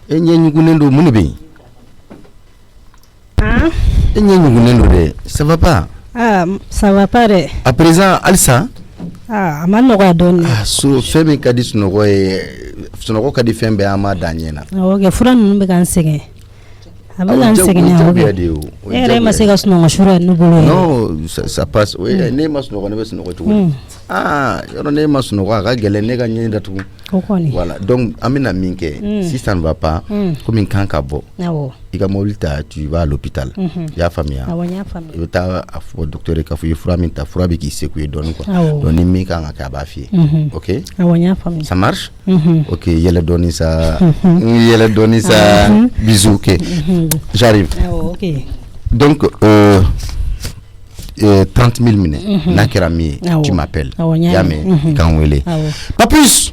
E ɲɛ ɲugunnen don mun de bɛ yen? E ɲɛ ɲugunnen don dɛ, ça va pas? Ça va pas dɛ. À présent halisa? A ma nɔgɔya dɔɔnin. So fɛn min ka di sunɔgɔ ye, sunɔgɔ ka di fɛn bɛɛ an ma dan ɲɛ na. Awɔ kɛ fura ninnu bɛ k'an sɛgɛn. A bɛ k'an sɛgɛn awɔ kɛ. E yɛrɛ ma se ka sunɔgɔ sura ne bolo. Non, ça passe. Oui, ne ma sunɔgɔ ne bɛ sunɔgɔ cogo di? Yɔrɔ ne ma sunɔgɔ a ka gɛlɛn ne ka ɲɛ datugu. O kɔni. Voilà, donc an bɛna min kɛ, si ça ne va pas, komi kan ka bɔ. Awɔ. I ka mobile ta, tu vas à l'hôpital. I y'a faamuya? Awɔ, n y'a faamuya. I bɛ taa a fɔ docteur k'a fɔ i ye fura min ta, fura bɛ k'i seko ye dɔɔnin quoi. Awɔ. Donc ni min kan ka kɛ a b'a f'i ye. OK? Awɔ, n y'a faamuya. Ça marche? OK, yɛlɛ dɔɔnin sa. Yɛlɛ dɔɔnin sa. Bisous, OK. J'arrive. Awɔ, OK. Donc 30 000 minutes. N'a kɛra min ye, tu m'appelles. Awɔ, n y'a mɛn. I kan wele. Awɔ. Papus!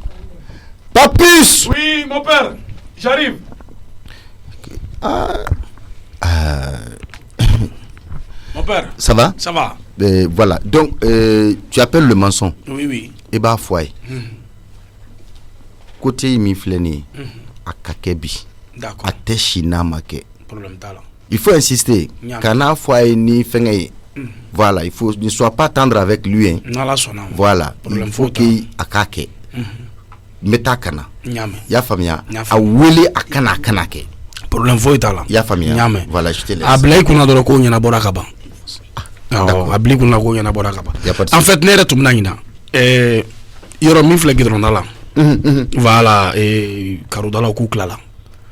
Papus! Oui, mon père, j'arrive. Mon père. Ça va? Ça va. Voilà. Donc, tu appelles le maçon. Oui, oui. Et bah, foyer. Côté Mifleni, à Kakebi. D'accord. À Teshina Make. Problème talent. Il faut insister. Kana foyer ni fengay. Voilà, il faut ne sois pas tendre avec lui. Hein. Voilà. Il faut qu'il akake. Metakana. Ya famia. A wele akana kanake. Problème faut talent. Ya famia. Voilà, je te laisse. Ablay kuna doro ko nyana bora kaba. Ablay kuna ko nyana bora kaba. En fait, nere tumna ina. Yoro mi fle gidron dala. Voilà, karudala ku klala.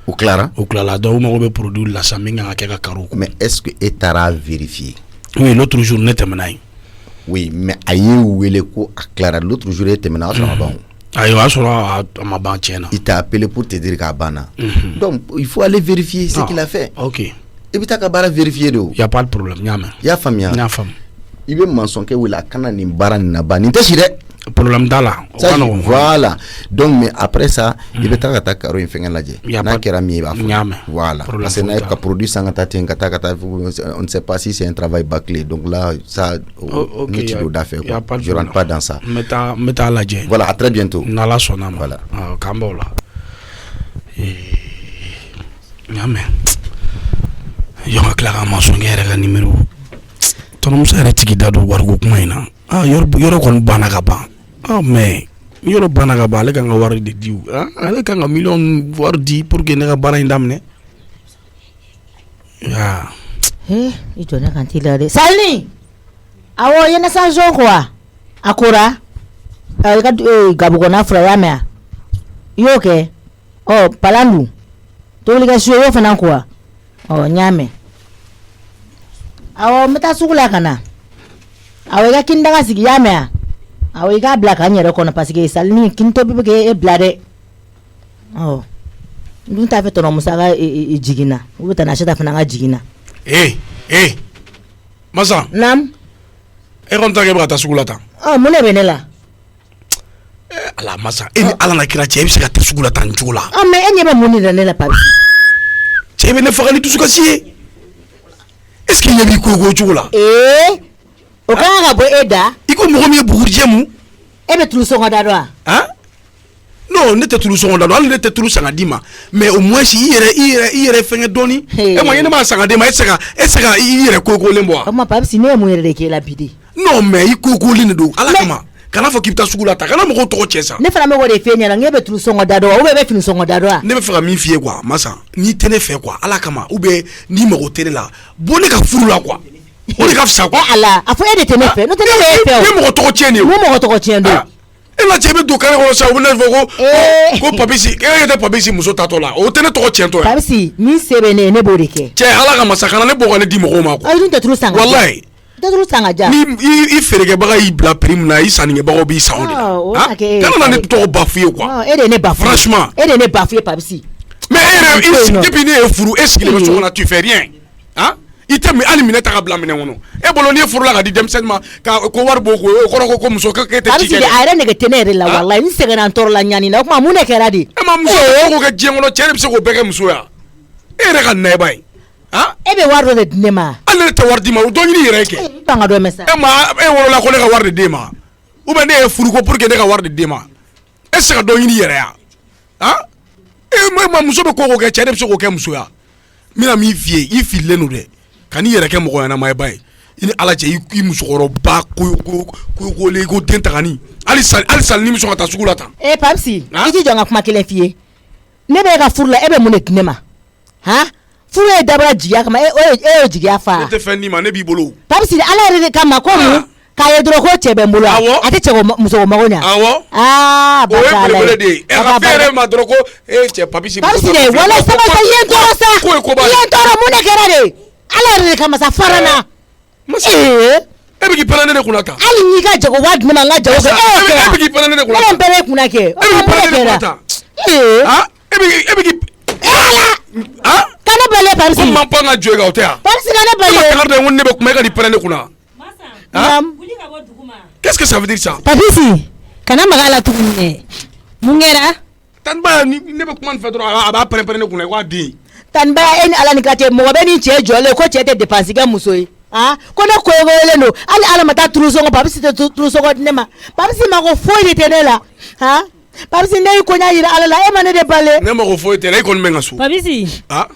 Ou Clara? Ou Clara, donc on va produire la saminga à quelque caro. Mais est-ce que Etara vérifié? Oui, l'autre jour, n'est-ce pas? Oui, mais aïe où il est quoi à Clara? L'autre jour, il était maintenant sur la banque. Aïe, à ma banque. Il t'a appelé pour te dire qu'à Bana. Donc, il faut aller vérifier ce qu'il a fait. Ok. Et puis, tu as vérifié. Il n'y a pas de problème. Il y a famille. Il y a famille. Il veut mentionner que la canne ni baran na ban. Il t'a problème d'Allah. Voilà. Donc, mais après ça, il va t'attaquer caro infingé la dje. N'a qu'à mi va. Voilà. Parce que n'a pas produit sans attaquer on ne sait pas si c'est un travail bâclé. Donc là, ça, ne tu dois faire. Je rentre pas dans ça. Meta la dje. Voilà. À très bientôt. Nala sonam. Voilà. Kambola. Nyame. Yo Clara mensongère ga numéro. Ton musa yɛrɛ tigi da don wariko kuma in na yɔrɔ kɔni banna ka ban mais yɔrɔ banna ka ban ale kan ka wari de di ale kan ka miliyɔn wari di pour que ne ka baara in daminɛ i jɔ ne kan t'i la dɛ Salini awɔ ye nasanson quoi a kora i ka gabugɔnna fura y'a mɛn i y'o kɛ palan dun tobilikɛ su y'o fana quoi n y'a mɛn awɔ n bɛ taa sugu la ka na awɔ i ka kini daga sigi y'a mɛn awɔ i k'a bila ka n yɛrɛ kɔnɔ parce que Salini kini tobi bɛ k'e bila dɛ n dun t'a fɛ tɔnɔ Musa ka jiginna ou bien tɔnɔ Aseta fana ka jiginna. Masa. Naam. E kɔni ta kɛ bɛ ka taa sugu la tan. Mun de bɛ ne la. Ala Masa e ni Ala na kira cɛ e bɛ se ka taa sugu la tan nin cogo la. Mais e ɲɛ bɛ mun de la ne la Papis. Cɛ bɛ ne faga ni dusukasi ye. Est-ce qu'il y a des coco chocolat? O kan ka bɔ e da. I ko mɔgɔ min ye bugurijɛ mu? E bɛ tulu sɔngɔ da dɔ wa? Non, ne tɛ tulu sɔngɔ da dɔn, hali ne tɛ tulu san ka d'i ma. Mais au moins i yɛrɛ fɛngɛ dɔɔni. E ma ye ne m'a san ka d'e ma, e tɛ se ka i yɛrɛ kokolen bɔ wa? O ma Papis ne ye mun yɛrɛ de k'e la bi de? Non, mais i kokolen de don, Ala kama. Kana fɔ k'i bɛ taa sugu la tan, kana mɔgɔw tɔgɔ cɛ sa. Ne fana bɛ k'o de f'e ɲɛna, n k'e bɛ tulu sɔngɔ da dɔ wa ou bien e bɛ fini sɔngɔ da dɔ wa? Ne bɛ fɛ ka min f'i ye quoi, Masa, n'i tɛ ne fɛ quoi, Ala kama, ou bien n'i mago tɛ ne la, bɔ ne ka furu la quoi. O de ka fisa quoi. Ala, a fɔ e de tɛ ne fɛ, n'o tɛ ne bɛ e fɛ o. Ne mɔgɔ tɔgɔ tiɲɛ de ye. Mun mɔgɔ tɔgɔ tiɲɛ don? E la cɛ bɛ don kare kɔnɔ sa, u bɛ ne fɔ ko Papisi, e tɛ Papisi muso tatɔ la, o tɛ ne tɔgɔ tiɲɛtɔ ye. Papisi, min se bɛ ne ye, ne b'o de kɛ. Cɛ Ala ka Masa kana ne bɔ ka ne di mɔgɔw ma quoi. Ayi dun tɛ tulu san ka diya. Walayi. Tɛ tulu san ka diya. Ni i feerekɛbaga y'i bila prix min na, i sannikɛbagaw b'i san o de la. Kana na ne tɔgɔ bafouiller quoi. E de ne bafouiller. Franchement. E de ne bafouiller Papisi. Mais depuis ne ye furu, e sigilen bɛ so kɔnɔ, tu fais rien. I tɛ hali minɛ ta ka bila minɛ kɔnɔ. E bolo n'i ye furu la ka di denmisɛnnin ma ko wari b'o ko o kɔrɔ ko muso k'e tɛ ci kɛ dɛ. A yɛrɛ nege tɛ ne yɛrɛ la walayi n sɛgɛnna n tɔɔrɔ la ɲani na o tuma mun de kɛra de. E ma muso ko kɛ diɲɛ kɔnɔ cɛ de bɛ se k'o bɛɛ kɛ muso ya. E yɛrɛ ka na e ba ye. E bɛ wari dɔ de di ne ma. Hali ne tɛ wari di ma o dɔ ɲini yɛrɛ kɛ. E ban ka dɔ mɛn sa. E wolola ko ne ka wari de d'e ma ou bien ne ye furu ko pour que ne ka wari de d'e ma. E tɛ se ka dɔ ɲini yɛrɛ ya. E ma muso be ko kɛ cɛ de be se ko kɛ muso ya mina mi fie I file no de kani yɛrɛ kɛ mɔgɔ yana mai bai ini ala cɛ I musokɔrɔba ko le ko den tagani ali sal ni muso ka ta sugu la tan Papsi I ti jɔn ka kuma kelen fie ne be ka furu la e be mun de tine ma ha furu e dabara jigiya kama e jigiya fa ne te fɛn ni ma ne b'i bolo Papsi ala yɛrɛ de kama ko mu ka ye dɔrɔn ko cɛ bɛ n bolo a tɛ cɛ muso mago ɲa o ye belebele de ye a ka fɛn yɛrɛ ma dɔrɔn ko cɛ Papsi de wala sama sa yen tɔɔrɔ sa yen tɔɔrɔ mun de kɛra de ala yɛrɛ de kama sa farana e bɛ k'i pɛrɛn ne de kunna tan hali n'i ka jago waa jumɛn n ka jago kɛ e bɛ k'i pɛrɛn ne de kunna tan ne bɛ ne kunna kɛ e bɛ k'i pɛrɛn ne de kunna tan e bɛ k'i kana bale Papsi ko man pan ka jɔ e kan o tɛ yan Papsi kana bale e bɛ ko ne bɛ kuma e ka n'i pɛrɛn ne kunna qu'est-ce que ça veut dire ça Papsi kana maga la tuguni dɛ mun kɛra Tanba ne bɛ kuma nin fɛ dɔrɔn a b'a pɛrɛn ne kunna i k'a den Tanba e ni ala ni ka cɛ mɔgɔ bɛ ni cɛ jɔlen ko cɛ tɛ dépense kɛ muso ye ko ne koyokoyolen don hali ala ma taa turu sɔngɔ Papsi tɛ turu sɔngɔ di ne ma Papsi mago foyi de tɛ ne la Papsi ne y'i koɲa yira ala la e ma ne de bale ne mago foyi tɛ ne kɔni bɛ n ka so Papsi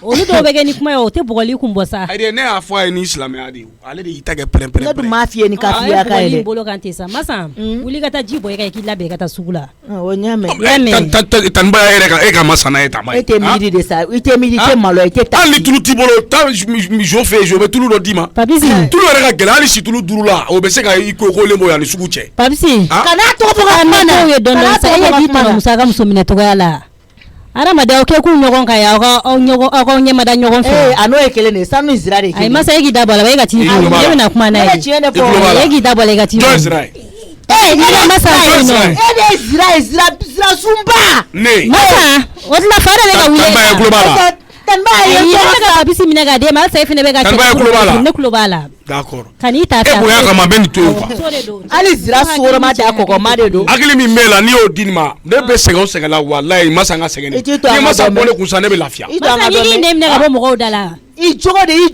olu dɔw bɛ kɛ ni kuma ye o tɛ bɔgɔli kun bɔ sa ayi ne y'a fɔ a ye ni silamɛya de ye ale de y'i ta kɛ pɛrɛn ne dun m'a f'i ye ni kafiya ka ye dɛ bolo kan tɛ sa Masan wuli ka taa ji bɔ e ka k'i labɛn i ka taa sugu la o ɲa mɛn Tanba yɛrɛ e ka masana ye tan ma ye e tɛ miiri de sa i tɛ miiri i tɛ malo i tɛ taa hali ni tulu t'i bolo taa miso fɛ yen o bɛ tulu dɔ d'i ma Papsi tulu yɛrɛ ka gɛlɛn hali si tulu duuru la o bɛ se ka i kokolen bɔ yan ni sugu cɛ Papsi kana tɔgɔ fɔ ka kuma na ye dɔn sa e ye di tɔnɔ musa ka muso minɛ togoya la adamaden aw kɛ k'u ɲɔgɔn kan aw ka ɲɛmada ɲɔgɔn fɛ a n'o ye kelen de sanu zira de kelen ayi masa e k'i da bɔ la e ka t'i bolo e bɛna kuma n'a ye e k'i da bɔ la e ka t'i bolo ne masa e de zira sunba masa o tila fa de bɛ ka wuli Tanba ye ka Papsi minɛ ka d'e ma sa e fana bɛ ka ne tulo b'a la d'accord kan'i ta fɛ e bonya kama bɛ nin to yen quoi hali zira soroma tɛ a kɔkɔma de don hakili min b'e la n'i y'o di nin ma ne bɛ sɛgɛn o sɛgɛn la walayi masa n ka sɛgɛn n'i masa bɔ ne kun sa ne bɛ lafiya masa n'i ne minɛ ka bɔ mɔgɔw da la i jogo de i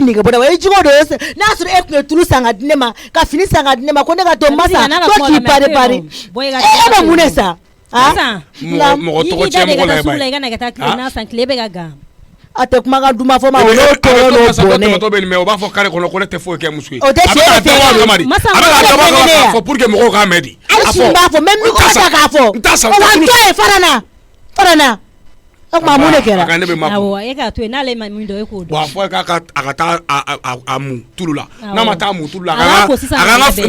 nege bɔ dɛ i jogo de n'a sɔrɔ e tun ye tulu san ka di ne ma ka fini san ka di ne ma ko ne ka to masa to k'i pari e bɛ mun de sa mɔgɔ tɔgɔ cɛ mɔgɔ la ye ba ye i kana ka taa tile n'a san tile bɛ ka gan a tɛ kuma ka duma fɔ ma o n'o tɔɔrɔ n'o bɔnɛ tɔgɔ bɛ nin mɛ o b'a fɔ kare kɔnɔ ko ne tɛ foyi kɛ muso ye o tɛ tiɲɛ ye a bɛ ka dabɔ k'a fɔ pour que mɔgɔw k'a mɛn di hali sini b'a fɔ mɛ min kɔrɔ ta k'a fɔ o ka to yen farana o tuma mun de kɛra ne bɛ ma awɔ e k'a to yen n'ale ma min dɔn e k'o dɔn wa fɔ a ka taa a mun tulu la n'a ma taa mun tulu la a ka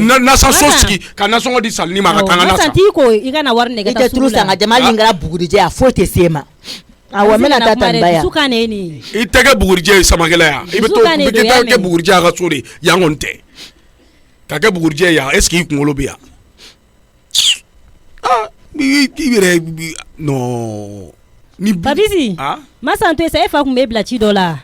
nasɔngɔ sigi ka nasɔngɔ di Salini ma a ka taa n ka na san t'i ko i kana wari nɛgɛ taa sugu la i tɛ tulu san ka jama nin kɛra bugurijɛ a foyi tɛ se ma awɔ n bɛna taa Tanba yan dusukan de ye nin ye i tɛ kɛ bugurijɛ ye Samakɛla yan i bɛ to kɛ bugurijɛ a ka so de yan kɔni tɛ ka kɛ bugurijɛ yan est ce que i kunkolo bɛ yan i yɛrɛ non ni Papsi masa to sa e fa kun bɛ bila ci dɔ la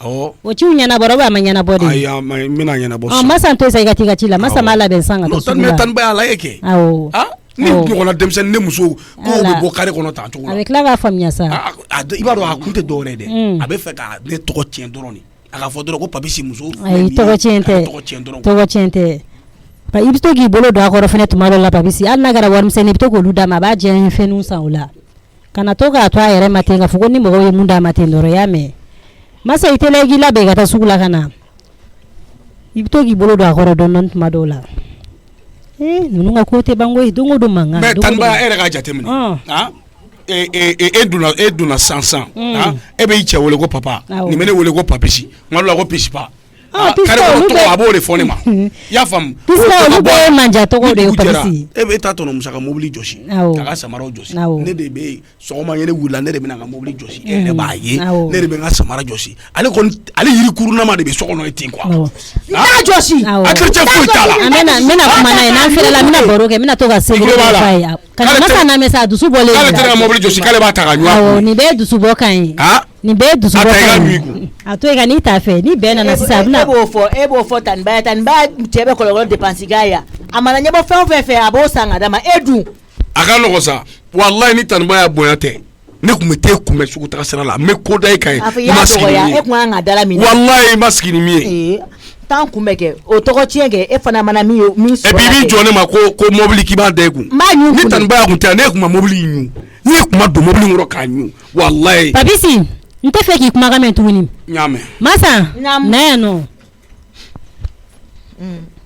awɔ o ciw ɲɛnabɔ a ma ɲɛnabɔ de ayi n bɛna ɲɛnabɔ masa to sa i ka t'i ka ci la masa m'a labɛn san ka taa sugu la Tanba y'a la e kɛ awɔ ni ɲɔgɔnna denmisɛnnin ne muso k'o bɛ bɔ kare kɔnɔ tan cogo la a bɛ tila k'a faamuya sa i b'a dɔn a kun tɛ dɔwɛrɛ dɛ a bɛ fɛ ka ne tɔgɔ tiɲɛ dɔrɔn de a ka fɔ dɔrɔn ko Papsi muso ayi tɔgɔ tiɲɛ tɛ i bɛ to k'i bolo don a kɔrɔ fana tuma dɔ la Papsi hali n'a kɛra warimisɛnnin i bɛ to k'olu d'a ma a b'a jɛ fɛnninw san o la kana to k'a to a yɛrɛ ma ten k'a fɔ ko ni mɔgɔw ye mun d'a ma ten dɔrɔn i y'a mɛn masa i teliya i k'i labɛn i ka taa sugu la ka na i bɛ to k'i bolo don a kɔrɔ dɔɔnin tuma dɔw la ninnu ka ko tɛ ban koyi don o don mankan mais Tanba e yɛrɛ k'a jateminɛ e donna sisan e bɛ i cɛ wele ko papa nin bɛ ne wele ko Papsi tuma dɔ la ko Pisipa kare kɔnɔ tɔgɔ a b'o de fɔ ne ma i y'a faamu olu bɛɛ ye manja tɔgɔ de ye Papsi e bɛ taa tɔnɔ musa ka mobili jɔsi k'a ka samaraw jɔsi ne de bɛ sɔgɔma ne wulila ne de bɛ na ka mobili jɔsi e yɛrɛ b'a ye ne de bɛ n ka samara jɔsi ale yiri kurunama de bɛ so kɔnɔ ten quoi n'a jɔsi entretien foyi t'a la n bɛna kuma n'a ye n'an filɛla n bɛna baro kɛ n bɛna to ka segin f'a ye kana masa namɛ sa dusu bɔlen k'ale tɛ ka mobili jɔsi k'ale b'a ta ka ɲɔgɔn nin bɛɛ ye dusubɔ kan ye nin bɛɛ ye dusubɔ kan ye a to yen ka n'i ta fɛ ni bɛɛ nana sisan a bɛna e b'o fɔ Tanba cɛ bɛ kɔlɔlɔ dépense k'a ya a mana ɲɛbɔ fɛn o fɛn fɛ a b'o san ka d'a ma e dun a ka nɔgɔn sa walayi ni Tanba y'a bonya tɛ ne kun bɛ taa kunbɛn sugu taga sira la n bɛ ko da i kan ye a fɔ i y'a dɔgɔya e kun kan ka dala min walayi i ma sigi ni min ye tant qu'on mec au toko tienge e fana mana mi e bibi jone ma ko mobile ki ba de ku ni tan ba ku ta ne kuma mobile nyu ni kuma do mobile ngoro ka nyu wallahi babisi nte fe ki kuma ga men tuni nyame masa na no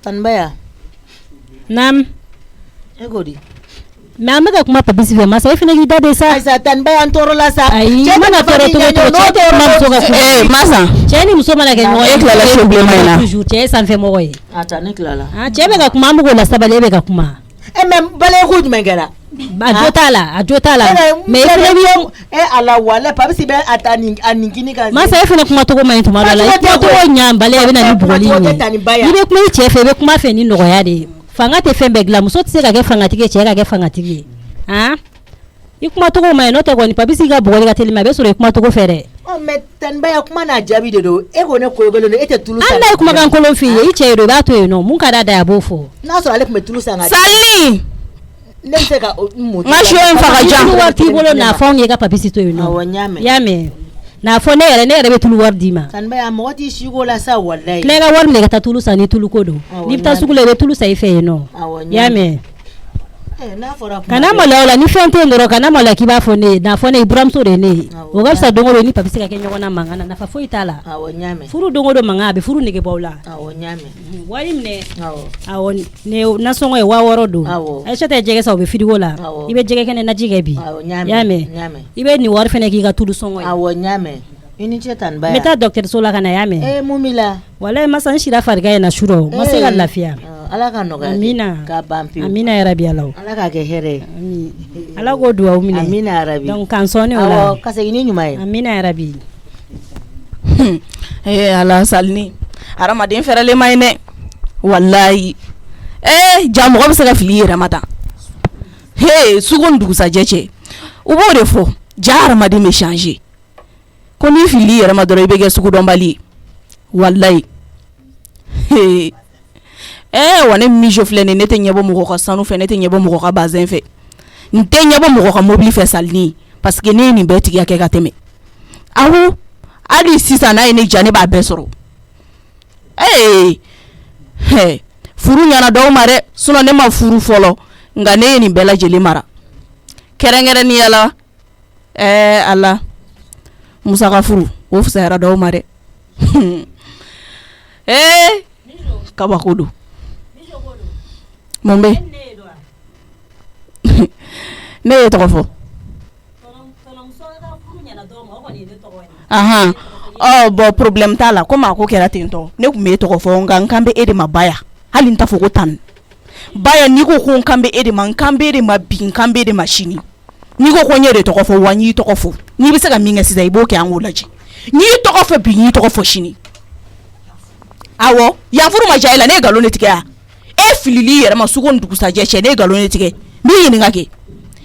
tan baya nam egodi mais amega kuma babisi fe masa ifina ki dade sa sa tan baya antoro la sa mana toro to masa cheni musoma la ke no eklala problème na toujours che ça fait mo ye atane klala chebe ga kuma mugo la sabale be ga kuma même balé ko jumengera ajotala mais ala wala babisi be atani aningini ka masa ifina kuma to ko mai to mala la to nyambale be na ni bugoli ni be kuma che fe be kuma fe ni no ya de fanga te fembe gla muso tse ka ke fanga tike che ka ke fanga tike ikuma to ko mai no te ko ni babisi ga bugoli ka telima be so ikuma to ko fere mais tan baya kuma na jabi de do e ko ne ko gelo ne ete tulu sa Allah kuma kan kolon fi yi che do ba to no mun ka da ya bofo na so ale kuma tulu sa ngadi salli ne se ka mo ma sho en faka jam wa ti bolo na fon ye ka babisi to no yame na fo ne yere be tulu war dima tan baya mo wati shigo la sa wallahi klega war ne ka tulu sa ni tulu kodo ni ta sugule be tulu sa ife no yame kana mola ni fente ndoro kana mola ki ba fone na fone Ibrahim so de ne o ga sa dongo ni papisi ka kenyo na mangana na fa fo itala furu dongo do manga be furu nege bawla wayi mne awon ne na songo e wa woro do ay chata jege sa be fidigo la ibe jege kene na jige bi yame ibe ni war fene ki ga tudu songo nyame ini chetan baya meta docteur sola kana yame mumila wala masan shira farga na shuro masega lafiya ala ka noga amina ka bampi amina ya rabbi allah ala ka ke here ala go duwa umine amina ya rabbi donc kansone wala kase ini nyuma amina ya rabbi ala salni arama den ferale mayne wallahi jamu ko se ka fili ramata sugon dugu sa jeche ubo refo jarama de me changer ko ni fili ramata do be sugu don bali wallahi wane mijo flene nete nyebo mugo ka sanu fe nete nyebo mugo ka bazin fe nte nyebo mugo ka mobile fe salni parce que ne ni beti ya ke ka teme awu ali sisa na ene jane ba besoro furu nyana do mare suno ne ma furu folo nga ne ni bela jeli mara kerengere ni ala ala musa ka furu o fusara do mare kabakudu mombe ne to fo bo problem tala ko ma ko kera tinto ne ku me to fo ngan kambe ede mabaya halin ta fo ko tan baya ni ko kambe ede man kambe ede mabin kambe ede machine ni ko nyere to fo wanyi to fo ni bi saka minga sisa ibo ke an wolaji ni to fo bi ni to fo shini awo ya furu ma jaila ne galo ne tiga filili yere ma sugon dugu sa je ne galo ne tige mi yin ngake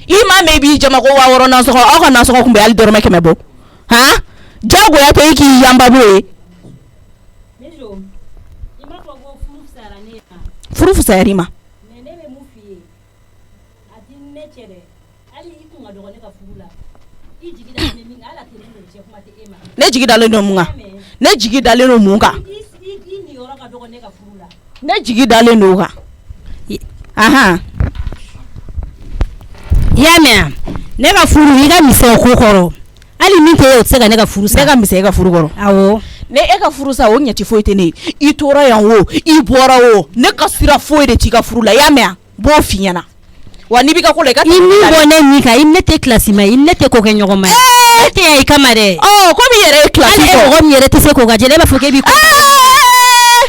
ima maybe jama ko wa woro na so ko na so ko kumbe al dorme kemebo jago ya to yiki yamba boye mejo ima ko go furu sarima nene be mu fiye adin ne chere ali iku ngado ne ka furula ijigida ne mi ala tene no je kuma te ema ne jigida le no munga ne jigida le no munga ni yoro ka dogo ne ka furula ne jigida le no ga yame ne ka furu iga mise ko koro ali min te o tsega ne ka furu sa ne ka mise ka furu koro awo ne ka furu sa o nyati foite ne I tora yan wo I bora wo ne ka sira foide ti ka furu la yame bo finyana wa ni bi ka ko le ka ni bo ne ni ka ne te classe ma ne te ko ke nyogo ma te ay kamare ko mi yere classe ko mi yere te se ko ga jele ba fo ke bi ko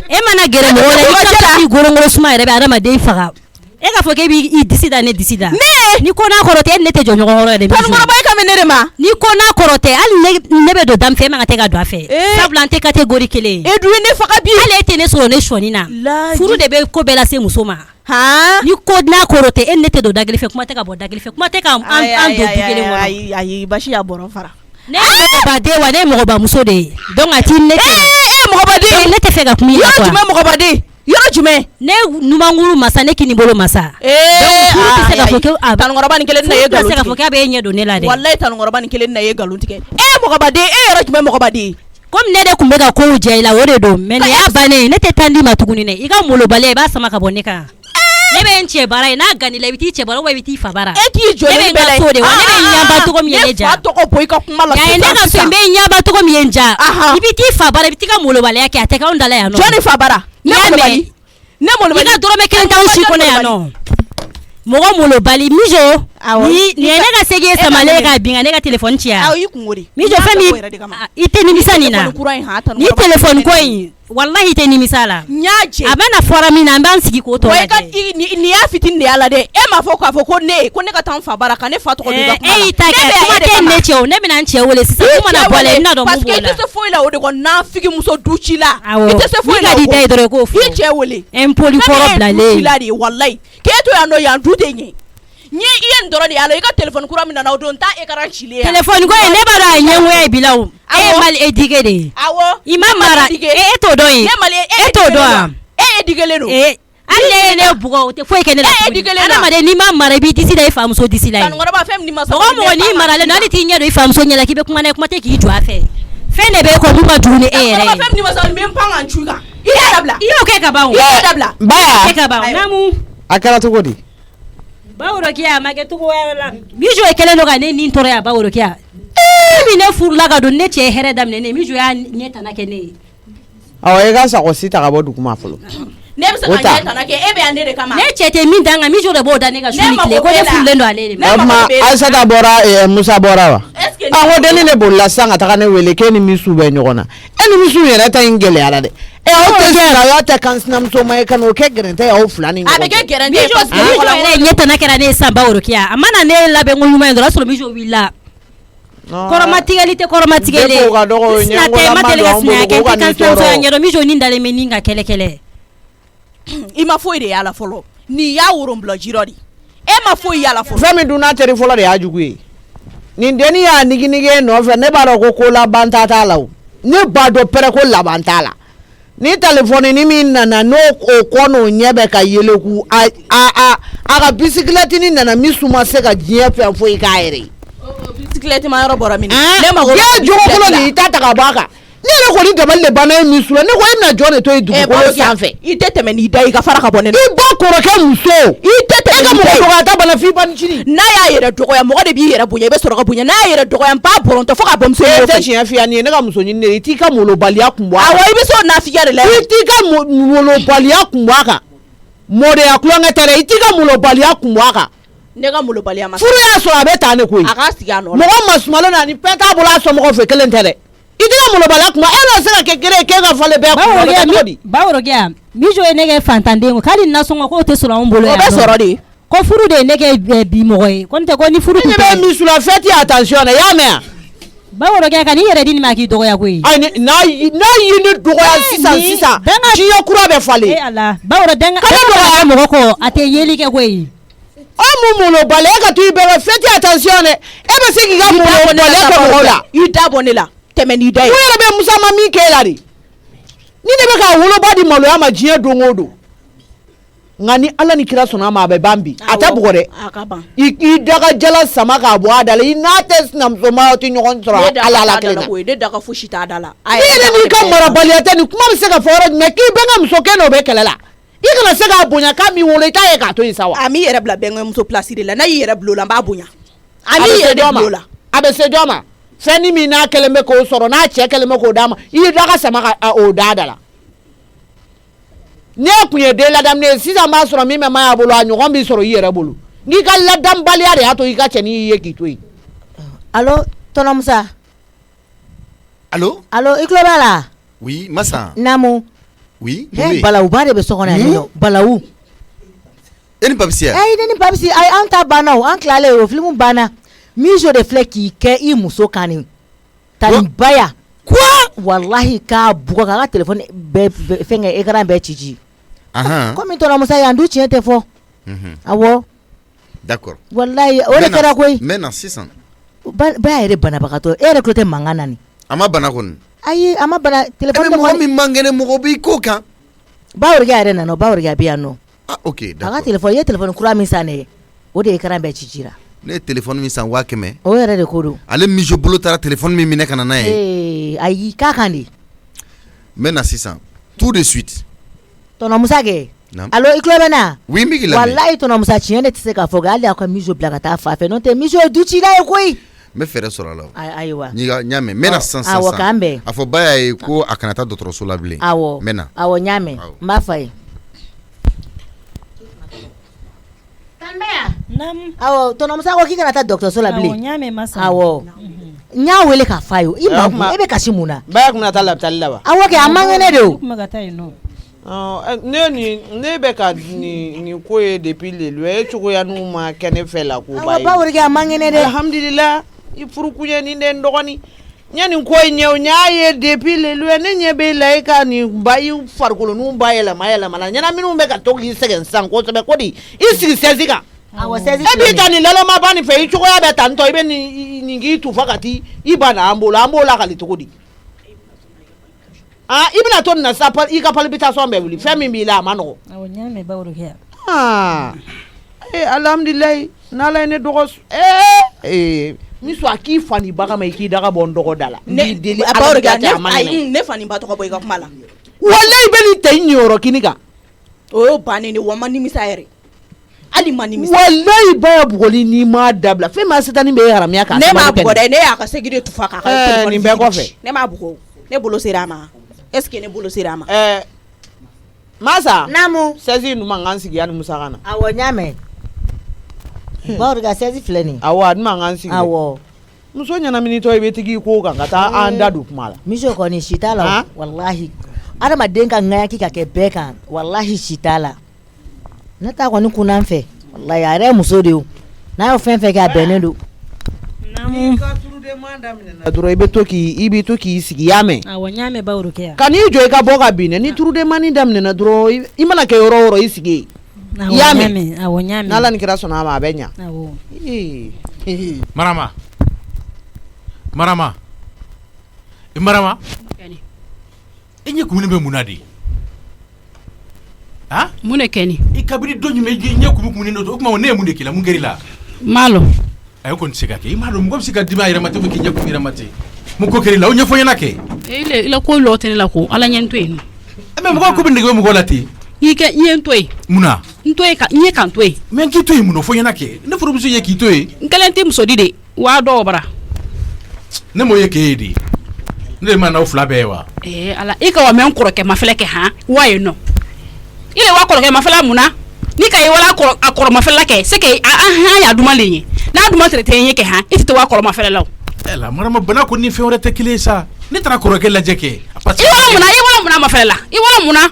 mana gere mo wala I gorongoro suma yere ba arama de faga ka fo ke bi I disida ne disida ni ko na korote ne te jonyo ngoro de tan ngoro bay kamene ma ni ko na korote ali ne be do dam fe ma te ga do afe sablante catégorie kele edu ne faga bi ale te ne so ne shoni na furu de be ko bela se musoma ni ko na korote ne te do dagli fe kuma te ga bo dagli fe kuma te ka an do dugele ngoro ayi bashi ya boro fara ne ba de wa ne mo ba muso de donc ati ne te mo ba de ne te fe ga kuma ya kwa mo ba de yoro jume ne numanguru masa ne kini bolo masa donc se ka foke tan ngoroba ni kelen na ye galu se ka foke abe nye do ne la de wallahi tan ngoroba ni kelen na ye galu tike mo ko ba de yoro jume mo ko ba de comme ne de kun bɛ ka kow jɛ i la o de don mais nin y'a bannen ne tɛ taa di ma tuguni dɛ i ka molobaliya i b'a sama ka bɔ ne kan ne bɛ n cɛ baara ye n'a ganni la i bɛ t'i cɛ baara ou bien i bɛ t'i fa baara e k'i jɔ ne bɛ n ka so de wa ne bɛ n ɲaba cogo min ye ne ja ne ka so n bɛ n ɲaba cogo min ye n ja i bɛ t'i fa baara i bɛ t'i ka molobaliya kɛ a tɛ k'anw da la yan nɔ jɔnni fa baara ne molobali i ka dɔrɔmɛ kelen t'anw si kɔnɔ yan nɔ mɔgɔ molobali mijo ni ye ne ka segin samalen ka bin ka ne ka téléphone ci yan mijo fɛn min i tɛ nimisa nin na ni téléphone ko in wallahi i tɛ nimisa la a bɛna fɔra min na an b'an sigi k'o tɔ lajɛ ni y'a fitinin de y'a la dɛ e m'a fɔ k'a fɔ ko ne ka taa n fa baara ka ne fa tɔgɔ di ka kuma e y'i ta kɛ kuma tɛ ne cɛ o ne bɛna n cɛ wele sisan kuma na bɔ la i bɛna dɔn mun b'o la parce que i tɛ se foyi la o de kɔ nafigi muso du ci la i tɛ se foyi la o kɔ i ka di da ye dɔrɔn i k'o fɔ i cɛ wele impoli kɔrɔ bilalen de wallahi k'e to yan nɔ yan du tɛ ɲɛ ni i ye nin dɔrɔn de y'a la i ka téléphone kura min nana o don ta écran cilen yan téléphone ko in ne b'a dɔn a ɲɛngoya ye bila o e ye mali éduqué de ye awɔ i ma mara e t'o dɔn ye e t'o dɔn wa e éduquélen don hali ne ye ne bugɔ o tɛ foyi kɛ ne la tuguni adamaden n'i ma mara i b'i disi da i famuso disi la ye mɔgɔ n'i maralen don hali t'i ɲɛ don i famuso ɲɛ la k'i bɛ kuma n'a ye kuma tɛ k'i jɔ a fɛ fɛn de b'e kɔ mun ka jugu ni e yɛrɛ ye i y'o kɛ ka ban o kɛ ka ban namu a kɛra cogo di Baworokiya a ma kɛ cogo wɛrɛ la Mijo ye kelen don ka ne nin tɔɔrɔ ya Baworokiya min ne furula ka don ne cɛ hɛrɛ daminɛ ne Mijo y'a ɲɛ tana kɛ ne ye awɔ i ka sago si ta ka bɔ duguma fɔlɔ ne bɛ se ka ɲɛ tana kɛ e bɛ yan ne de kama ne cɛ tɛ min dan kan Mijo de b'o da ne ka su ni tile ko ne furulen don ale de ma o tuma Aisata bɔra Musa bɔra wa a ko denni de bolila sisan ka taga ne wele k'e ni Misu bɛ ɲɔgɔn na e ni Misu yɛrɛ ta in gɛlɛyara dɛ aw tɛ sira aw tɛ kan sinamuso ma ye ka n'o kɛ gɛrɛntɛ y'aw fila ni ɲɔgɔn cɛ a bɛ kɛ gɛrɛntɛ parce que Mijo yɛrɛ ɲɛ tana kɛra ne ye sisan Baworokiya a mana ne labɛn ko ɲuman ye dɔrɔn o y'a sɔrɔ Mijo wulila kɔrɔmatigɛli tɛ kɔrɔmatigɛli sinatɛ ma deli ka sinaya kɛ n tɛ kan sinamusoya ɲɛdɔn Mijo nin dalen bɛ nin ka kɛlɛ i ma foyi de y'a la fɔlɔ nin y'a woronbila jirɔ de e ma foyi y'a la fɔlɔ fɛn min dun n'a teri fɔlɔ de y'a jugu ye nin denni y'a nigi nɔfɛ ne b'a dɔn ko laban t'a la o ne b'a dɔn pɛrɛ ko laban t'a la ni téléphone ni min nana n'o kɔ n'o ɲɛ bɛ ka yeleku a ka bicyclette ni nana Misu ma se ka diɲɛ fɛn foyi k'a yɛrɛ ye bicyclette ma yɔrɔ bɔra min ne ma ko jogokolo de i ta ta ka bɔ a kan ne yɛrɛ kɔni dabali de banna ye Misu la ne ko e bɛna jɔn de to ye dugukolo sanfɛ i tɛ tɛmɛ n'i da i ka fara ka bɔ ne la i ba kɔrɔkɛ muso i tɛ tɛmɛ e ka mɔgɔ dɔgɔya ta bana f'i ba ni cini n'a y'a yɛrɛ dɔgɔya mɔgɔ de b'i yɛrɛ bonya i bɛ sɔrɔ ka bonya n'a y'a yɛrɛ dɔgɔya n b'a bɔrɔntɔ fo ka bɔ muso ye tɛ tiɲɛ f'i ye nin ye ne ka muso ɲini de i t'i ka molobaliya kun bɔ a kan awɔ i bɛ se o nafigiya de la i t'i ka molobaliya kun bɔ a kan mɔdenya kulonkɛ tɛ dɛ i t'i ka molobaliya kun bɔ a kan ne ka molobaliya ma furu y'a sɔrɔ a bɛ taa ne koyi a k'a sigi a nɔ la mɔgɔ masumalen na ni fɛn t'a bolo a somɔgɔw fɛ kelen tɛ dɛ i t'i ka molobaliya kun bɔ e n'a se ka kɛ gere ye k'e ka falen bɛɛ kun bɔ cogo di Baworokiya Mijo ye ne kɛ fantanden ko hali nasɔngɔ k'o tɛ sɔrɔ anw bolo yan o bɛ sɔrɔ de ko furu de ye ne kɛ bi mɔgɔ ye ko n tɛ ko ni furu tun tɛ ne bɛ Misu la fɛn ti attention na y'a mɛn Baworokiya ka n'i yɛrɛ di nin ma k'i dɔgɔya koyi ayi n'a y'i ne dɔgɔya sisan diɲɛ kura bɛ falen e Ala Baworo danga dɔgɔya mɔgɔ kɔ a tɛ yeli kɛ koyi o mun molobaliya e ka to i bɛɛ bɛ fɛn ti attention dɛ e bɛ se k'i ka molobaliya kɛ mɔgɔw la i da bɔ ne la tɛmɛ n'i da ye o yɛrɛ bɛ Musa ma min kɛ e la de ni ne bɛ ka woloba di maloya ma diɲɛ don o don nka ni Ala ni kira sɔnna a ma a bɛ ban bi a tɛ bugɔ dɛ i dagajala sama k'a bɔ a da la i n'a tɛ sinamuso ma aw tɛ ɲɔgɔn sɔrɔ ala kelen na ne daga fosi t'a da la ni yɛrɛ n'i ka marabaliya tɛ nin kuma bɛ se ka fɔ yɔrɔ jumɛn k'i bɛ n ka muso kɛ n'o bɛ kɛlɛ la i kana se k'a bonya k'a m'i wolo i t'a ye k'a to yen sa wa a m'i yɛrɛ bila bɛnkɛmuso place de la n'a y'i yɛrɛ bila o la n b'a bonya a m'i yɛrɛ de bila o la a bɛ se jɔn ma fɛn ni min n'a kɛlen bɛ k'o sɔrɔ n'a cɛ kɛlen bɛ k'o d'a ma i ye daga sama ka o da la ne kun ye den ladamunen ye sisan b'a sɔrɔ min bɛ ma y'a bolo a ɲɔgɔn b'i sɔrɔ i yɛrɛ bolo n'i ka ladamubaliya de y'a to i ka cɛnin y'i ye k'i to yen. Allo tonton Musa. Allo i tulo b'a la. Oui Massa. Naamu. Oui. Balawu ba de bɛ so kɔnɔ yan nɔ Balawu. E ni Papisi ya. Ne ni Papisi ayi an ta banna o an tilalen o filimu banna Mijo de filɛ k'i kɛ i muso kan nin tanibaya. Quoi? Wallahi k'a bugɔ k'a ka téléphone bɛɛ fɛnkɛ écran bɛɛ ci. Komi tonton Musa yan du tiɲɛ tɛ fɔ. Awɔ. D'accord. Wallahi o de kɛra koyi. Maintenant sisan. Ba yɛrɛ banabagatɔ e yɛrɛ tulo tɛ mankan na ni. A ma bana kɔni. Ayi a ma bana téléphone mɔgɔ min man kɛnɛ mɔgɔ b'i ko kan. Baworokiya yɛrɛ nana Baworokiya bɛ yan nɔ. Ah ok d'accord. A ka téléphone i ye téléphone kura min san ne ye o de écran bɛɛ cira. ne téléphone min san 500 o yɛrɛ de ko don ale mijo bolo taara téléphone min minɛ kana n'a ye ayi k'a kan de maintenant sisan tout de suite tɔnɔ Musa kɛ Naam. allo i tulo bɛ na oui n bɛ k'i lamɛn wallahi tɔnɔ Musa tiɲɛ de tɛ se k'a fɔ kɛ hali a ka mijo bila ka taa fa fɛ n'o tɛ mijo ye du cila ye koyi n bɛ fɛɛrɛ sɔrɔ a la ayiwa n y'a mɛn n bɛna sisan awɔ k'an bɛn a fɔ ba y'a ye ko a kana taa dɔgɔtɔrɔso la bilen awɔ n bɛ na awɔ n y'a mɛn n b'a fɔ a ye awɔ tɔnɔ Musa ko k'i kana taa dɔgɔtɔrɔso la bilen awɔ n y'a wele k'a f'a ye i ma e bɛ kasi mun na ba kun na taa lapitali la wa awɔ kɛ a man kɛnɛ de o ne bɛ ka nin ko ye depuis le loyer cogoya n'u ma kɛ ne fɛ la ko ba ye awɔ ba wɛrɛ kɛ a man kɛnɛ dɛ alhamdulillah i furukuɲɛ ni den dɔgɔnin ɲɛ nin ko in ɲɛ o ɲ'a ye depuis le loyer ne ɲɛ bɛ la i ka nin ba i farikolo n'u ba yɛlɛma la ɲɛnaminw bɛ ka to k'i sɛgɛn sisan kosɛbɛ ko di i sigi sɛzi kan awɔ sɛzi e b'i ta nin laloma ba nin fɛ i cogoya bɛ tan tɔ i bɛ nin k'i tufa ka ti i ba na an b'o la kali cogo di i bɛna to nin na sa i ka palpitation bɛ wuli fɛn min b'i la a ma nɔgɔ alhamdulilayi n'ala ye ne dɔgɔ ni so a k'i fa ni baga ma i k'i daga bɔ n dɔgɔ da la ne deli a b'a ayi ne fa ni ba tɔgɔ bɔ i ka kuma la wallahi bɛ nin tɛ ɲiyɔrɔ kini kan o y'o bannen de wa ma nimisa yɛrɛ hali ma nimisa wallahi ba ya bugɔli n'i ma dabila fɛn maa sitani bɛ haramiya kan ne m'a bugɔ dɛ ne y'a ka segin tufa k'a ka téléphone nin bɛɛ kɔfɛ ne m'a bugɔ ne bolo sera a ma est ce que ne bolo sera a ma masa naamu sɛzi ninnu man kan sigi yani Musa ka na awɔ n y'a mɛn ba wɛrɛ ka sɛzi filɛ nin awɔ a dun man kan sigi awɔ muso ɲɛnaminitɔ i bɛ tigi i ko kan ka taa an da don kuma la miso kɔni si t'a la wallahi adamaden ka ŋayaki ka kɛ bɛɛ kan wallahi si t'a la ne ta kɔni kunna n fɛ wallahi a yɛrɛ ye muso de ye n'a y'o fɛn fɛn kɛ a bɛnnen don dɔrɔn i bɛ to k'i sigi y'a mɛn awɔ n y'a mɛn ba wɛrɛ kɛ ka n'i jɔ i ka bɔ ka bin dɛ ni turudemani daminɛna dɔrɔn i mana kɛ yɔrɔ o yɔrɔ i sigi yen i y'a mɛn awɔ n y'a mɛn n'ala ni kira sɔnna a ma a bɛ ɲa awɔ Marama e ɲɛ kumuni bɛ mun na de mun de kɛ ni i kabiri don jumɛn i ɲɛ kumuni dɔ o tuma ne ye mun de k'i la mun kɛr'i la malo a kɔni tɛ se ka kɛ i m'a dɔn mɔgɔ bɛ se ka dimi a yɛrɛ ma ten k'i ɲɛ kumu yɛrɛ ma ten mun ko kɛr'i la o ɲɛfɔ n ɲɛna kɛ i la ko lɔ tɛ ne la ko ala ɲɛ n to yen mais mɔgɔ ko bɛ nege bɛ mɔgɔ la ten i ye n to yen mun na n to yen n ye kan to yen mais k'i to yen mun na fɔ n ɲɛna kɛ ne furumuso ye k'i to yen n kelen tɛ muso di de wa dɔw bara ne m'o ye k'e ye de ne de ma n'aw fila bɛɛ ye wa ala i ka wa mɛ n kɔrɔkɛ mafɛlɛ kɛ han wa yen nɔ i le wa kɔrɔkɛ mafɛlɛ mun na ni ka ye wala a kɔrɔ mafɛlɛ kɛ c'est que han y'a duma le ye n'a duma tɛ ye kɛ han i tɛ wa kɔrɔ mafɛlɛ la la marama bana ko ni fɛn wɛrɛ tɛ kelen ye sa ne taara kɔrɔkɛ lajɛ kɛ i wala mun mafɛlɛ la i wala mun na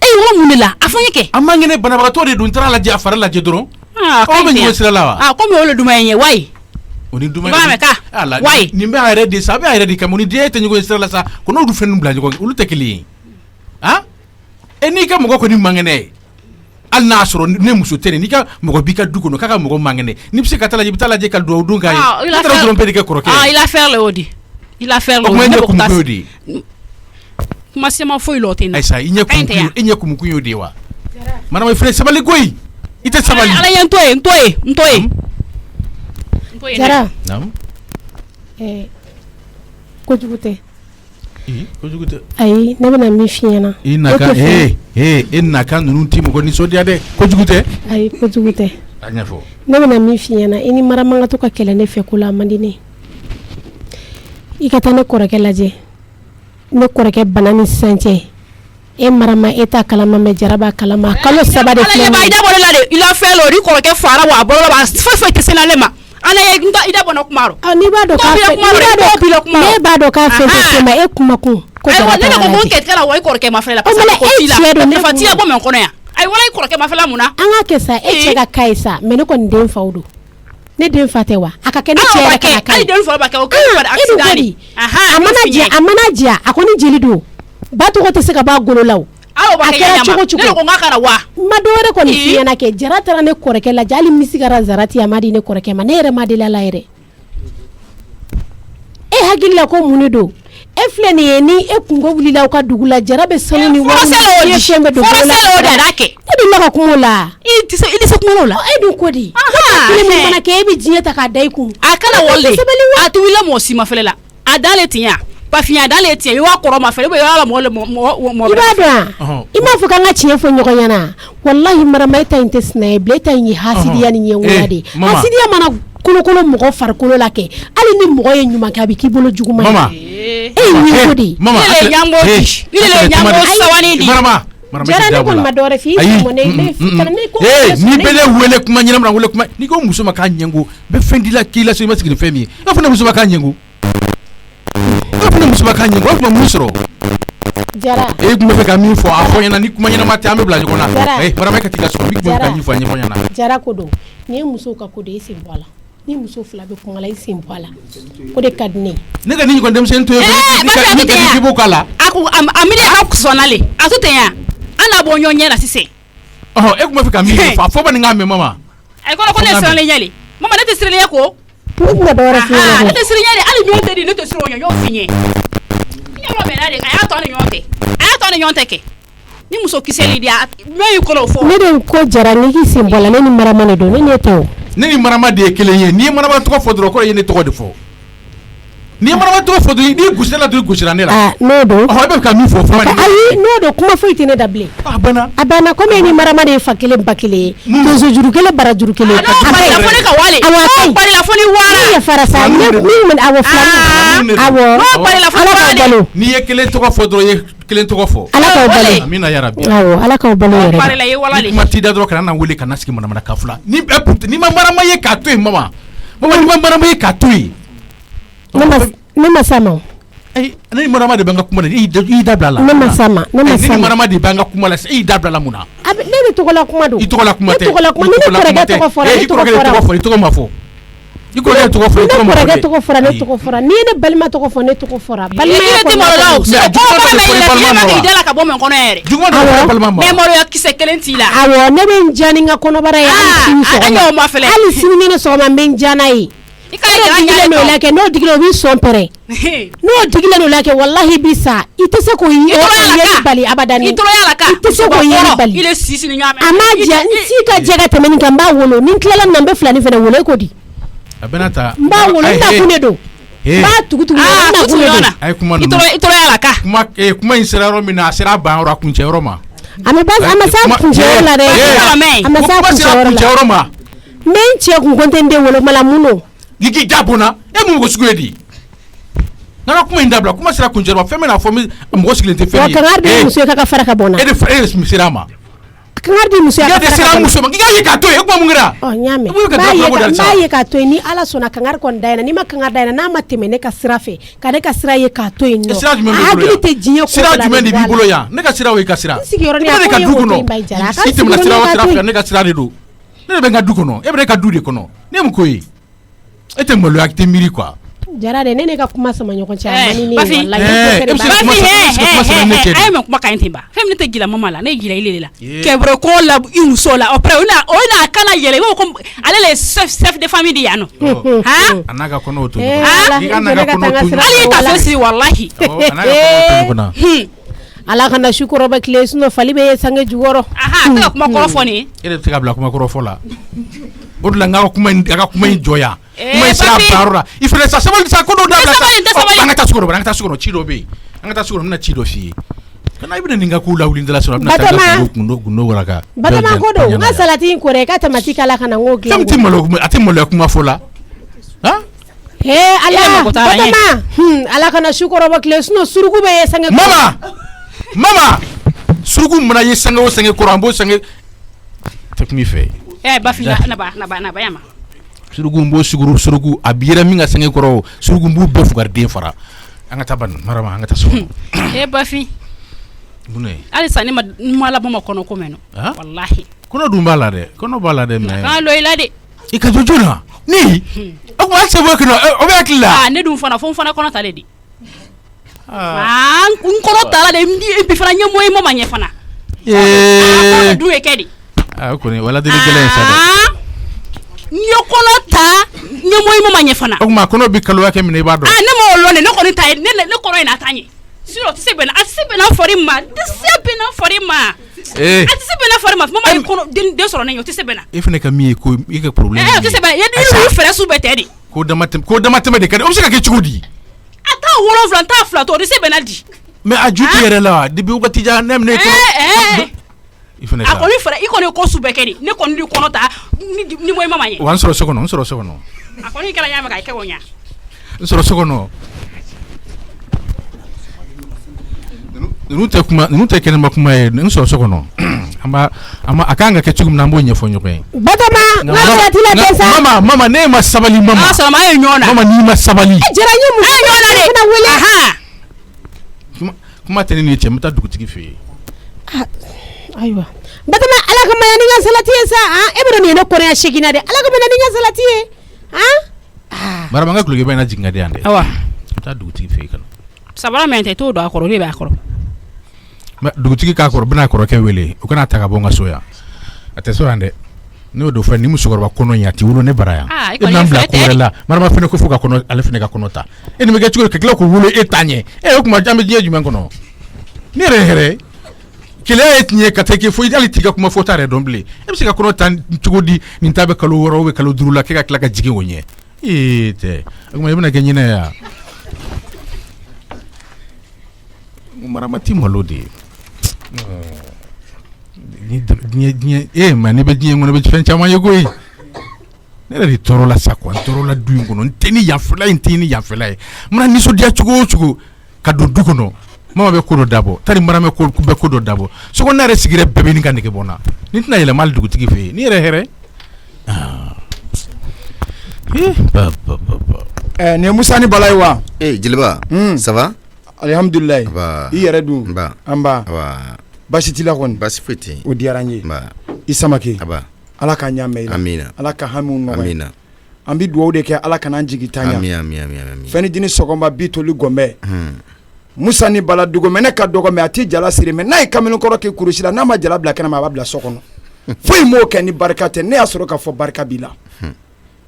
e wala mun de la a fɔ n ye kɛ a man kɛnɛ banabagatɔ de dun taara lajɛ a fara lajɛ dɔrɔn aw bɛ ɲɔgɔn sira la wa komi olu duma ye wayi o ni duma ye wayi nin bɛ a yɛrɛ de sa a bɛ a yɛrɛ de kama ni den tɛ ɲɔgɔn sira la sa ko n'olu fɛn bila ɲɔgɔn olu tɛ kelen ye e n'i ka mɔgɔ kɔni man kɛnɛ ye hali n'a sɔrɔ ne muso tɛ n'i ka mɔgɔ b'i ka du kɔnɔ k'a ka mɔgɔ man kɛnɛ n'i bɛ se ka taa lajɛ i bɛ taa lajɛ ka dugawu dun k'a ye ne taara dɔrɔn bɛɛ de kɛ kɔrɔkɛ ye il a fait le odi il a fait le o kuma ɲɛ kumukun y'o de ye kuma se ma foyi lɔ ten ayisa i ɲɛ kumukun y'o de ye wa manama filɛ sabali koyi i tɛ sabali ala ye n to yen Jara kojugu tɛ kojugu tɛ ayi ne bɛna min f'i ɲɛna i naka e naka ninnu t'i mɔgɔ nisɔndiya dɛ kojugu tɛ ayi kojugu tɛ a ɲɛfɔ ne bɛna min f'i ɲɛna i ni Marama ka to ka kɛlɛ ne fɛ ko la a man di ne i ka taa ne kɔrɔkɛ lajɛ ne kɔrɔkɛ bana ni sisan cɛ e Marama e t'a kalama mais Jara b'a kalama kalo 3 de filɛ ala ye i dabɔ ne la de il a fait le odi kɔrɔkɛ fara wa a bolo la foyi tɛ se na ale ma ala ye i dabɔ ne kuma rɔ n'i b'a dɔn k'a fɛ ne b'a dɔn k'a fɛ tɛ ma e kuma kun ko Jara ne ko ko kɛ la wa i kɔrɔkɛ ma fɛ la parce que ko ti la ne fa ti la ko mɛ kɔnɔ yan ai wala i kɔrɔkɛ ma fɛ la mun na an ka kɛ sa e cɛ ka kai sa mais ne kɔni den faw don ne den fa tɛ wa a ka kɛ ne cɛ yɛrɛ ka kai ai den fa ba kɛ o kɛ accident a mana diya a kɔni jeli don ba tɔgɔ tɛ se ka b'a golo la a kɛra cogo cogo ne ko n ka kana wa ma dɔ wɛrɛ kɔni f'i ɲɛna kɛ Jara taara ne kɔrɔkɛ lajɛ hali misigara Zarati a ma di ne kɔrɔkɛ ma ne yɛrɛ ma deli a la yɛrɛ e hakili la ko mun de don e filɛ nin ye ni e kungo wulila aw ka dugu la Jara bɛ sanu ni wari ni fɛn bɛ don bolo la o da kɛ e dun ka kuma la i tɛ se kuma la e dun ko di kelen min fana kɛ e bɛ diɲɛ ta k'a da i kun a kana wale a tɛ wuli mɔgɔ si ma fɛlɛ la a dalen tiɲɛ Bafiya dalen tiɲɛ i waa kɔrɔ ma fɛlɛ i bɛ yɔrɔ mɔgɔ i b'a dɔn i m'a fɔ k'an ka tiɲɛ fɔ ɲɔgɔn ɲɛna wallahi Marama e ta in tɛ sinɛ ye bilen e ta in ye hasidiya ni ɲɛngoya de hasidiya mana kolokolo mɔgɔ farikolo la kɛ hali ni mɔgɔ ye ɲuman kɛ a bɛ k'i bolo juguman ye e ye ɲɛngo de ye Jara ne kɔni ma dɔwɛrɛ f'i ni bɛ ne wele kuma ɲɛnama wele kuma n'i ko muso ma k'a ɲɛngo bɛ fɛn d'i la k'i la so i ma sigi ni fɛn min ye e fana muso ma k'a ɲɛngo e fana muso ma k'a ɲɛngo o tuma mun sɔrɔ Jara e tun bɛ fɛ ka min fɔ a fɔ ɲɛna ni kuma ɲɛnama tɛ an bɛ bila ɲɔgɔn na Marama e ka t'i ka so i tun bɛ fɛ ka min fɔ a ɲɛfɔ ɲɛna Jara ko don ni ye musow ka ko de i sen bɔ a la ni muso fila bɛ kuma la i sen bɔ a la o de ka di ne ne ka nin ɲɔgɔn denmisɛnnin to yen ni ka jibo k'a la a ko a miri a ka sɔnna le a to ten yan an n'a bɔ ɲɔgɔn ɲɛ la sisan e tun bɛ fɛ ka min fɔ a fɔ ba nin k'a mɛn Mama a kɔrɔ ko ne siralen ɲɛli Mama ne tɛ siralen ɲɛ ko ne tɛ siralen ɲɛ hali ɲɔgɔn tɛ di ne tɛ siralen ɲɛ ɲɔgɔn fi ɲɛ ɲɔgɔn bɛn na de a y'a tɔ ni ɲɔgɔn tɛ kɛ ni muso kisɛli di a mɛ y'i kɔrɔ fɔ ne de ko Jara ni k'i sen bɔ a la ne ni Marama de don ne ɲɛ tɛ o ne ni Marama de ye kelen ye n'i ye Marama tɔgɔ fɔ dɔrɔn kɔrɔ ye ne tɔgɔ de fɔ n'i ye Marama tɔgɔ fɔ dɔrɔn n'i gosira dɔrɔn gosira ne la n'o don e bɛ ka min fɔ ayi n'o don kuma foyi tɛ ne da bilen a banna komi e ni Marama de ye fa kelen ba kelen ye tonso juru kelen barajuru kelen balila fo ne ka wale balila fo ni wara ne ye farasa min awɔ filanin awɔ balila fo ni wale n'i ye kelen tɔgɔ fɔ dɔrɔn ye kelen tɔgɔ fɔ Ala k'aw balo amina yarabi awɔ Ala k'aw balo yɛrɛ balila ye wala le kuma t'i da dɔrɔn kana na wele kana sigi manamana ka fila ni ma Marama ye k'a to yen Mama ni ma Marama ye k'a to yen ne ma sa ma ne ni Marama de bɛ n ka kuma la i dabila la ne ma sa ma ne ni Marama de bɛ n ka kuma la i dabila la mun na ne de tɔgɔla kuma don i tɔgɔla kuma tɛ ni ne kɔrɔkɛ tɔgɔ fɔra i tɔgɔ ma fɔ i kɔrɔkɛ tɔgɔ fɔ ne kɔrɔkɛ tɔgɔ fɔra ne tɔgɔ fɔra ni ne balima tɔgɔ fɔ ne tɔgɔ fɔra balimaya tɛ malo la o ma deli ka bɔ mɛ kɔnɔ yɛrɛ juguman dɔ balima ma mais maloya kisɛ kelen t'i la awɔ ne bɛ n diya ni n ka kɔnɔbara ye hali sini ni ne sɔgɔma n bɛ n diya n'a ye i ka digilen n'o la kɛ n'o digilen o b'i sɔn pɛrɛ n'o digilen n'o la kɛ walahi bi sa i tɛ se k'o ye bali abadani i tɛ se k'o ye bali a ma diya n si ka jɛ ka tɛmɛ nin kan n b'a wolo ni n tilala nin na n bɛ filanin fana wolo e ko di a bɛna ta n b'a wolo n nakun de don n b'a tugu-tugu n nakun de don a ye kuma ninnu kuma in sera yɔrɔ min na a sera a ban yɔrɔ a kuncɛ yɔrɔ ma a ma s'a kuncɛ yɔrɔ la dɛ a ma s'a kuncɛ yɔrɔ la n bɛ n cɛ kun ko n tɛ n den wolo mala mun don ni k'i da bonda e mun ko sugu ye di n ka kuma in dabila kuma sera kuncɛ yɔrɔ fɛn bɛ na fɔ mɔgɔ sigilen tɛ fɛn ye wa kangari de muso ye k'a ka fara ka bɔ n na e de sera a ma kangari de muso ye ka fara ka bɔ muso ma k'i ka ye k'a to yen e kuma mun kɛra n y'a mɛn n b'a ye k'a to yen ni Ala sɔnna kangari kɔni da yɛlɛ n'i ma kangari da yɛlɛ n'a ma tɛmɛ ne ka sira fɛ ka ne ka sira ye k'a to yen nɔ a hakili tɛ diɲɛ ko sira jumɛn de b'i bolo yan ne ka sira o y'i ka sira n sigiyɔrɔ ni a ne ka ko ye du o kɔnɔ den ba jara a ka i tɛmɛna sigiyɔrɔ sira o ni sira a fɛ to ne ka sira de don ne de bɛ n ka du kɔnɔ e bɛ ne ka du de kɔnɔ ne mun ko ye e tɛ maloya tɛ miiri quoi Jara de ne ka kuma sama ɲɔgɔn cɛ a mani ne Bafi wallahi a ye mɛ kuma ka ɲi ten ba fɛn min tɛ gila Mama la ne gila ile de la kɛbɛrɛ ko la i muso la après o na kana yɛlɛ i b'a ko ale le chef de famille de yan nɔ han a n'a ka kɔnɔ to i ka n'a ka kɔnɔ to hali i ka fɛn siri wallahi Ala kana su kɔrɔbɛ tile sinon fali bɛ sange jukɔrɔ a tɛ ka kuma kɔrɔ fɔ nin e de tɛ ka bila kuma kɔrɔ fɔ la o de la n ka kuma in jɔya kuma in sera baaro la i fɛnɛ sa sabali sa ko dɔ dabila sa an ka taa so kɔnɔ ci dɔ bɛ yen an ka taa so kɔnɔ n bɛna ci dɔ f'i ye kana i bɛna nin ka k'u lawuli dala sɔrɔ a bɛna taa gundo waraka Batama ko don n ka salati in kɔrɔ i ka tamati k'a la ka na n k'o dilan fɛn tɛ malo a tɛ maloya kuma fɔ la han Ala Batama Ala kana su kɔrɔbɛ tile sinon suruku bɛ ye sange Mama suruku mana ye sange o sange kɔrɔ an b'o sange tɛ kuma i fɛ Bafi na ba yama suruku n b'o suruku a bi yɛrɛ min ka sange kɔrɔ suruku n b'u bɛɛ fugariden fara an ka taa Marama an ka taa so Bafi mun ye halisa ne ma labɔ ma kɔnɔ ko mɛn wallahi kɔnɔ dun b'a la dɛ mɛ k'an lɔ i la dɛ i ka jɔ joona ni o kuma se bɔ kɔnɔ o bɛ hakili la ne dun fana fo n fana kɔnɔ ta de di n kɔnɔ ta la de bi fana ɲɛmɔgɔ ye Mama ɲɛ fana du ye kɛ de kɔni wala deli gɛlɛn sa dɛ n ye kɔnɔ ta n ɲɛmɔgɔ ma ɲɛ fana o kuma kɔnɔ bi kalo kɛ minɛ b'a dɔn ne ma o lɔn ne kɔni ta ye ne kɔrɔ in na ta ɲɛ siro tɛ se bɛna fɔri ma tɛ se bɛna fɔri ma a tɛ se bɛna fɔri ma mama ye den sɔrɔ ne ye o tɛ se bɛna e fana ka min ye ko i ka problème o tɛ se bɛna ye fɛrɛ su bɛɛ tɛ de ko dama tɛmɛ de ka di o bɛ se ka kɛ cogo di a t'a 7 t'a 2 to o tɛ se bɛna di mais a ju tɛ yɛrɛ la depuis wagati jan ne minɛ a kɔni fɛrɛ i kɔni ko su bɛɛ kɛ de ne kɔni di kɔnɔ ta ni mo mama ye wa n sɔrɔ so kɔnɔ a kɔni kɛra ɲa mɛ ka kɛ o ɲa n sɔrɔ so kɔnɔ ninnu tɛ kɛnɛma kuma ye n sɔrɔ so kɔnɔ a kan ka kɛ cogo min na an b'o ɲɛfɔ ɲɔgɔn ye Batama n'a sera t'i la sa mama ne ma sabali mama sɔrɔ ma ye ɲɔgɔn na mama n'i ma sabali jɛra n ye muso ɲɔgɔn na de fana wele kuma tɛ ne ni cɛ n bɛ taa dugutigi fɛ yen ayiwa Batama ala ka maya ni n ka salati ye sa e bɛ nin ye ne kɔrɔya segin na dɛ ala ka maya ni n ka salati ye marama n ka kulukɛ bɛ na jigin ka di yan dɛ awa n taa dugutigi fɛ yen kana sabara mɛ tɛ t'o don a kɔrɔ ne b'a kɔrɔ dugutigi k'a kɔrɔ bɛna kɔrɔkɛ wele o kana ta ka bɔ n ka so yan a tɛ so yan dɛ ne y'o don fɛ ni musokɔrɔba kɔnɔ in a tɛ wolo ne bara yan e bɛna bila ko wɛrɛ la marama fana ko fo ka kɔnɔ ale fana ka kɔnɔ ta e nin bɛ kɛ cogo di ka tila k'o wolo e t'a ɲɛ o kuma an bɛ diɲɛ jumɛn kɔnɔ ne yɛrɛ hɛrɛ keleya ye tiɲɛ ka taa kɛ fo hali t'i ka kuma fɔ ta yɛrɛ dɔn bilen e bɛ se ka kɔnɔ ta cogo di nin ta bɛ kalo 6 ou kalo 5 la k'e ka tila ka jigin o ɲɛ tɛ o kuma i bɛna kɛ ɲinɛ yan marama ti malo de ye ma ne bɛ diɲɛ kɔnɔ bɛ fɛn caman ye koyi ne yɛrɛ de tɔɔrɔ la sa quoi n tɔɔrɔ la du in kɔnɔ n tɛ ni yanfɛla ye n tɛ ni yanfɛla ye n mana nisɔndiya cogo o cogo ka don du kɔnɔ mama bɛ ko dɔ dabɔ tari marama bɛ ko dɔ dabɔ sokɔnɔ ne yɛrɛ sigira bɛɛ bɛ nin ka nege bɔ n na ni tɛna yɛlɛma hali dugutigi fɛ yen ni yɛrɛ hɛrɛ nin ye Musa ni Bala ye wa Jeliba ça va alhamdulilayi i yɛrɛ dun an ba basi t'i la kɔni basi foyi tɛ yen o diyara n ye i Samake ala k'a ɲa mɛn i la amina ala ka hamiw nɔgɔya amina an bɛ dugawu de kɛ ala kana an jigi taa ɲa fɛn ni jini sɔgɔma bi toli gɔnbɛ Musa ni Bala dugomɛ ne ka dɔgɔ mɛ a t'i jala siri mɛ n'a ye kaminikɔrɔ kɛ kurusi la n'a ma jala bila kɛnɛma a b'a bila so kɔnɔ foyi m'o kɛ ni barika tɛ ne y'a sɔrɔ k'a fɔ barika b'i la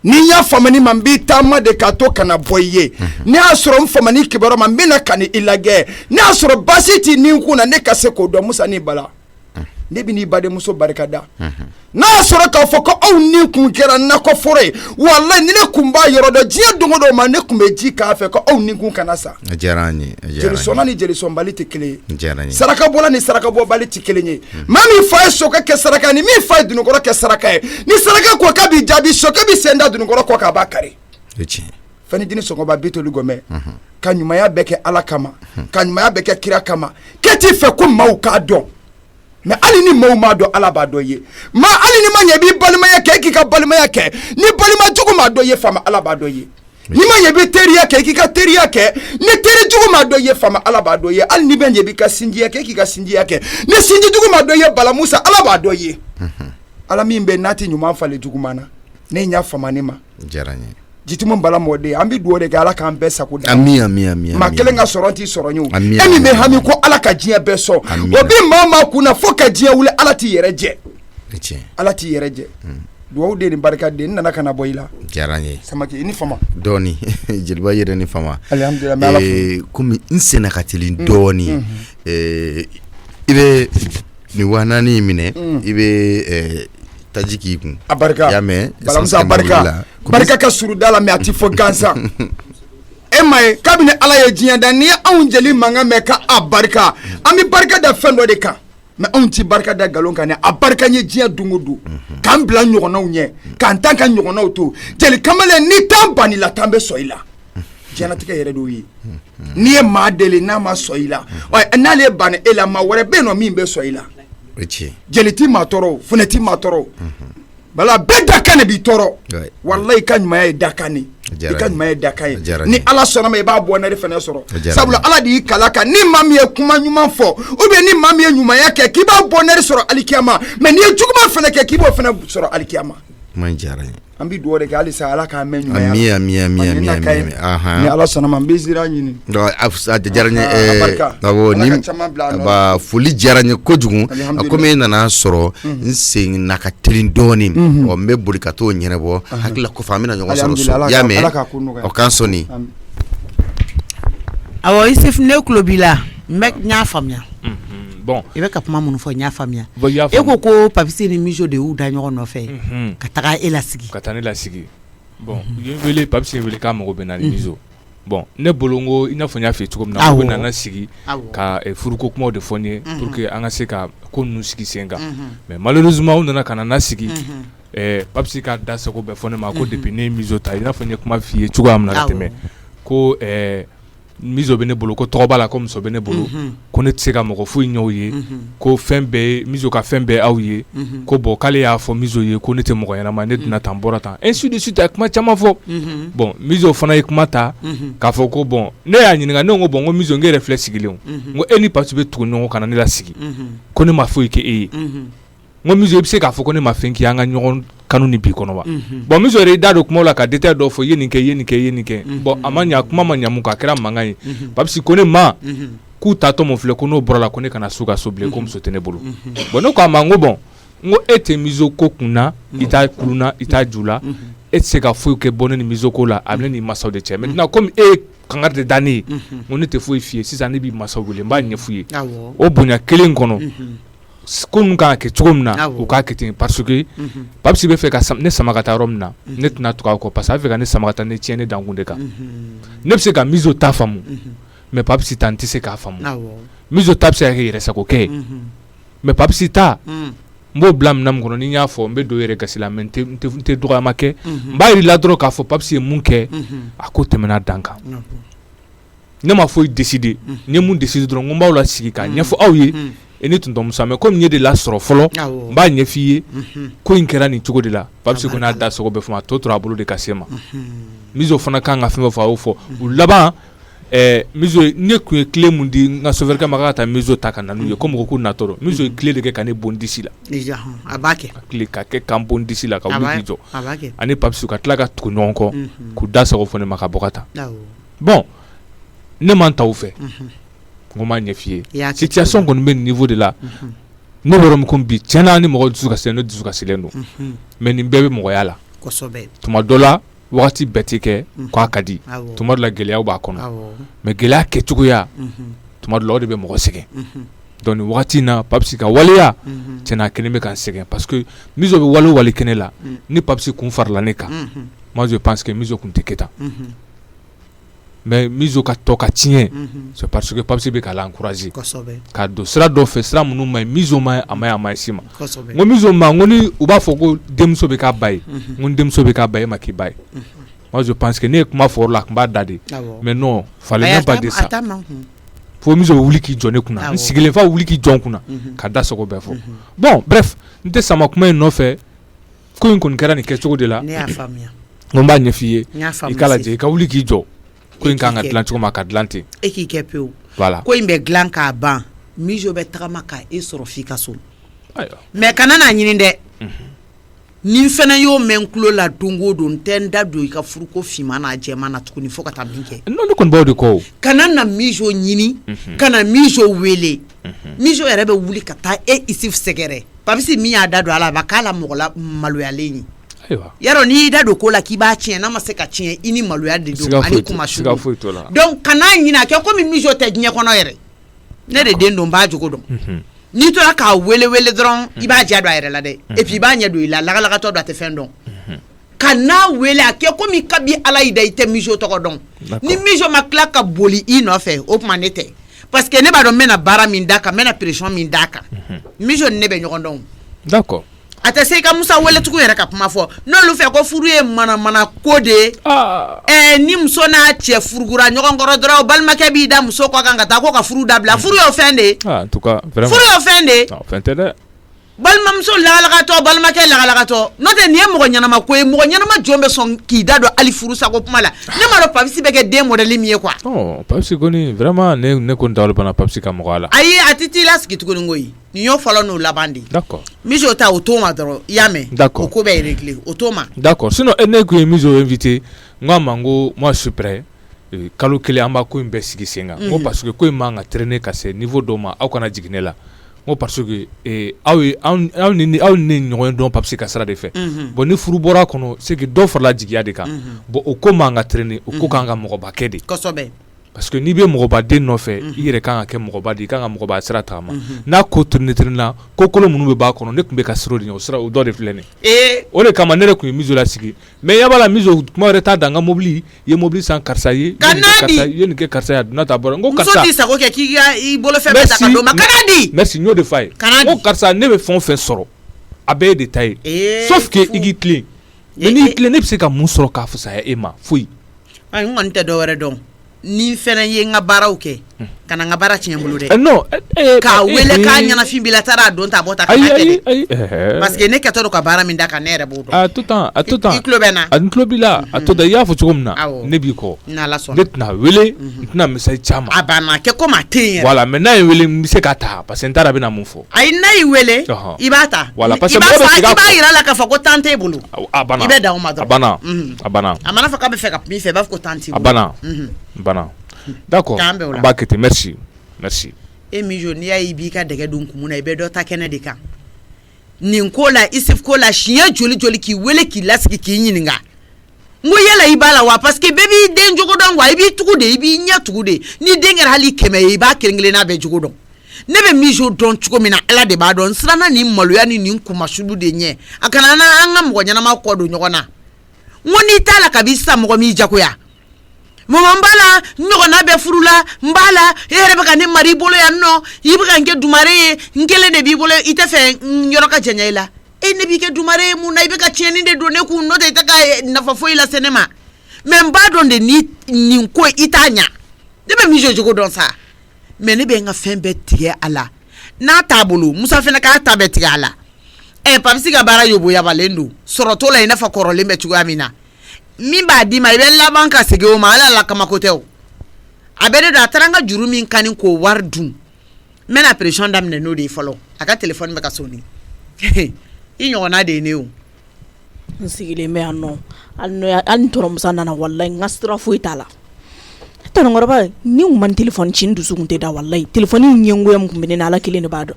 ni n y'a faamu ni ma n b'i taama de k'a to kana bɔ i ye ne y'a sɔrɔ n faamu ni kibaruya ma n bɛna ka ni i lagɛ ne y'a sɔrɔ baasi t'i ni kun na ne ka se k'o dɔn Musa ni Bala ne bɛ n'i badenmuso barika da n'a y'a sɔrɔ k'a fɔ ko aw ni kun kɛra nakɔforo ye walayi ni ne kun b'a yɔrɔ dɔn diɲɛ don o don ma ne kun bɛ ji k'a fɛ ko aw ni kun kana sa a diyara an ye jelisɔnna ni jelisɔnbali tɛ kelen ye sarakabɔla ni sarakabɔbali tɛ kelen ye maa min fa ye sokɛ kɛ saraka ye ni min fa ye dunukɔrɔ kɛ saraka ye ni saraka ko k'a b'i jaabi sokɛ bɛ sen da dunukɔrɔ kɔ k'a b'a kari fɛn jini sɔgɔba bi toli gɔmɛ ka ɲumanya bɛɛ kɛ ala kama ka ɲumanya bɛɛ kɛ kira kama k'e t'i fɛ ko maaw k'a dɔn mais hali ni maaw m'a dɔn ala b'a dɔn ye ma hali ni ma ɲɛ b'i balimaya kɛ e k'i ka balimaya kɛ ni balima jugu m'a dɔn ye faama ala b'a dɔn ye ni ma ɲɛ b'i teriya kɛ e k'i ka teriya kɛ ni teri jugu m'a dɔn ye faama ala b'a dɔn ye hali ni bɛ ɲɛ b'i ka sinjiya kɛ e k'i ka sinjiya kɛ ni sinji jugu m'a dɔn ye Bala Musa ala b'a dɔn ye ala min bɛ n'a tɛ ɲuman falen juguman na ne y'a faama ne ma diyara n ye jitimu Bala mɔden an bɛ dugawu de kɛ ala k'an bɛɛ sago da ami maa kelen ka sɔrɔ t'i sɔrɔ ɲu e min bɛ hami ko ala ka diɲɛ bɛɛ sɔn o bɛ maa kunna fo ka diɲɛ wuli ala t'i yɛrɛ jɛ ala t'i yɛrɛ jɛ dugawu de ni barika de n nana ka na bɔ i la diyara n ye Samake i ni fama dɔɔni Jeliba yɛrɛ ni fama alhamdulilayi n bɛ ala fo komi n senna ka teli dɔɔni i bɛ nin 4,000 in minɛ i bɛ taji k'i kun a barika y'a mɛn Bala Musa barika ka surun da la mais a ti fɔ gansan e ma ye kabini ala ye diɲɛ da n'i ye anw jeli mankan mɛn ka a barika an bɛ barika da fɛn dɔ de kan mais anw ti barika da nkalon kan dɛ a barika ye diɲɛ don o don k'an bila ɲɔgɔnnaw ɲɛ k'an tan ka ɲɔgɔnnaw to jeli kamalen ni tan banila tan bɛ sɔn i la diɲɛlatigɛ yɛrɛ d'o ye n'i ye maa deli n'a ma sɔn i la n'ale banna e la maa wɛrɛ bɛ yen nɔ min bɛ sɔn i la jeli ti maa tɔɔrɔ funɛ ti maa tɔɔrɔ Bala bɛɛ dakan de b'i tɔɔrɔ walayi i ka ɲumanya ye dakan de i ka ɲumanya ye dakan ye ni ala sɔnna ma i b'a bɔnɛri fɛnɛ sɔrɔ sabula ala de y'i kala kan ni maa min ye kuma ɲuman fɔ ou bien ni maa min ye ɲumanya kɛ k'i b'a bɔnɛri sɔrɔ alikiyama mais n'i ye juguman fɛnɛ kɛ k'i b'o fɛnɛ sɔrɔ alikiyama man diyara n ye an bɛ dugawu de kɛ halisa Ala k'a mɛn ɲumanya ami ni Ala sɔnna ma n bɛ zira ɲini a diyara n ye awɔ ni ba foli diyara n ye kojugu komi e nana sɔrɔ n sen na ka teli dɔɔnin ɔ n bɛ boli ka t'o ɲɛnabɔ hakili la kɔfɛ an bɛna ɲɔgɔn sɔrɔ so y'a mɛn o k'an sɔnni awɔ Isuf ne tulo b'i la n y'a faamuya bon i bɛ ka kuma minnu fɔ n y'a faamuya e ko Papisi ni Mijo de y'u da ɲɔgɔn nɔfɛ ka taga e lasigi ka taa ne lasigi bon ye wele Papisi wele k'a mago bɛ na ni Mijo bon ne bolo n ko i n'a fɔ n y'a f'i ye cogo min na ko bɛ nana sigi ka furuko kumaw de fɔ n ye pour que an ka se ka ko ninnu sigi sen kan mais malheureusement u nana ka na sigi Papisi ka da sago bɛɛ fɔ ne ma ko depuis ne ye Mijo ta i n'a fɔ n ye kuma f'i ye cogoya min na ka tɛmɛ ko Mijo bɛ ne bolo ko tɔgɔ b'a la ko muso bɛ ne bolo ko ne tɛ se ka mɔgɔ foyi ɲɛw ye ko fɛn bɛɛ Mijo ka fɛn bɛɛ aw ye ko bon k'ale y'a fɔ Mijo ye ko ne tɛ mɔgɔ ɲɛnama ne donna tan bɔra tan ainsi de suite a ye kuma caman fɔ bon Mijo fana ye kuma ta k'a fɔ ko bon ne y'a ɲininka ne ko bon ko Mijo n yɛrɛ filɛ sigilen n ko e ni Papisi bɛ tugu ɲɔgɔn kana ne lasigi ko ne ma foyi kɛ e ye n ko Mijo i bɛ se k'a fɔ ko ne ma fɛn k'i an ka ɲɔgɔn kanu ni bi kɔnɔ wa bon Mijo yɛrɛ i da don kumaw la ka détail dɔ fɔ i ye nin kɛ bon a ma ɲa kuma ma ɲa mun k'a kɛra mankan ye Papisi ko ne ma k'u taatɔ mun filɛ ko n'o bɔra la ko ne kana s'u ka so bilen ko muso tɛ ne bolo bon ne ko a ma n ko bon n ko e tɛ Mijo ko kunna i t'a kuluna i t'a ju la e tɛ se ka foyi kɛ bɔ ne ni Mijo ko la a bɛ ne ni masaw de cɛ maintenant comme e ye kangari de da ne ye n ko ne tɛ foyi f'i ye sisan ne b'i masaw wele n b'a ɲɛ f'u ye o bonya kelen kɔnɔ ko nun kan ka kɛ cogo min na u k'a kɛ ten parce que Papisi bɛ fɛ ka ne sama ka taa yɔrɔ min na ne tɛna tugu a kɔ parce que a bɛ fɛ ka ne sama ka taa ne tiɲɛ ne dankun de kan ne bɛ se ka Mijo ta faamu mais Papisi ta n tɛ se k'a faamu Mijo ta bɛ se ka kɛ yɛrɛsagokɛ ye mais Papisi ta n b'o bila minɛn min kɔnɔ ni n y'a fɔ n bɛ don yɛrɛ gasi la mais n tɛ dɔgɔyama kɛ n b'a jira i la dɔrɔn k'a fɔ Papisi ye mun kɛ a ko tɛmɛna dan kan ne ma foyi décider n ye mun décider dɔrɔn n ko n b'aw lasigi k'a ɲɛfɔ aw ye e ni tonton Musa mais comme n ye de la sɔrɔ fɔlɔ n b'a ɲɛ f'i ye ko in kɛra nin cogo de la Papisi ko n'a da sogo bɛɛ fɔ ma tɔ tora a bolo de ka se ma Mijo fana kan ka fɛn fɛn fɔ a y'o fɔ u laban Mijo ne kun ye clé mun di n ka chauffeur kɛ ma k'a ka taa Mijo ta ka na n'u ye ko mɔgɔ k'u natɔ don Mijo ye clé de kɛ ka ne bon disi la a b'a kɛ clé ka kɛ k'an bon disi la ka wuli k'i jɔ ani Papisi ka tila ka tugu ɲɔgɔn kɔ k'u da sago fɔ ne ma ka bɔ ka taa bon ne man ta u fɛ n ko m'a ɲɛ f'i ye situation kɔni bɛ nin niveau de la ne bɛ yɔrɔ min ko bi tiɲɛna ni mɔgɔ dusu kasilen ne dusu kasilen don mais nin bɛɛ bɛ mɔgɔya la tuma dɔ la wagati bɛɛ tɛ kɛ k'a ka di tuma dɔ la gɛlɛyaw b'a kɔnɔ mais gɛlɛya kɛcogoya tuma dɔ la o de bɛ mɔgɔ sɛgɛn donc nin wagati in na Papisi ka waleya tiɲɛna a kelen bɛ k'an sɛgɛn parce que Mijo bɛ wale o wale kɛnɛ la ni Papisi kun farala ne kan moi je pense que Mijo kun tɛ kɛ tan mais Mijo ka tɔ ka tiɲɛ c'est parce que Papisi bɛ k'a encourager ka don sira dɔ fɛ sira minnu ma ɲi Mijo ma a ma ɲi a ma ɲi si ma n ko Mijo ma n ko ni u b'a fɔ ko denmuso bɛ k'a ba ye n ko ni denmuso bɛ k'a ba ye e ma k'i ba ye moi je pense que ne ye kuma fɔ o la a tun b'a da de mais non fallait même pas de ça fo Mijo bɛ wuli k'i jɔ ne kunna n sigilen fa wuli k'i jɔ n kunna ka da sogo bɛɛ fɔ bon bref n tɛ sama kuma in nɔfɛ ko in kɔni kɛra nin kɛcogo de la n ko n b'a ɲɛ f'i ye i k'a lajɛ i ka wuli k'i jɔ ko in kan ka dilan cogo ma ka dilan ten e k'i kɛ pewu voilà ko in bɛ dilan k'a ban Mijo bɛ tagama ka e sɔrɔ f'i ka so mais kana n'a ɲini dɛ ni fana y'o mɛn tulo la don o don n tɛ n da don i ka furuko finman n'a jɛman na tuguni fo ka taa min kɛ non ne kɔni b'o de kɔ kana na Mijo ɲini kana Mijo wele Mijo yɛrɛ bɛ wuli ka taa e Isuf sɛgɛrɛ Papisi min y'a da don a la a ba k'a la mɔgɔ la maloyalen ye yarɔ n'i y'i da don ko la k'i b'a tiɲɛ n'a ma se ka tiɲɛ i ni maloya de don ani kuma sugu donc kana ɲinɛ a kɛ komi Mijo tɛ diɲɛ kɔnɔ yɛrɛ ne de den don n b'a jogo dɔn n'i tora k'a wele dɔrɔn i b'a diya don a yɛrɛ la dɛ et puis i b'a ɲɛ don i la lagalagatɔ don a tɛ fɛn dɔn ka n'a wele a kɛ komi kabi Ala y'i da i tɛ Mijo tɔgɔ dɔn ni Mijo ma tila ka boli i nɔfɛ o tuma ne tɛ parce que ne b'a dɔn n bɛna baara min d'a kan n bɛna pression min d'a kan Mijo ni ne bɛ ɲɔgɔn dɔn d'accord a tɛ se i ka Musa wele tugun yɛrɛ ka kuma fɔ n'olu fɛ ko furu ye mana ko de ye ni muso n'a cɛ furugura ɲɔgɔn kɔrɔ dɔrɔn balimakɛ b'i da muso kɔ kan ka taa ko ka furu dabila furu y'o fɛn de ye en tout cas vraiment furu y'o fɛn de ye non fɛn tɛ dɛ balimamuso lagalagatɔ balimakɛ lagalagatɔ n'o tɛ nin ye mɔgɔ ɲɛnama ko ye mɔgɔ ɲɛnama jɔn bɛ sɔn k'i da don hali furusa ko kuma la ne m'a dɔn Papisi bɛ kɛ den modèle min ye quoi. Papisi kɔni vraiment ne kɔni t'a dɔn bana Papisi ka mɔgɔ la. ayi a tɛ t'i lasigi tuguni koyi nin y'o fɔlɔ n'o laban de. d'accord Mizo ta o t'o ma dɔrɔn i y'a mɛn. d'accord o ko bɛ réglé o t'o ma. d'accord sinon ne kun ye Mizo invité n k'a ma n ko moi je suis prêt kalo kelen an b'a ko in bɛɛ sigi sen kan. n ko parce que ko in man ka traîner ka se niveau dɔ ma aw kana jigin ne la. Moi parce que aw ni ɲɔgɔn dɔn Papisi ka sira de fɛ bon ni furu bɔra kɔnɔ c'est que dɔ farala jigiya de kan bon o ko man ka traîner o ko kan ka mɔgɔba kɛ de kosɛbɛ parce que n'i bɛ mɔgɔbaden nɔfɛ i yɛrɛ kan ka kɛ mɔgɔba de i kan ka mɔgɔba sira tagama n'a ko tourner ko kolon minnu bɛ b'a kɔnɔ ne tun bɛ ka sira o de ɲɛ o sira o dɔ de filɛ nin o de kama ne yɛrɛ tun ye Mizo lasigi mais yaba la Mizo kuma wɛrɛ t'a da n ka mobili i ye mobili san karisa ye i ye nin kɛ karisa ye a donna ta bɔra n ko karisa muso t'i sago kɛ k'i ka i bolofɛn bɛɛ ta ka d'o ma kana di merci n y'o de f'a ye n ko karisa ne bɛ fɛn o fɛn sɔrɔ a bɛɛ ye de ta ye sauf que i k'i tilen mais n'i tilen ne bɛ se ka mun sɔrɔ k'a fisaya e ma foyi n kɔni tɛ dɔwɛrɛ dɔn ni fɛnɛ ye n ka baaraw kɛ ka na n ka baara tiɲɛ n bolo dɛ non k'a wele k'a ɲɛnafin bila taara a don ta bɔ ta ka na kɛ dɛ parce que ne kɛtɔ don ka baara min da kan ne yɛrɛ b'o dɔn a tout temps i tulo bɛ n na a n tulo b'i la a to da i y'a fɔ cogo min na ne b'i kɔ n'Ala sɔnna ne tɛna wele n tɛna message caman a banna kɛ komi a tɛ yen yɛrɛ voilà mais n'a ye wele n bɛ se k'a ta parce que n t'a dɔn a bɛna mun fɔ ayi n'a y'i wele i b'a ta voilà parce que i b'a yira a la k'a fɔ ko temps t'e bolo a banna i bɛ dan o ma dɔrɔn a banna a mana fɔ k'a bɛ fɛ ka min fɛ i b'a fɔ ko temps t'i bolo a banna d'accord an b'a kɛ ten merci Mizo n'i y'a ye i b'i ka dɛgɛ dun kun na i bɛ dɔ ta kɛnɛ de kan nin ko la Isuf ko la siɲɛ joli k'i wele k'i lasigi k'i ɲininka n ko yala i b'a la wa parce que bɛɛ b'i den jogo dɔn wa i b'i tugu de i b'i ɲɛ tugu de ni den kɛra hali 100 ye i b'a kelen-kelenna bɛɛ jogo dɔn ne bɛ Mizo dɔn cogo min na Ala de b'a dɔn n siranna nin maloya ni nin kumasulu de ɲɛ a kana an ka mɔgɔ ɲɛnama kɔ don ɲɔgɔn na n ko n'i t'a la kabi sisan mɔgɔ m'i jagoya mama n b'a la ɲɔgɔnna bɛ furu la n b'a la e yɛrɛ bɛ ka ne mari i bolo yan nɔ i bɛ ka n kɛ dumare ye n kelen de b'i bolo i tɛ fɛ n yɔrɔ ka janya i la ne b'i kɛ dumare ye mun na i bɛ ka tiɲɛni de don ne kun n'o tɛ i tɛ ka nafa foyi lase ne ma mais n b'a dɔn de ni nin ko i t'a ɲa ne bɛ Mizo jogo dɔn sa mais ne bɛ n ka fɛn bɛɛ tigɛ a la n'a t'a bolo Musa fana k'a ta bɛɛ tigɛ a la Papisi ka baara yoboyabalen don sɔrɔ t'o la i n'a fɔ kɔrɔlen bɛ cogoya min na min b'a d'i ma i bɛ laban ka segin o ma Ala la kamako tɛ o a bɛ de don a taara n ka juru min kani k'o wari dun n bɛna pression daminɛ n'o de ye fɔlɔ a ka téléphone bɛ ka sonni i ɲɔgɔnna de ye ne o n sigilen bɛ yan nɔ hali ni tɔrɔmusa nana walayi n ka sira foyi t'a la tɔnɔkɔrɔba ni kun ma ni téléphone ci n dusu kun tɛ da walayi téléphone ɲɛngoya min kun bɛ ne na Ala kelen de b'a dɔn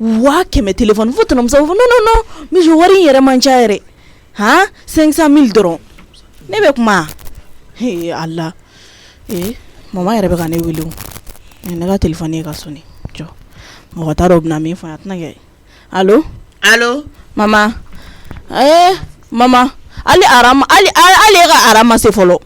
100 téléphone fo tɔnɔmusa b'a fɔ non Mizo wari in yɛrɛ man ca yɛrɛ 500 000 dɔrɔn ne bɛ kuma Ala mama yɛrɛ bɛ ka ne wele ne ka téléphone ye ka sonni jɔ mɔgɔ t'a dɔn bɛna min fɔ a tɛna kɛ allo mama mama ali ka arama se fɔlɔ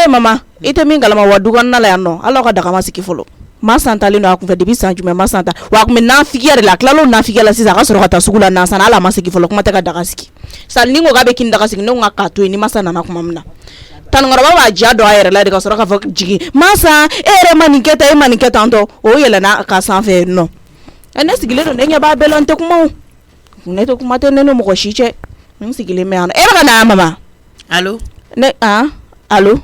mama i tɛ min kalama wa dukɔnɔna la yan nɔ Ala ka daga ma sigi fɔlɔ ma santalen don a kun fɛ depuis san jumɛn ma santa wa a kun bɛ nafigiya de la a tilala o nafigiya la sisan a ka sɔrɔ ka taa sugu la nansan Ala ma sigi fɔlɔ kuma tɛ ka daga sigi sali ni ko k'a bɛ kini daga sigi ne ko k'a to yen ni masa nana kuma min na tanukɔrɔba b'a ja dɔn a yɛrɛ la de ka sɔrɔ k'a fɔ jigin masa e yɛrɛ ma nin kɛ tan e ma nin kɛ tan tɔ o yɛlɛnna ka sanfɛ yen nɔ ne sigilen don ne ɲɛ b'a bɛɛ la n tɛ kuma o ne tɛ kuma tɛ ne ni mɔgɔ si cɛ n sigilen bɛ yan e bɛ ka na yan mama allo allo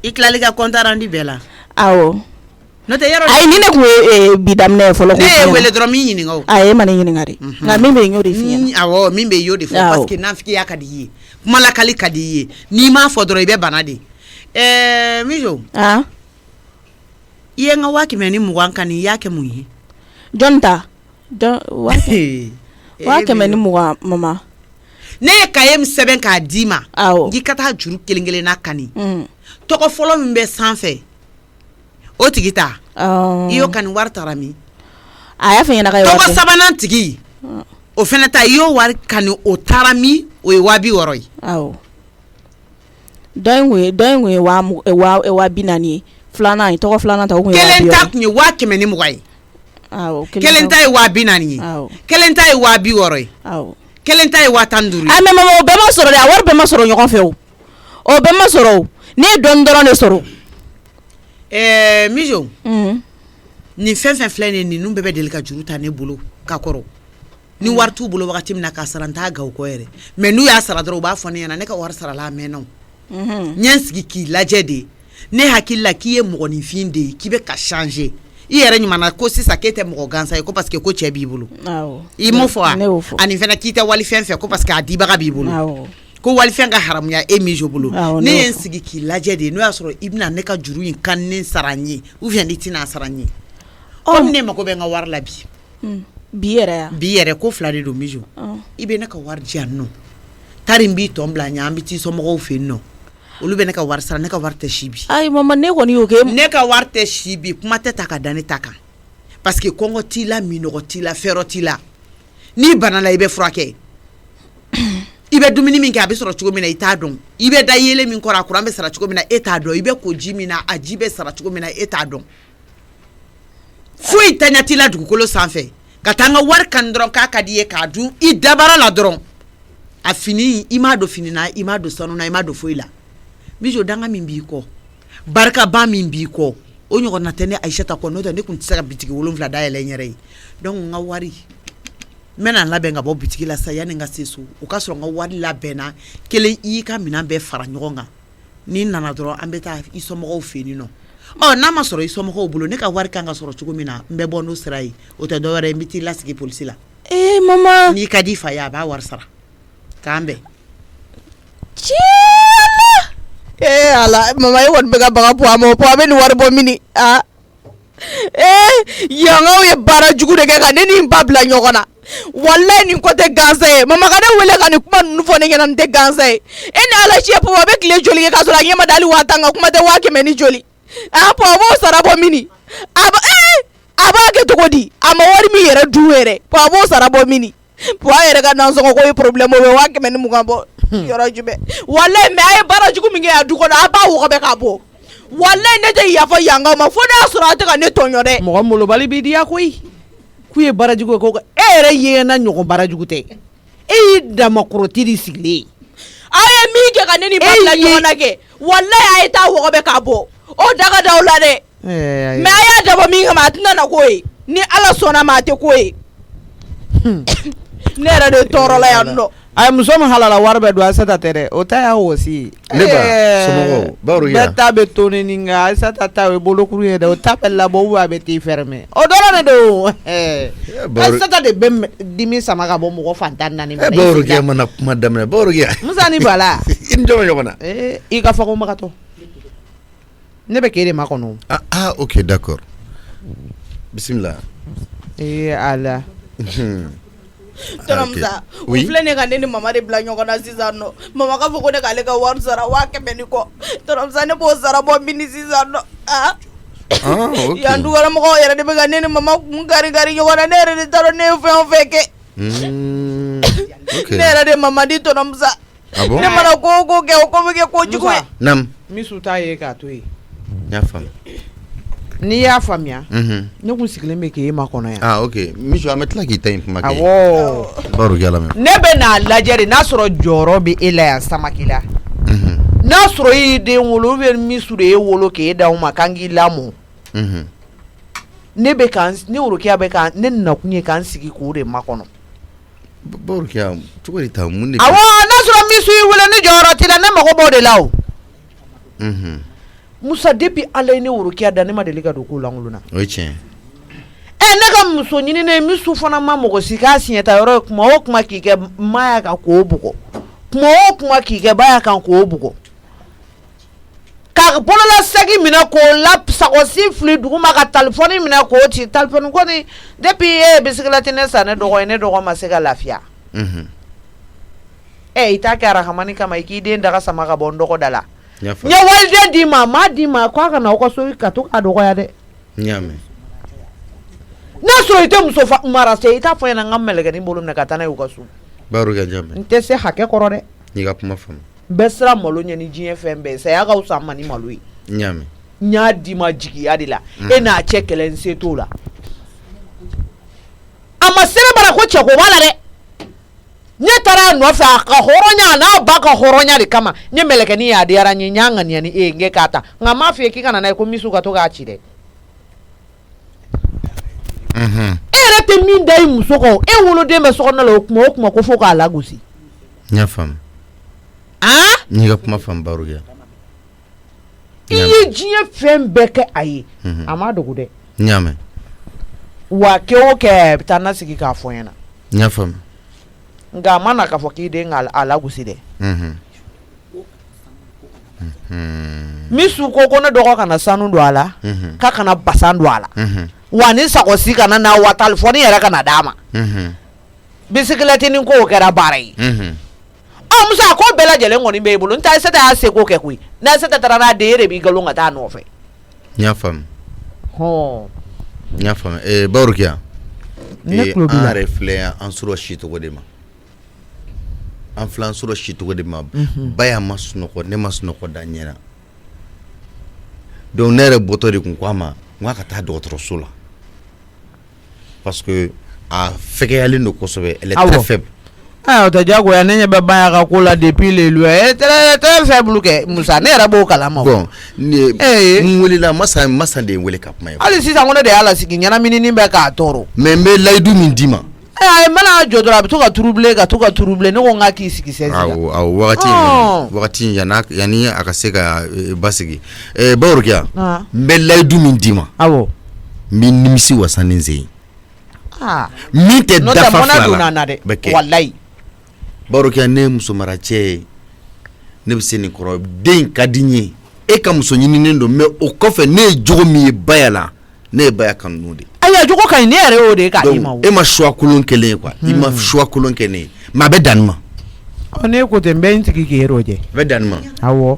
i tilali ka compte rendu bɛɛ la awɔ n'o tɛ yɔrɔ ayi ni ne kun ye bi daminɛ ye fɔlɔ ne ye wele dɔrɔn min ɲininka o e ma ne ɲininka de nka min bɛ yen y'o de f'i ɲɛna awɔ min bɛ yen y'o de fɔ parce que nafigiya ka di i ye kuma lakali ka di i ye n'i m'a fɔ dɔrɔn i bɛ bana de Mizo i ye n ka 120 kani i y'a kɛ mun ye jɔn ta 120 mama ne ye cahier min sɛbɛn k'a d'i ma n'i ka taa juru kelen-kelenna kani tɔgɔ fɔlɔ min bɛ sanfɛ o tigi ta i y'o kani wari taara min a y'a fɛ ɲɛna ka ye tɔgɔ sabanan tigi o fana ta i y'o wari kani o taara min o ye 260 ye dɔ in kun ye 240 ye filanan tɔgɔ filanan ta o kun ye 260 kelen ta kun ye 120 ye kelen ta ye 240 ye kelen ta ye 260 ye kelen ta ye 115 ye mais mama o bɛɛ ma sɔrɔ dɛ a wari bɛɛ ma sɔrɔ ɲɔgɔn fɛ o bɛɛ ma sɔrɔ o ne ye dɔɔni dɔrɔn de sɔrɔ Mizo ni fɛn fɛn filɛ nin ninnu bɛɛ bɛ deli ka juru ta ne bolo ka kɔrɔ ni wari t'u bolo wagati min na k'a sara n t'a ga u kɔ yɛrɛ mais n'u y'a sara dɔrɔn u b'a fɔ ne ɲɛna ne ka wari sarala a mɛnna o n ye n sigi k'i lajɛ de ne hakili la k'i ye mɔgɔninfin de ye k'i bɛ ka changer i yɛrɛ ɲumana ko sisan k'e tɛ mɔgɔ gansan ye ko parce que ko cɛ b'i bolo i m'o fɔ wa ani fɛnɛ k'i tɛ walifɛn fɛ ko parce que a dibaga b'i bolo ko walifɛn ka haramuya e min jo bolo ne ye n sigi k'i lajɛ de n'o y'a sɔrɔ i bɛna ne ka juru in kannen sara n ye ou bien i tɛna sara n ye komi ne mago bɛ n ka wari la bi bi yɛrɛ ko fila de don mijo i bɛ ne ka wari di yan nɔ tari n b'i tɔ bila ɲɛ an bɛ t'i somɔgɔw fɛ yen nɔ olu bɛ ne ka wari sara ne ka wari tɛ si bi ayi mama ne kɔni y'o kɛ ne ka wari tɛ si bi kuma tɛ ta ka da ne ta kan parce que kɔngɔ t'i la minɔgɔ t'i la fɛrɛ t'i la n'i bana la i bɛ furakɛ i bɛ dumuni min kɛ a bɛ sɔrɔ cogo min na i t'a dɔn i bɛ da yelen min kɔrɔ a kuran bɛ sara cogo min na e t'a dɔn i bɛ ko ji min na a ji bɛ sara cogo min na e t'a dɔn foyi taɲa t'i la dugukolo sanfɛ ka taa n ka wari kan dɔrɔn k'a ka di ye k'a dun i dabara la dɔrɔn a fini i m'a don fini na i m'a don sanu na i m'a don foyi la mijo danga min b'i kɔ barikaba min b'i kɔ o ɲɔgɔn na tɛ ne Aïssata kɔ n'o tɛ ne kun tɛ se ka bitigi 7 dayɛlɛ n yɛrɛ ye donc n ka wari n bɛna n labɛn ka bɔ bitigi la sa yanni n ka se so o ka sɔrɔ n ka wari labɛnna kelen i y'i ka minɛn bɛɛ fara ɲɔgɔn kan n'i nana dɔrɔn an bɛ taa i somɔgɔw fɛ yen nɔ n'a ma sɔrɔ i somɔgɔw bolo ne ka wari kan ka sɔrɔ cogo min na n bɛ bɔ n'o sira ye o tɛ dɔwɛrɛ ye n bɛ t'i lasigi polisi la mama n'i ka di fa ye a b'a wari sara k'an bɛn ala mama e kɔni bɛ ka baga po a bɛ nin wari bɔ mini yangaw ye baara jugu de kɛ ka ne ni n ba bila ɲɔgɔn na wallahi nin ko tɛ gansan ye mama ka ne wele ka nin kuma ninnu fɔ ne ɲɛna nin tɛ gansan ye e ni ala cɛ papa bɛ tile joli kɛ k'a sɔrɔ a ɲɛ ma da hali 1000 kan kuma tɛ 500 ni joli papa b'o sara bɔ mini a b'a kɛ cogo di a ma wari min yɛrɛ dun yɛrɛ papa b'o sara bɔ mini papa yɛrɛ ka nansɔngɔ ko ye problème o bɛ 500 ni 20 bɔ yɔrɔ jumɛn wallahi mais a ye baara jugu min kɛ a du kɔnɔ a b'a wɔgɔbɛ k'a bɔ wallahi ne tɛ yafa yangaw ma fo ne y'a sɔrɔ a tɛ ka ne tɔɲɔ dɛ mɔgɔ molobali b'i diya koyi k'u ye baara jugu ye ko e yɛrɛ yeena ɲɔgɔn baara jugu tɛ e y'i damakɔrɔti de sigilen a ye min kɛ ka ne ni ba bila ɲɔgɔn na kɛ wallahi a ye taa wɔgɔbɛ k'a bɔ o daga daw la dɛ mais a y'a dabɔ min kama a tɛna na ko ye ni ala sɔnna ma a tɛ ko ye ne yɛrɛ de tɔɔrɔ la yan nɔ a ye muso min halala wari bɛ don Aïssata tɛ dɛ o ta y'a wɔsi ne ba somɔgɔw bawro ya bɛɛ ta bɛ toni ni nka Aïssata ta o ye bolokuru ye dɛ o ta bɛ labɔ ou a bɛ t'i fermer o dɔrɔn de don Aïssata de bɛ dimi sama ka bɔ mɔgɔ fantan naani ma bawro ya mana kuma daminɛ bawro ya Musa ni Bala i ni jɔn ɲɔgɔn na i ka fɔ ko magatɔ ne bɛ k'e de ma kɔnɔ ok d'accord bisimila ala Tɔnɔmusa u filɛ ne ka ne ni mama de bila ɲɔgɔn na sisan nɔ mama k'a fɔ ko ne k'ale ka wari sara 500 ni kɔ tɔnɔmusa ne b'o sara bɔ mini sisan nɔ yan dugukɔnɔ mɔgɔw yɛrɛ de bɛ ka ne ni mama kun gari ɲɔgɔn na ne yɛrɛ de t'a dɔn ne ye fɛn o fɛn kɛ ne yɛrɛ de mama di tɔnɔmusa ne mana ko o ko kɛ o ko bɛ kɛ ko jugu ye misu t'a ye k'a to yen n y'a faamu n'i y'a faamuya ne kun sigilen bɛ k'e ma kɔnɔ yan ok misu an bɛ tila k'i ta in kuma kɛ baro kɛ lamɛn ne bɛ n'a lajɛ de n'a sɔrɔ jɔyɔrɔ bɛ e la yan Samaki la n'a sɔrɔ e y'i den wolo ou bien misu de y'e wolo k'e d'aw ma k'an k'i lamɔ ne bɛ ka ne Worokiya bɛ ka ne nakun ye k'an sigi k'o de makɔnɔ Worokiya cogo di ta mun de n'a sɔrɔ misu y'i wele ne jɔyɔrɔ t'i la ne mago b'o de la o Musa depuis Ala ye ne Worokiya da ne ma deli ka don ko lankolon na o ye tiɲɛ ne ka muso ɲininen misu fana ma mɔgɔ si k'a siɲɛta yɔrɔ ye kuma o kuma k'i kɛ maya kan k'o bugɔ kuma o kuma k'i kɛ baya kan k'o bugɔ ka bolola segi minɛ k'o la sagosi fili duguma ka telefɔni minɛ k'o ci telefɔni kɔni depuis e bisikilati ne sa ne dɔgɔ ye ne dɔgɔ ma se ka lafiya i t'a kɛ arahamani kama i k'i den daga sama ka bɔ n dɔgɔ da la n ye waliden d'i ma m'a d'i ma k'a ka na aw ka so ka to k'a dɔgɔya dɛ n y'a mɛn n'a sɔrɔ i tɛ muso mara se i t'a fɔ ɲɛna n ka mɛlɛkɛnin bolo minɛ ka taa n'a ye u ka so Worokiya jaabi n tɛ se hakɛ kɔrɔ dɛ n'i ka kuma faamu bɛɛ sira malo ɲɛ ni diɲɛ fɛn bɛɛ saya ka fisa ma ni malo ye n y'a mɛn n y'a d'i ma jigiya de la e n'a cɛ kɛlɛ n se t'o la a ma sɛnɛ bara ko cɛ ko b'a la dɛ ne taara a nɔfɛ a ka hɔrɔnya n'a ba ka hɔrɔnya de kama ne mɛlɛkɛnin y'a diyara n ye n y'a ŋaniya ni e ye n kɛ k'a ta nka n m'a f'i ye k'i ka na n'a ye ko misu ka to k'a ci dɛ yɛrɛ tɛ min da i muso kan e woloden bɛ sokɔnɔ la o kuma ko fo k'a lagosi. n y'a faamu. n'i ka kuma faamu baro kɛ. i ye diɲɛ fɛn bɛɛ kɛ a ye a ma dogo dɛ. n y'a mɛn. wa kɛ o kɛ bɛ taa na sigi k'a fɔ n ɲɛna. n y'a faamu. nka a ma na k'a fɔ k'i den a lagosi dɛ. Misu ko ne dɔgɔ kana sanu don a la k'a kana basan don a la wa ni sagosi kana n'a wa telefɔni yɛrɛ kana d'a ma bisikilɛtini ko kɛra baara ye muso a ko bɛɛ lajɛlen kɔni b'e bolo n tɛ Aisata y'a seko kɛ koyi n'a Aisata taara n'a den e de b'i galon ka taa a nɔfɛ. n y'a faamu. n y'a faamu Barukiya an yɛrɛ filɛ yan an sɔrɔ si cogo de ma an filɛ an sɔrɔ si cogo de ma ba y'a ma sunɔgɔ ne ma sunɔgɔ da ɲɛna donc ne yɛrɛ bɔtɔ de kun ko a ma n k'a ka taa dɔgɔtɔrɔso la parce que a fɛgɛyalen don kosɛbɛ elle est très faible. o tɛ diyagoya ne ɲɛ bɛ ba y'a ka ko la depuis le lui très faible kɛ Musa ne yɛrɛ b'o kalama. bon n welela masa de ye n wele ka kuma ye. hali sisan ko ne de y'a lasigi ɲɛnaminini bɛ k'a tɔɔrɔ. mais n bɛ layidu min d'i ma. a mana jɔ dɔrɔn a bɛ to ka turubilen ka to ka turubilen ne ko n k'a k'i sigi sɛsi la. awɔ wagati yanni a ka se ka basigi Barukiya n bɛ layidu min d'i ma. awɔ. n bɛ nimisi wasa ni n sen ye. min tɛ dafa fila la bɛ kɛ. walayi. Barukiya ne ye muso mara cɛ ye ne bɛ se nin kɔrɔ den ka di n ye e ka muso ɲininen don mais o kɔfɛ ne ye jogo min ye baya la ne ye baya kanu de. ayiwa jogo ka ɲi ne yɛrɛ y'o de k'a d'i ma. e ma choix kolon kelen ye quoi i ma choix kolon kɛ ne ye mais a bɛ dan nin ma. ne ko ten n bɛ n sigi k'e yɛrɛ jɛ. a bɛ dan nin ma. awɔ.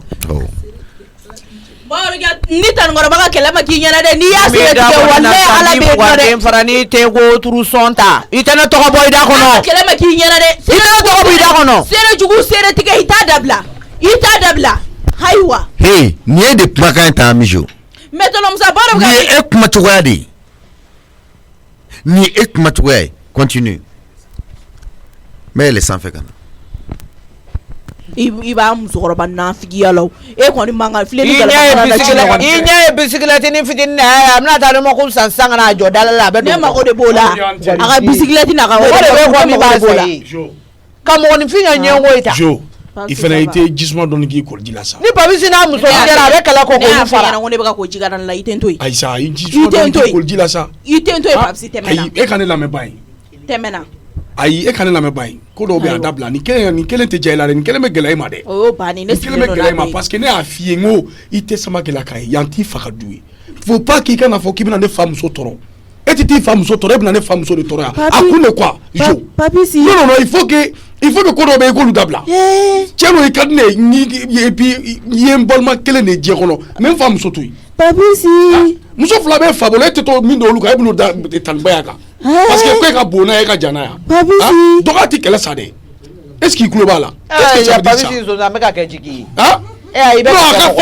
ni tanikɔrɔba ka kɛlɛ ma k'i ɲɛna dɛ n'i y'a sɛbɛ tigɛ walayi ala b'e dɔn dɛ. fara ni tɛ ko turu sɔn ta i tɛ ne tɔgɔ bɔ i da kɔnɔ. kɛlɛ ma k'i ɲɛna dɛ. i tɛ ne tɔgɔ bɔ i da kɔnɔ. seere jugu seere tigɛ i t'a dabila ayiwa. nin ye de kumakan ye tan Mijo. mais tɔnɔmusa baara bɛ ka. nin ye e kuma cogoya de ye nin ye e kuma cogoya ye continue n bɛ yɛlɛ sanfɛ ka na. i b'a musokɔrɔba nafigiya la e kɔni man kan filɛ ni i ɲɛ ye bisikilɛtini fitinin na a bɛna taa remoque san sisan ka na jɔ dala la a bɛ ne mago de b'o la a ka bisikilɛti n'a ka o de bɛ kɔ min b'a b'o la ka mɔgɔninfin ka ɲɛngo ye ta. i fana i tɛ jisuma dɔɔni k'i kɔlɔji la sa. ni Papisi n'a muso jɛra a bɛ kɛlɛ kɔ k'olu fara. ne y'a fɔ ne bɛ ka ko ji ka na la i tɛ n to yen. ayi sa i jisuma dɔɔni k'i kɔlɔji la sa. i tɛ n to yen Papisi tɛmɛna. ayi e ka ne lamɛn ba ye. tɛmɛna. ayi e ka ne lamɛn ba ye ko dɔw bɛ yan a dabila nin kelen tɛ diya i la dɛ nin kelen bɛ gɛlɛya i ma dɛ. o y'o bannen ne sigilen don n'a bɛ ye. nin kelen bɛ gɛlɛya i ma parce que ne y'a f'i ye n ko i tɛ sama gɛlɛya k'a ye yan t'i fa ka du ye faut pas k'i kana fɔ k'i bɛna ne fa muso tɔɔrɔ e tɛ t'i fa muso tɔɔrɔ e bɛna ne fa muso de tɔɔrɔ yan a kun de quoi jo. Papisi. non il faut que ko dɔw bɛ yen i k'olu dabila. cɛ dɔ i ka di ne ye et puis i ye n balima kelen de diɲɛ kɔnɔ n bɛ n fa muso to yen. Papisi. muso fila bɛ fa bolo e tɛ to min don olu kan e bɛn'o da tanibaya kan. parce que ko e ka bon n'a ye e ka jan n'a ye. Papisi. dɔgɔ tɛ kɛlɛ sa dɛ est ce que i tulo b'a la. est ce que ça veut dire ça. Papisi zonzan bɛ ka kɛ jigi ye. non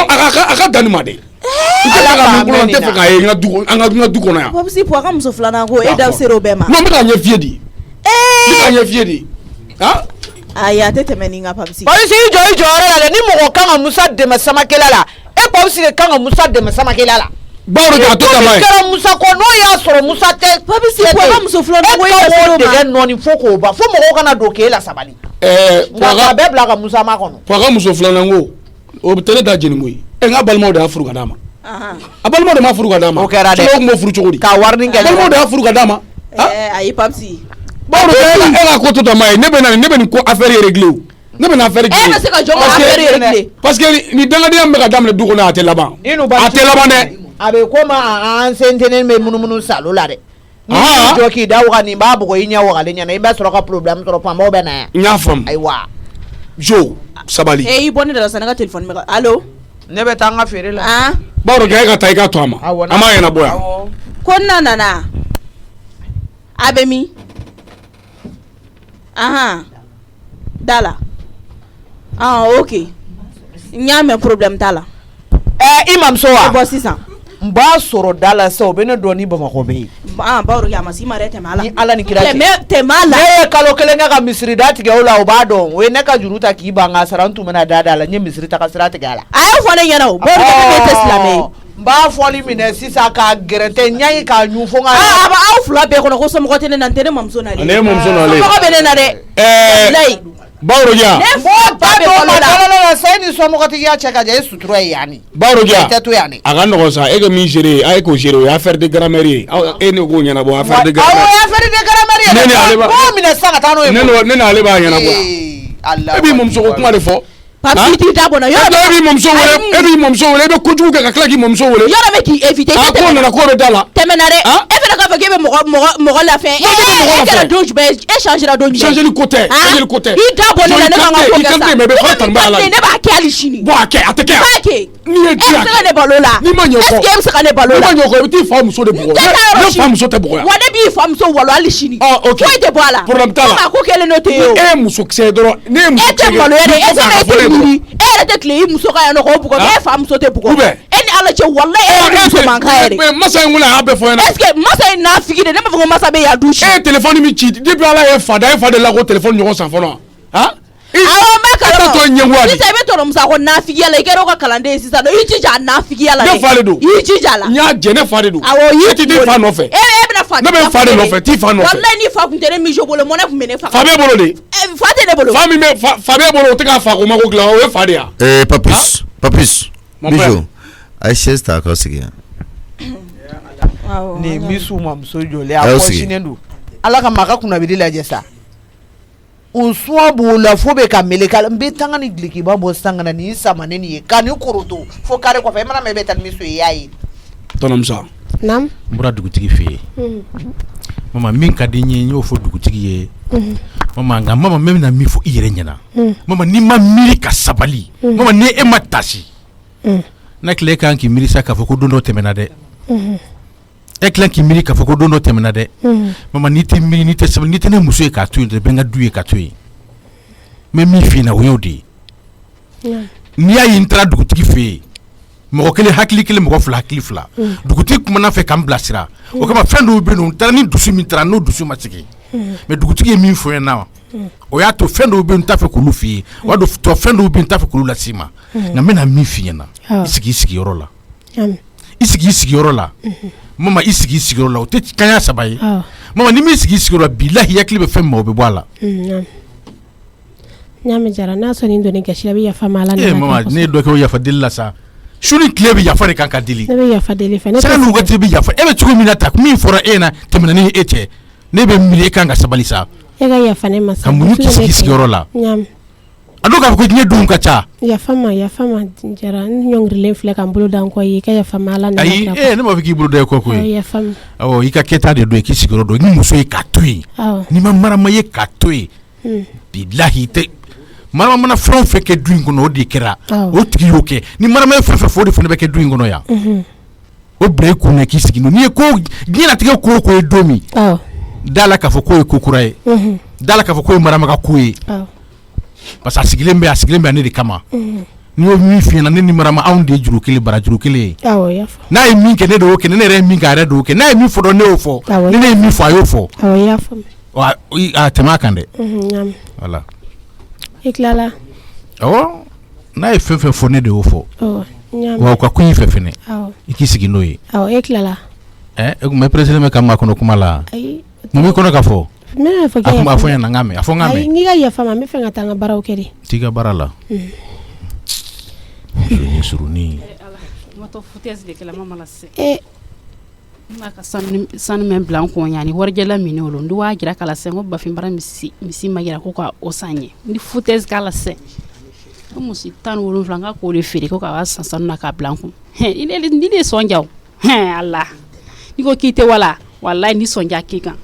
a ka dan nin ma dɛ. n tɛ fɛ ka mun kɔnɔ n tɛ fɛ k'a ye an ka du kɔnɔ yan. Papisi po a ka muso filanan ko e da ser'o bɛɛ ma. non n bɛ k'a ɲɛ f'i ye de. n bɛ k'a ɲɛ f'i ye de. ayi a tɛ tɛmɛ ni n ka Papisi. Papisi i jɔ yɔrɔ la dɛ ni mɔgɔ kan ka Musa dɛmɛ samakɛla la e Papisi de kan ka Musa dɛmɛ samakɛla la. Bawo de a to tama ye. kɛra Musa kɔ n'o y'a sɔrɔ Musa tɛ. Papisi po a ka muso filanan ko e da ser'o ma. e ka o dɛgɛ nɔɔni fo k'o ban fo mɔgɔw kana don k'e la sabali. nka a bɛɛ bila ka Musa ma kɔnɔ. po a ka muso filanan ko o bɛ tɛ ne da jeni koyi n ka balimaw de y'a furu ka d'a ma. a balimaw de ma furu ka d'a ma. o kɛra dɛ sinon o tun b'o furu cogo di. k'a warini kɛ. balimaw de y'a furu ka d'a ma. ayi Papisi. bawo de e ka ko to tama ye ne bɛ nin ko affaire régler o ne bɛ na affaire régler. e bɛ se ka jɔn ka affaire régler. parce que ni dangadenya min bɛ ka daminɛ du kɔnɔ a tɛ laban. a tɛ laban dɛ. a bɛ komi an sen tɛnen bɛ munumunu salo la dɛ. ni jɔ k'i da waga nin b'a bugɔ i ɲɛ wagalen ɲɛna i bɛ sɔrɔ ka problème sɔrɔ faamaw bɛ na yan. n y'a faamu. ayiwa. jo sabali. i bɔ ne da la sa ne ka téléphone bɛ ka allo. ne bɛ taa n ka feere la. bawo de e ka taa i ka to a ma a ma ɲɛnabɔ yan. ko n nana a bɛ min. da la ok n y'a mɛn problème t'a la. i mamuso wa. bɔ sisan. n b'a sɔrɔ da la sisan o bɛ ne dɔn ni Bamakɔ bɛ yen. bawo a ma s'i ma dɛ tɛmɛ a la. ni Ala ni kira cɛ. tɛmɛ a la. ne ye kalo kelen kɛ ka misiri da tigɛ o la o b'a dɔn o ye ne ka juru ta k'i ban ka sara n tun bɛna da la n ye misiri ta ka sira tigɛ a la. a y'o fɔ ne ɲɛna o bawo ne tɛ silamɛ ye. ba foli mine sisa ka gerete nyai ka nyufo nga aba aw fula be kono ko so mo tene nan tene mamso na le ne mamso na le ko be ne na de lay bawro ja ne mo ba be ko la seni so mo kati ya cheka je sutro yani bawro ja tetu yani aga no sa e ga mi gérer ay ko gérer affaire de grammaire e ne ko nyana bo affaire de grammaire affaire de grammaire ne ale ba ko mine sanga tano e ne ale ba nyana bo Allah e bi mamso ko kuma de fo papi ti ta bona yoro ebi momso wele be ko jugu ka klaki momso wele yoro be ki éviter a ko na ko be dala temenare e fe ka fa ke be mo la fin e kala donj be échanger la donj changer le côté i ta bona na ka ko ka ka me be fa tan ba la ne ba ke ali shini bo ake ateke ba ke ni e dia e ne balola ni ma nyoko est-ce que se ne balola ni ma nyoko ti fa momso de bugo ne fa momso te bugo wa ne bi fa momso walo ali shini ok ko de bola problème ta la ko kele no te yo e muso kse doro ne muso e te balo e se ne e te kle muso ka ya no ko bugo e fa momso te bugo e ni ala che wallahi e muso man ka ere masa ngula ha be fo na est-ce que masa na figi de ne ma masa be ya douche e téléphone mi chi depuis ala e fa la ko téléphone nyo sa fo no ha awo makalo to nyengwadi isa be to musa ko na figi ala ikero ko kalande sisa do ichija na figi ala ne fale do ichija la nya je ne fale do awo yi ti fa no fe e na fa ne be fale no fe ti fa no fe wallahi ni fa kuntere mi jogolo mo na ku mene fa be bolo de fa te de bolo fa mi me fa be bolo te ka fa ko ma ko gla o fa de ya papus bijo ai siesta ko sigi ni misu mamso jole a ko shinendu ala ka maka kuna bidila jesa unsuwa bula fobe ka meleka mbe tanga ni gliki ba bo sanga ni sama ne ni ka ni kurutu fo kare ko fa mana me betan misu yayi tonamsa nam bura dugutigi fe mama min ka di nye nyo fo dugutigi ye mama meme na mi fo iyere nyana mama ni ma miri ka sabali mama ne e matasi na kle kan ki miri saka fo ko dondo temena de e kle ki miri ka fo ko dondo temena de mama ni te miri ni te sabali ni te ne muso e ka tu de benga duye ka tu me mi fi na woyodi ni ayi intra dugutigi fe mo kele hakili kele mo fla hakili fla dugutigi kuma na fe kam blasira o kama fendo be no tara ni dusu mi tara no dusu ma tigi me dugutigi mi fo na o ya to fendo be nta fe kulu fi wa do to fendo be nta fe kulu la sima na me na mi fi na isigi yoro la isigi yoro la mama isigi yoro la o te kanya sabai mama ni mi isigi yoro billahi yakli be fe mo be bwala nyame jara na so ni ndo ne gashira bi ya fama la na mama ne do ko ya fadilla sa shuni klebi ya fare kan ka dili ne be ya fadili fa ne sa lu gati bi ya fa e be tuko mina tak mi fora ena temna ni ete ne be mi kan ga sabali sa e ga ya fa ne masa kamu kisi yoro la nyam adoka ko nye dum ka cha ya fama jara nyong rile fle kan bulu dan ko yi ka ya fama la na ai ne ma fiki bulu de ko ko ya fama awo ika keta de do kisi yoro do ni muso e ka toyi ni ma mara ma ye ka toyi billahi te mara mana fron fe ke duin kono di kera o tigi yoke ni mara ma fe fo de fo be ke duin kono ya o bre ko ne kisi no ni ko gina tige ko ko e domi dala ka fo ko e kokurae dala ka fo ko e mara ma ka ko e parce que asigilembe ne de kama ni o mi fi na ni mara ma aunde juru kele bara juru kele ya na e min ke ne do ke ne re min ga re do ke na e mi fo do ne o fo ni ne mi fo ayo fo ya fo wa a tema kande nyam voilà iklala na e fefe fo ne de o fo nyam wa kwa kun fefe ne ikisigi noyi iklala me president me kama kono kuma la mo mi kono ka fo me fa ke afo na ngame afo ngame ai ni ga ya fama me fenga tanga bara o kedi tiga barala ni suruni moto futes de kala mama la se maka san men blanco nyani warjela minolo ndu wajira kala se ngo bafim bara misi magira ko ka osanye ndi futes kala se como si tan wolo flanga ko le fere ko ka san na ka blanco ile sonjaw Allah ni ko kite wala wallahi ni sonja kika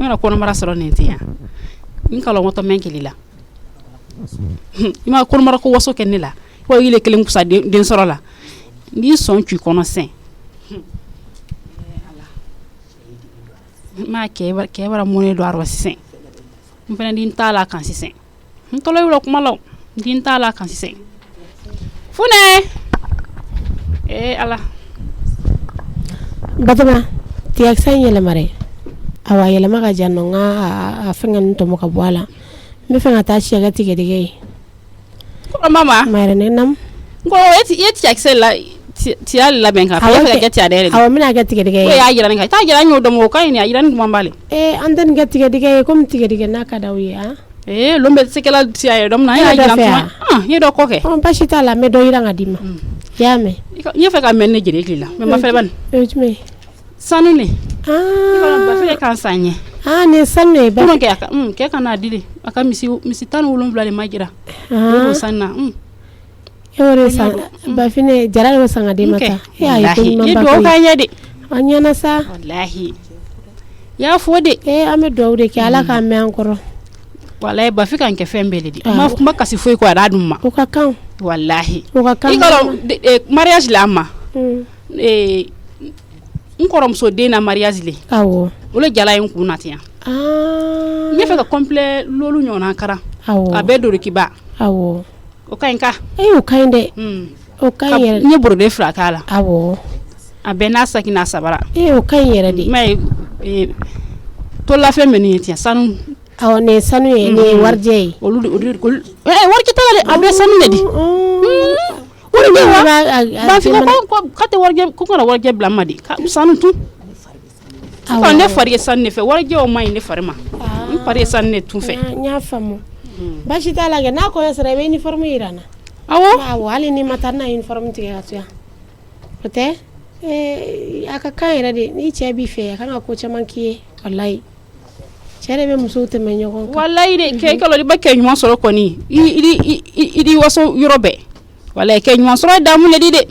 ina ko mara soro netiya in kala moto menkelila ima ko mara ko waso kenila ko ile kelen kusa den soro la ni son tu kono sen ma ke bara mone do arwa sen mpena din tala kan sen ntolo yulo kuma law din tala kan sen fune ala batama ti aksan yele mare awa yele maga janno nga a fengan to mo ka bwala me fenga ta shi ga tige dige ko mama mare ne nam ko yeti aksan la tiya labɛn ka fa ka kɛ tiya dɛ awɔ mina kɛ tigɛdɛgɛ o y'a jira ne ka t'a jira n y'o dɔn o ka ɲi a jira ni duman b'ale an tɛ nin kɛ tigɛdɛgɛ ye komi tigɛdɛgɛ n'a ka d'aw ye lon bɛ sekɛla tiya ye dɔn na y'a jira tuma n ye dɔ kɔ kɛ basi t'a la n bɛ dɔ yira ka d'i ma i y'a mɛn n ye fɛ ka mɛn ne jeli tile la mɛ ma fɛ bani sanu ne bafile kan san ɲɛ nin sanu ye ba kɛ ka n'a di de a ka misi 17 de ma jira o sanu na san bafine jara de san ka di ma ta ye duwawu k'an ye de a ɲɛna sa walahi y'a fɔ de an bɛ duwawu de kɛ ala k'a mɛn an kɔrɔ walahi bafi kan kɛ fɛn bɛɛ de di ma kasi foyi ko a d'a dun ma o ka kan walahi o ka kan i ka mariage la an ma n kɔrɔmuso den na mariage le awɔ o le jala ye n kun na ten n ye fɛ ka complet lolu ɲɔgɔnna kara a bɛɛ dorokiba awɔ o ka ɲi ka o ka ɲi dɛ o ka ɲi yɛrɛ n ye borode 2 k'a la awɔ a bɛɛ n'a saki n'a sabara o ka ɲi yɛrɛ de mais tolafɛn bɛ nin ye ten sanu awɔ nin ye sanu ye nin ye warijɛ ye olu warijɛ t'a la dɛ a bɛɛ sanu de di o de bɛ wa bafin ko k'a tɛ warijɛ ko kana warijɛ bila n ma de sanu tun ne fari ye sanu ne fɛ warijɛ o ma ɲi ne fari ma n fari ye sanu ne tun fɛ n y'a faamu basi t'a la kɛ n'a kɔɲɔ sera i bɛ uniforme jira n na awɔ hali ni ma taa n'a ye uniforme tigɛ ka to yan o tɛ a ka kan yɛrɛ de ni cɛ b'i fɛ a kan ka ko caman k'i ye walayi cɛ de bɛ musow tɛmɛ ɲɔgɔn kan walayi de kɛ kalo i ba kɛ ɲuman sɔrɔ kɔni i di waso yɔrɔ bɛɛ walayi kɛ ɲuman sɔrɔ damu le di de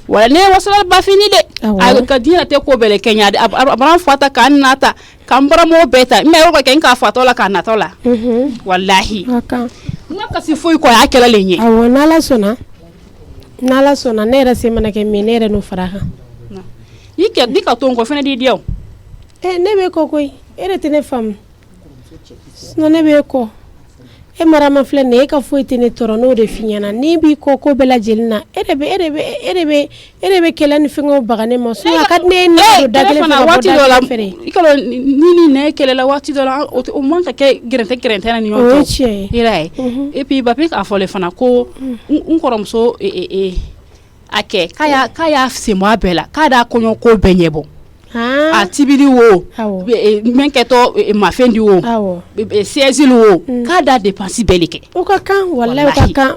wala ne wasala bafini de a ka diɲɛ tɛ ko bɛɛ kɛ ɲa a b'an fata k'an nata k'an bɔramɔgɔ bɛɛ ta mɛ yɔrɔ kɛ k'a fatɔ la k'a natɔ la walahi n ka kasi foyi kɔ a y'a kɛlɛ le ɲɛ awɔ n'ala sɔnna ne yɛrɛ se mana kɛ min ne yɛrɛ n'o fara kan i ka to n kɔ fɛnɛ di diya ne bɛ kɔ koyi e de tɛ ne faamu sinon ne bɛ kɔ e marama filɛ nin ye e ka foyi tɛ ne tɔɔrɔ n'o de f'i ɲɛna n'i b'i kɔ ko bɛɛ lajɛlen na e de bɛ kɛlɛ ni fɛngɛw baga ne ma sinon a ka di ne ye ne don da kelen fɛ ka bɔ da kelen fɛ i ka dɔn ni ne kɛlɛ la waati dɔ la o man ka kɛ gɛrɛntɛ na ni ɲɔgɔn cɛ o ye tiɲɛ ye yɛrɛ ye et puis Bapi k'a fɔ le fana ko n kɔrɔmuso a kɛ k'a y'a sen bɔ a bɛɛ la k'a d'a kɔɲɔ ko bɛɛ ɲɛbɔ a tibili wo min kɛtɔ mafɛn di wo siège wo k'a da dépense bɛɛ de kɛ o ka kan walahi o ka kan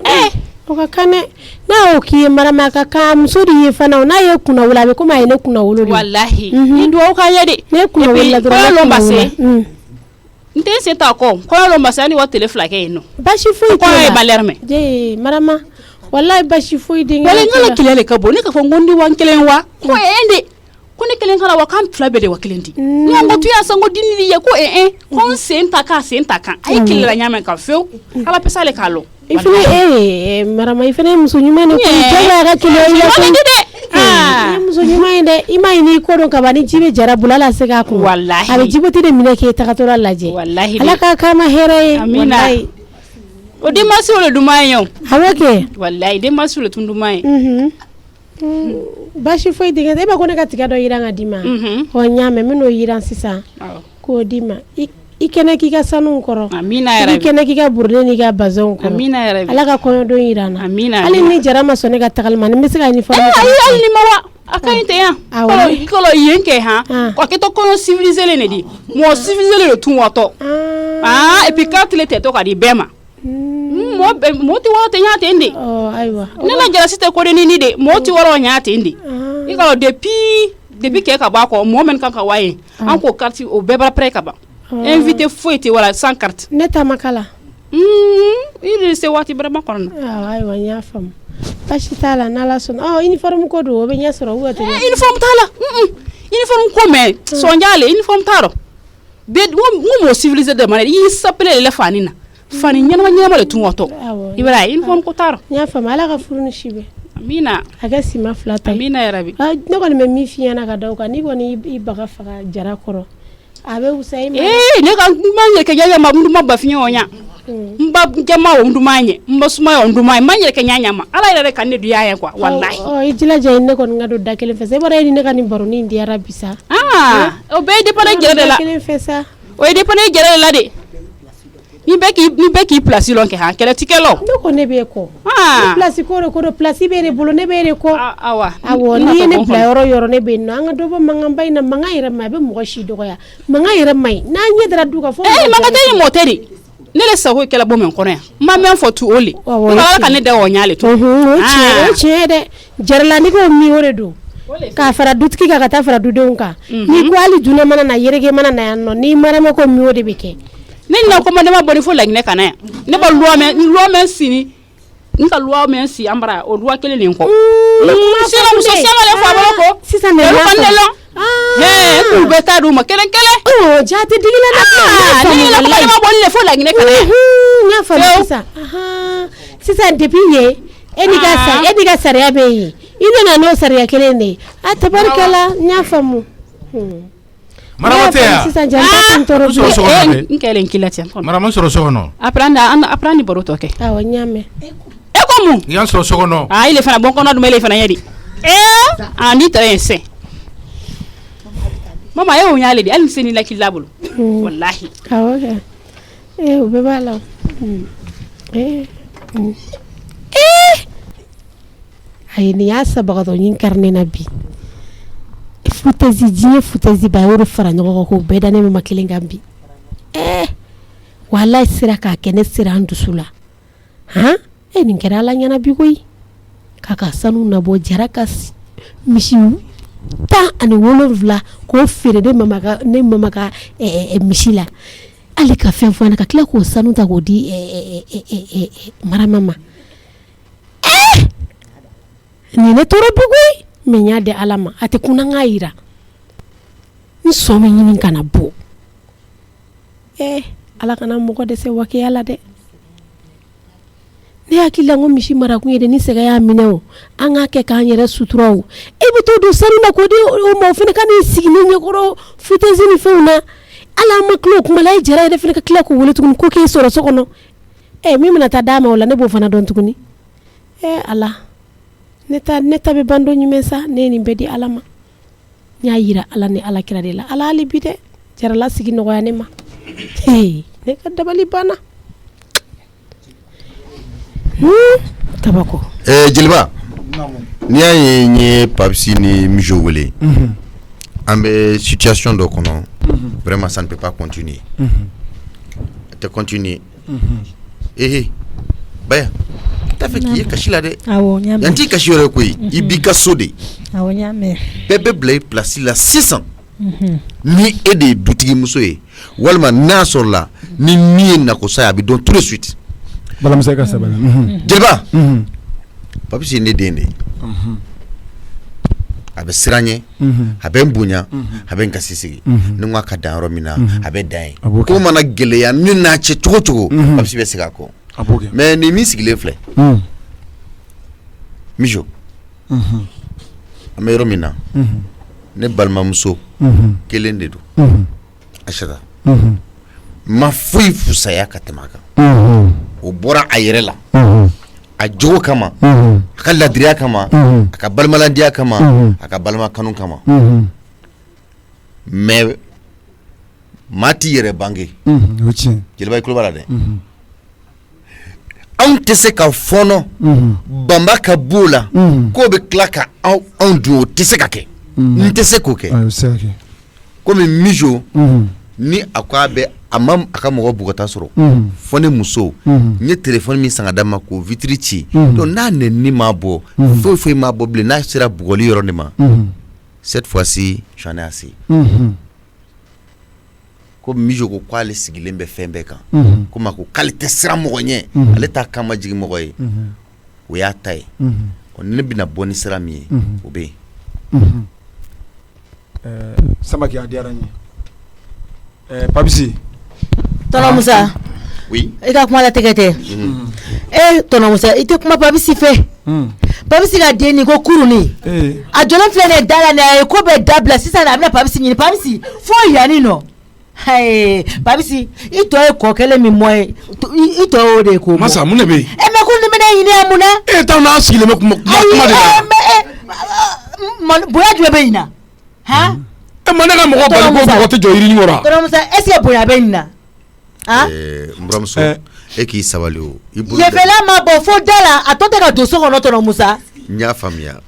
o ka kan dɛ n'a y'o k'i ye marama a ka kan muso de ye fana n'a ye kunna wolo a bɛ komi a ye ne kunna wolo de walahi ni duwawu k'an ye de ne kunna wolo la dɔrɔn ne kunna wolo n tɛ sen t'a kɔ kɔɲɔ lɔn basi hali wa tele 2 kɛ yen nɔ basi foyi t'o la kɔɲɔ ye balɛri mɛ marama walahi basi foyi den wala n ka kɛlɛ le ka bon ne k'a fɔ n ko n di wa n kelen wa ko de ko ne kelen kala wa k'an 2 bɛɛ de wa kelen di ne ko tu y'a san ko dini ye ko ko n sen ta kan sen ta kan a ye kɛlɛ la ɲamɛ kan fewu ala pesa le k'a lɔ i fana marama i fana ye muso ɲuman de ko cɛ b'a ka kɛlɛ i la ko i ye muso ɲuman ye dɛ i m'a ɲini i ko don kaban ni ji bɛ jara bolo ala se k'a kun walahi a bɛ jiboti de minɛ k'e tagatɔla lajɛ walahi ala k'a k'a ma hɛrɛ ye amina o denmansi o le duman ye o awɔ kɛ walahi denmansi o le tun duman ye basi foyi tɛ kɛ e b'a ko ne ka tiga dɔ yiran ka d'i ma ɔ n y'a mɛn n bɛ n'o yiran sisan k'o d'i ma i kɛnɛ k'i ka sanuw kɔrɔ amina yɛrɛ i kɛnɛ k'i ka buruden n'i ka bazɛnw kɔrɔ amina yɛrɛ ala ka kɔɲɔdon yiran na amina hali ni jara ma sɔn ne ka tagali ma ni n bɛ se ka uniforme ayi hali ni ma wa a ka ɲi tɛ yan kɔlɔ yen kɛ han k'a kɛtɔ kɔɲɔ civilisé le di mɔgɔ civilisé le tun watɔ et puis k'a tile tɛ to ka di bɛɛ ma mɔgɔ tɛ wɔrɔ tɛ ɲa ten de ne la jarasi tɛ kodenini de mɔgɔ tɛ wɔrɔ ɲa ten de i ka dɔn depuis kɛ ka bɔ a kɔ mɔgɔ minnu kan ka waa ye an k'o carte o bɛɛ b'a prêt ka ban invité foyi tɛ wala sans carte ne ta ma kala i de se waati bɛrɛma kɔnɔ na ayiwa n y'a faamu basi t'a la n'ala sɔnna uniforme ko don o bɛ ɲɛ sɔrɔ ou tɛ uniforme t'a la uniforme ko mɛ sɔnj'a la uniforme t'a rɔ n ko mɔgɔ civilisé de ma dɛ i y'i sapele de la fani na fani ɲɛnama le tun watɔ i b'a ye uniforme ko t'a rɔ n y'a faamu ala ka furu ni si bɛ amina a kɛ sima 2 ta ye amina yarabi ne kɔni bɛ min f'i ɲɛna ka da o kan n'i kɔni i baga faga jara kɔrɔ a bɛ wusa i ma ne ka n ma ɲɛ kɛ ɲɛ ma n duma bafiɲɛ o ɲa n ba jɛma o n duma ɲɛ n ba suma o n duma ɲɛ n ma ɲɛ kɛ ɲa ma ala yɛrɛ de ka ne du y'a ye quoi wallahi i jilaja i ne kɔni ka don da kelen fɛ sa i bɔra e ni ne ka nin baronin diyara bi sa o bɛɛ ye dépend jɛrɛ de la kelen fɛ sa o ye dépend jɛrɛ de la de ni bɛ k'i place lɔn kɛ han kɛlɛ ti kɛ lɔ ne ko ne b'e kɔ place ko place bɛ ne bolo ne b'e de kɔ awɔ n'i ye ne bila yɔrɔ ne bɛ yen nɔ an ka dɔ bɔ mankanba in na mankan yɛrɛ ma a bɛ mɔgɔ si dɔgɔya mankan yɛrɛ ma ɲi n'an ɲɛ dara du ka fɔ mankan tɛ ye mɔtɛ de ne le sago kɛlɛ bɔ min kɔnɔ yan ma mɛn fɔ tu o le ala ka ne da o ɲale to o tiɲɛ dɛ jarala ni ko mi o de don k'a fara dutigi kan ka taa fara dudenw kan n'i ko hali dunɛ mana na yerege mana na yan nɔ n'i marama ko mi o de bɛ kɛ ne na ko ne ma bɔ ni fo laginɛ kana yan ne ba loi mɛn sini n ka loi mɛn si an bara o loi kelen nin kɔ muso sɛbɛn fa bolo ko sisan ne k'u bɛ taa d'u ma kelen ja tɛ digi la ne la ma bɔ ni fo laginɛ kana yan n y'a faamu sisan depuis ye e ni ka sariya bɛ yen i bɛna n'o sariya kelen de ye a tabarikala n y'a faamu Marama tɛ yan sisan janta tɔɔrɔ n kɛlen kila ten Marama sɔrɔ so kɔnɔ après ni baro tɔ kɛ awɔ n y'a mɛn e ko mun i y'an sɔrɔ so kɔnɔ ile fana bɔ kɔnɔ dum ile fana yɛrɛ ni tɛ yen sɛ mama e o ɲale de hali ni seni la kila bolo wallahi awɔ kɛ o bɛɛ b'a la ayi ni y'a sabagatɔ ɲin karine na bi futɛzi diɲɛ futɛzi ba y'o fara ɲɔgɔn kan k'o bɛɛ da ne ma kelen kan bi walayi sera k'a kɛ ne sera an dusu la nin kɛra ala ɲɛna bi koyi k'a ka sanu nabɔ jara ka misi 17 k'o feere ne mama ka misi la hali ka fɛn fɔ ka tila k'o sanu ta k'o di marama ma nin ne tɔɔrɔ bi koyi mais n y'a di ala ma a tɛ kunna n k'a yira n sɔn min ɲini kana bɔ ala kana mɔgɔ dɛsɛ wakiya la dɛ ne hakili la n ko misi marakun ye dɛ ni sɛgɛ y'a minɛ o an k'a kɛ k'an yɛrɛ sutura o e bɛ t'o don sanu na k'o di o ma o fana ka n'i sigi ne ɲɛkɔrɔ futɛsi ni fɛnw na ala an ma tila o kuma la e jara yɛrɛ fana ka tila k'o wele tuguni ko k'e sɔrɔ so kɔnɔ min bɛna taa d'a ma o la ne b'o fana dɔn tuguni ala ne ta bɛ ban don jumɛn sa ne ye nin bɛɛ di ala ma n y'a yira ala ni ala kira de la ala hali bi dɛ jarala sigi nɔgɔya ne ma ne ka dabali banna tabako jeliba n'i y'a ye n ye papisi ni mijo wele an bɛ situation dɔ kɔnɔ vraiment ça ne peut pas continuer a tɛ continuer baya t'a fɛ k'i ye kasi la dɛ yan t'i kasi yɛrɛ koyi i b'i ka so de bɛɛ bɛ bila i place la sisan ni e de ye dutigi muso ye walima n'a sɔrɔ la ni min ye nakosa ye a bɛ dɔn tout de suite balamusa ka sabali jeliba papisi ye ne den de ye a bɛ siran ɲɛ a bɛ n bonya a bɛ n kasi sigi ni n ko a ka dan yɔrɔ min na a bɛ dan ye ko mana gɛlɛya ne n'a cɛ cogo cogo papisi bɛ segin a kɔ mais ni min sigilen filɛ mijo an bɛ yɔrɔ min na ne balimamuso kelen de don Aishata ma foyi fusaya ka tɛmɛ a kan o bɔra a yɛrɛ la a jogo kama a ka ladiriya kama a ka balimaladiya kama a ka balima kanu kama mais maa t'i yɛrɛ bange jeliba i tulo b'a la dɛ anw tɛ se ka fɔnɔ banba ka b'o la k'o bɛ tila ka anw dun o tɛ se ka kɛ n tɛ se k'o kɛ komi mijo ni a ko a bɛ a ma a ka mɔgɔ bugɔta sɔrɔ fɔ ne muso n ye téléphone min san ka d'a ma k'o vitre ci donc n'a nɛnini m'a bɔ foyi m'a bɔ bilen n'a sera bugɔli yɔrɔ de ma cette fois-ci j'en ai assez ko mijo ko k'ale sigilen bɛ fɛn bɛɛ kan ko ma ko k'ale tɛ siran mɔgɔ ɲɛ ale t'a kan ma jigin mɔgɔ ye o y'a ta ye ni ne bɛna bɔ ni sira min ye o bɛ yen Samake a diyara n ye papisi Tɔnɔ Musa oui i ka kuma latigɛ tɛ Tɔnɔ Musa i tɛ kuma papisi fɛ papisi ka den ni ko kuruni a jɔlen filɛ ne da la ne a ye ko bɛɛ dabila sisan a bɛna papisi ɲini papisi fo yanni nɔ papisi i tɔ ye kɔ kelen min mɔ ye i tɔ y'o de ye k'o bɔ masa mun de bɛ yen mais ko nin bɛ ne ɲini yan mun na e t'aw n'a sigilen bɛ kuma de la bonya jumɛn bɛ nin na e ma ne ka mɔgɔ bali ko mɔgɔ tɛ jɔ yiri ɲɔgɔn Tɔnɔ Musa est-ce que bonya bɛ nin na Muramuso e k'i sabali o yefela ma bɔ fo da la a tɔ tɛ ka don so kɔnɔ tɔnɔ Musa n y'a faamuya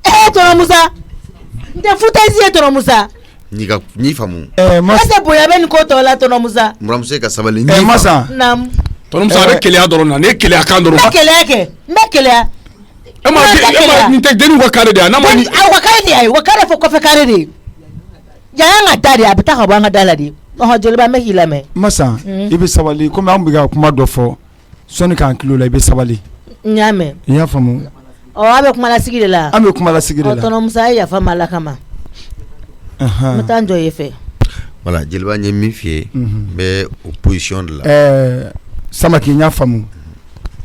tɔnɔ Musa n tɛ foutaise ye tɔnɔ Musa n'i faamu est-ce bonya bɛ nin ko tɔ la tɔnɔ Musa Muramuso e ka sabali Masa naam tɔnɔ Musa a bɛ keleya dɔrɔn na ne keleya kan dɔrɔn n bɛ keleya kɛ n bɛ keleya e ma nin tɛ denni ka kare de ye n'a ma ni wa kare de ye wa kare fɔ kɔfɛ kare de yan ka da de a bɛ taa ka bɔ an ka da la de jeliba n bɛ k'i lamɛn Masa i bɛ sabali komi an bɛ ka kuma dɔ fɔ sɔnni k'an kilo la i bɛ sabali n y'a mɛn i y'a faamu an bɛ kuma lasigi de la an bɛ kuma lasigi de la tɔnɔ Musa ye yafa ma Ala kama n bɛ taa n jɔ ye fɛ voilà jeliba n ye min f'i ye n bɛ o position de la Samaki n y'a faamu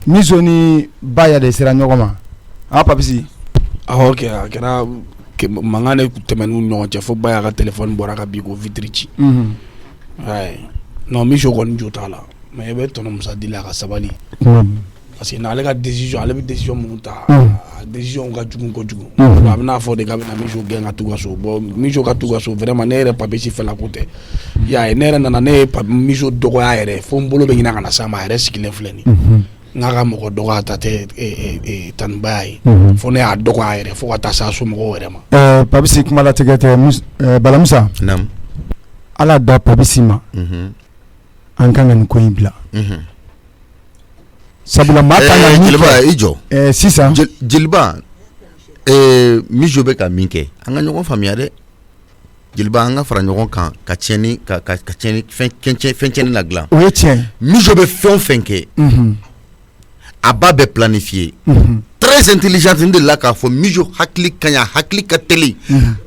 Mizo ni Baya de sera ɲɔgɔn ma Papisi awɔ a kɛra mankan de tɛmɛn'u ni ɲɔgɔn cɛ fo Baya ka téléphone bɔra ka bin ko vitre ci non Mizo kɔni jo t'a la mais i bɛ tɔnɔ Musa deli a ka sabali parce que n'ale ka décision ale bɛ décision minnu ta a décision ka jugu kojugu a bɛ n'a fɔ de k'a bɛna Mizo gɛn ka t'u ka so bon Mizo ka t'u ka so vraiment ne yɛrɛ Papisi fɛla ko tɛ i y'a ye ne yɛrɛ nana ne ye Mizo dɔgɔya yɛrɛ fo n bolo bɛ ɲina ka na s'a ma a yɛrɛ sigilen filɛ nin n k'a ka mɔgɔ dɔgɔya ta tɛ Tanibaya ye fo ne y'a dɔgɔya yɛrɛ fo ka taa s'a somɔgɔw yɛrɛ ma Papisi kuma latigɛ tɛ Balamusa Ala da Papisi ma an kan ka nin ko in bila sabula maa kan ka min kɛ i jɔ sisan jeliba Mizo bɛ ka min kɛ an ka ɲɔgɔn faamuya dɛ jeliba an ka fara ɲɔgɔn kan ka tiɲɛni ka tiɲɛni fɛn tiɲɛni la dilan o ye tiɲɛ Mizo bɛ fɛn o fɛn kɛ a b'a bɛɛ planifié très intelligent n delila k'a fɔ Mizo hakili ka ɲi hakili ka teli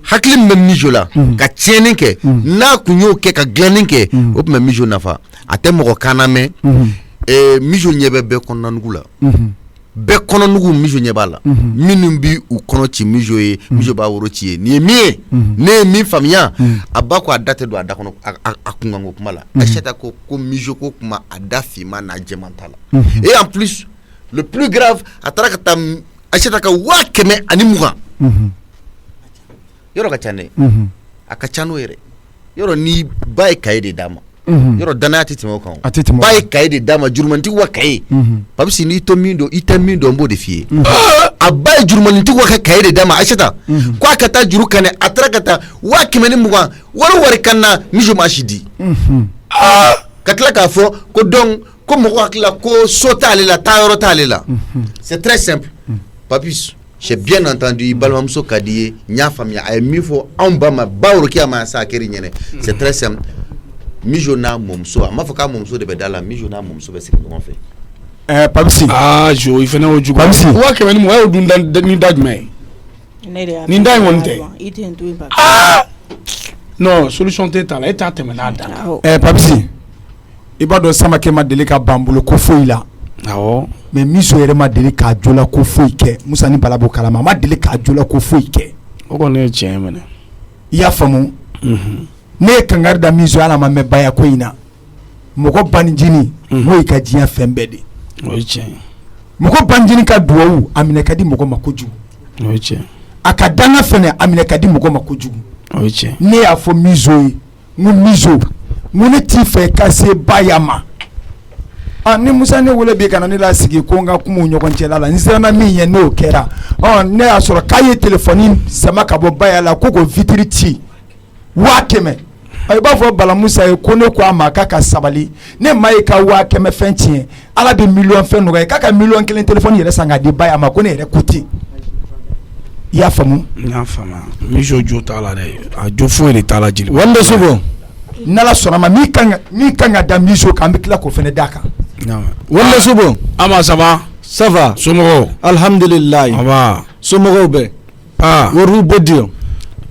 hakili min bɛ Mizo la ka tiɲɛni kɛ n'a kun y'o kɛ ka dilanni kɛ o tun bɛ Mizo nafa a tɛ mɔgɔ kan lamɛn Mizo ɲɛ bɛ bɛɛ kɔnɔnanugu la bɛɛ kɔnɔnugu Mizo ɲɛ b'a la minnu bi u kɔnɔ ci Mizo ye Mizo b'a woro ci ye nin ye min ye ne ye min faamuya a ba ko a da tɛ don a da kɔnɔ a kunkanko kuma la Aïssata ko Mizo ko kuma a da finman n'a jɛman t'a la et en plus le plus grave a taara ka taa Aïssata ka 220,000 yɔrɔ ka ca dɛ a ka ca n'o yɛrɛ yɔrɔ ni ba ye cahier de d'a ma yɔrɔ danaya tɛ tɛmɛ o kan ba ye cahier de d'a ma jurumantigi wa cahier Papisi n'i tɛ min dɔn n b'o de f'i ye a ba ye jurumantigi wa ka cahier de d'a ma Aïssata ko a ka taa juru kɛnɛ a taara ka taa 220,000 wari kan na Mizo ma si di ka tila k'a fɔ ko donc ko mɔgɔ hakilila ko so t'ale la taayɔrɔ t'ale la c'est très simple Papis j'ai bien entendu i balimamuso ka di ye n y'a faamuya a ye min fɔ anw ba ma ba woro k'a ma sa a kɛr'i ɲɛnɛ c'est très simple Mizo n'a mɔmuso a m'a fɔ k'a mɔmuso de bɛ da la Mizo n'a mɔmuso bɛ sigi ɲɔgɔn fɛ Papisi jo i fana y'o jugu Papisi 200,000 y'o dun ni da jumɛn ye nin da in kɔni tɛ non solution tɛ t'a la e t'a tɛmɛ n'a da Papisi i b'a dɔn Samakɛ ma deli ka ban bolo ko foyi la awɔ mais Mizo yɛrɛ ma deli k'a jola ko foyi kɛ Musa ni Bala b'o kalama a ma deli k'a jola ko foyi kɛ o kɔni ye tiɲɛ minɛ i y'a faamu ne ye kangari da Mizo ala ma mɛn Baya ko in na mɔgɔ banijini n'o y'i ka diɲɛ fɛn bɛɛ de o ye tiɲɛ mɔgɔ banijini ka duwawu a minɛ ka di mɔgɔ ma kojugu o ye tiɲɛ a ka danga fɛnɛ a minɛ ka di mɔgɔ ma kojugu o ye tiɲɛ ne y'a fɔ Mizo ye n ko Mizo n ne t'i fɛ ka se Baya ma ni Musa ne wele bi kana ne la sigi ko n ka kuma u ɲɔgɔn cɛla la n sera min ye n'o kɛra ne y'a sɔrɔ k'a ye téléphone sama ka bɔ Baya la ko vitre ci 100,000 i b'a fɔ Balamusa ye ko ne ko a ma k'a ka sabali ne ma ye ka 100,000 fɛn tiɲɛ Ala bɛ million fɛn nɔgɔya k'a ka 1,000,000 téléphone yɛrɛ san k'a di Baya ma ko ne yɛrɛ ko ten i y'a faamu n y'a faamu Mizo jo t'a la dɛ a jo foyi de t'a la jeli wanda sogo n'Ala sɔnna ma min kan ka da Mizo kan an bɛ tila k'o fɛnɛ d'a kan wanda sogo ama ça va somɔgɔw alhamdulilayi somɔgɔw bɛ wariw bɛ di yan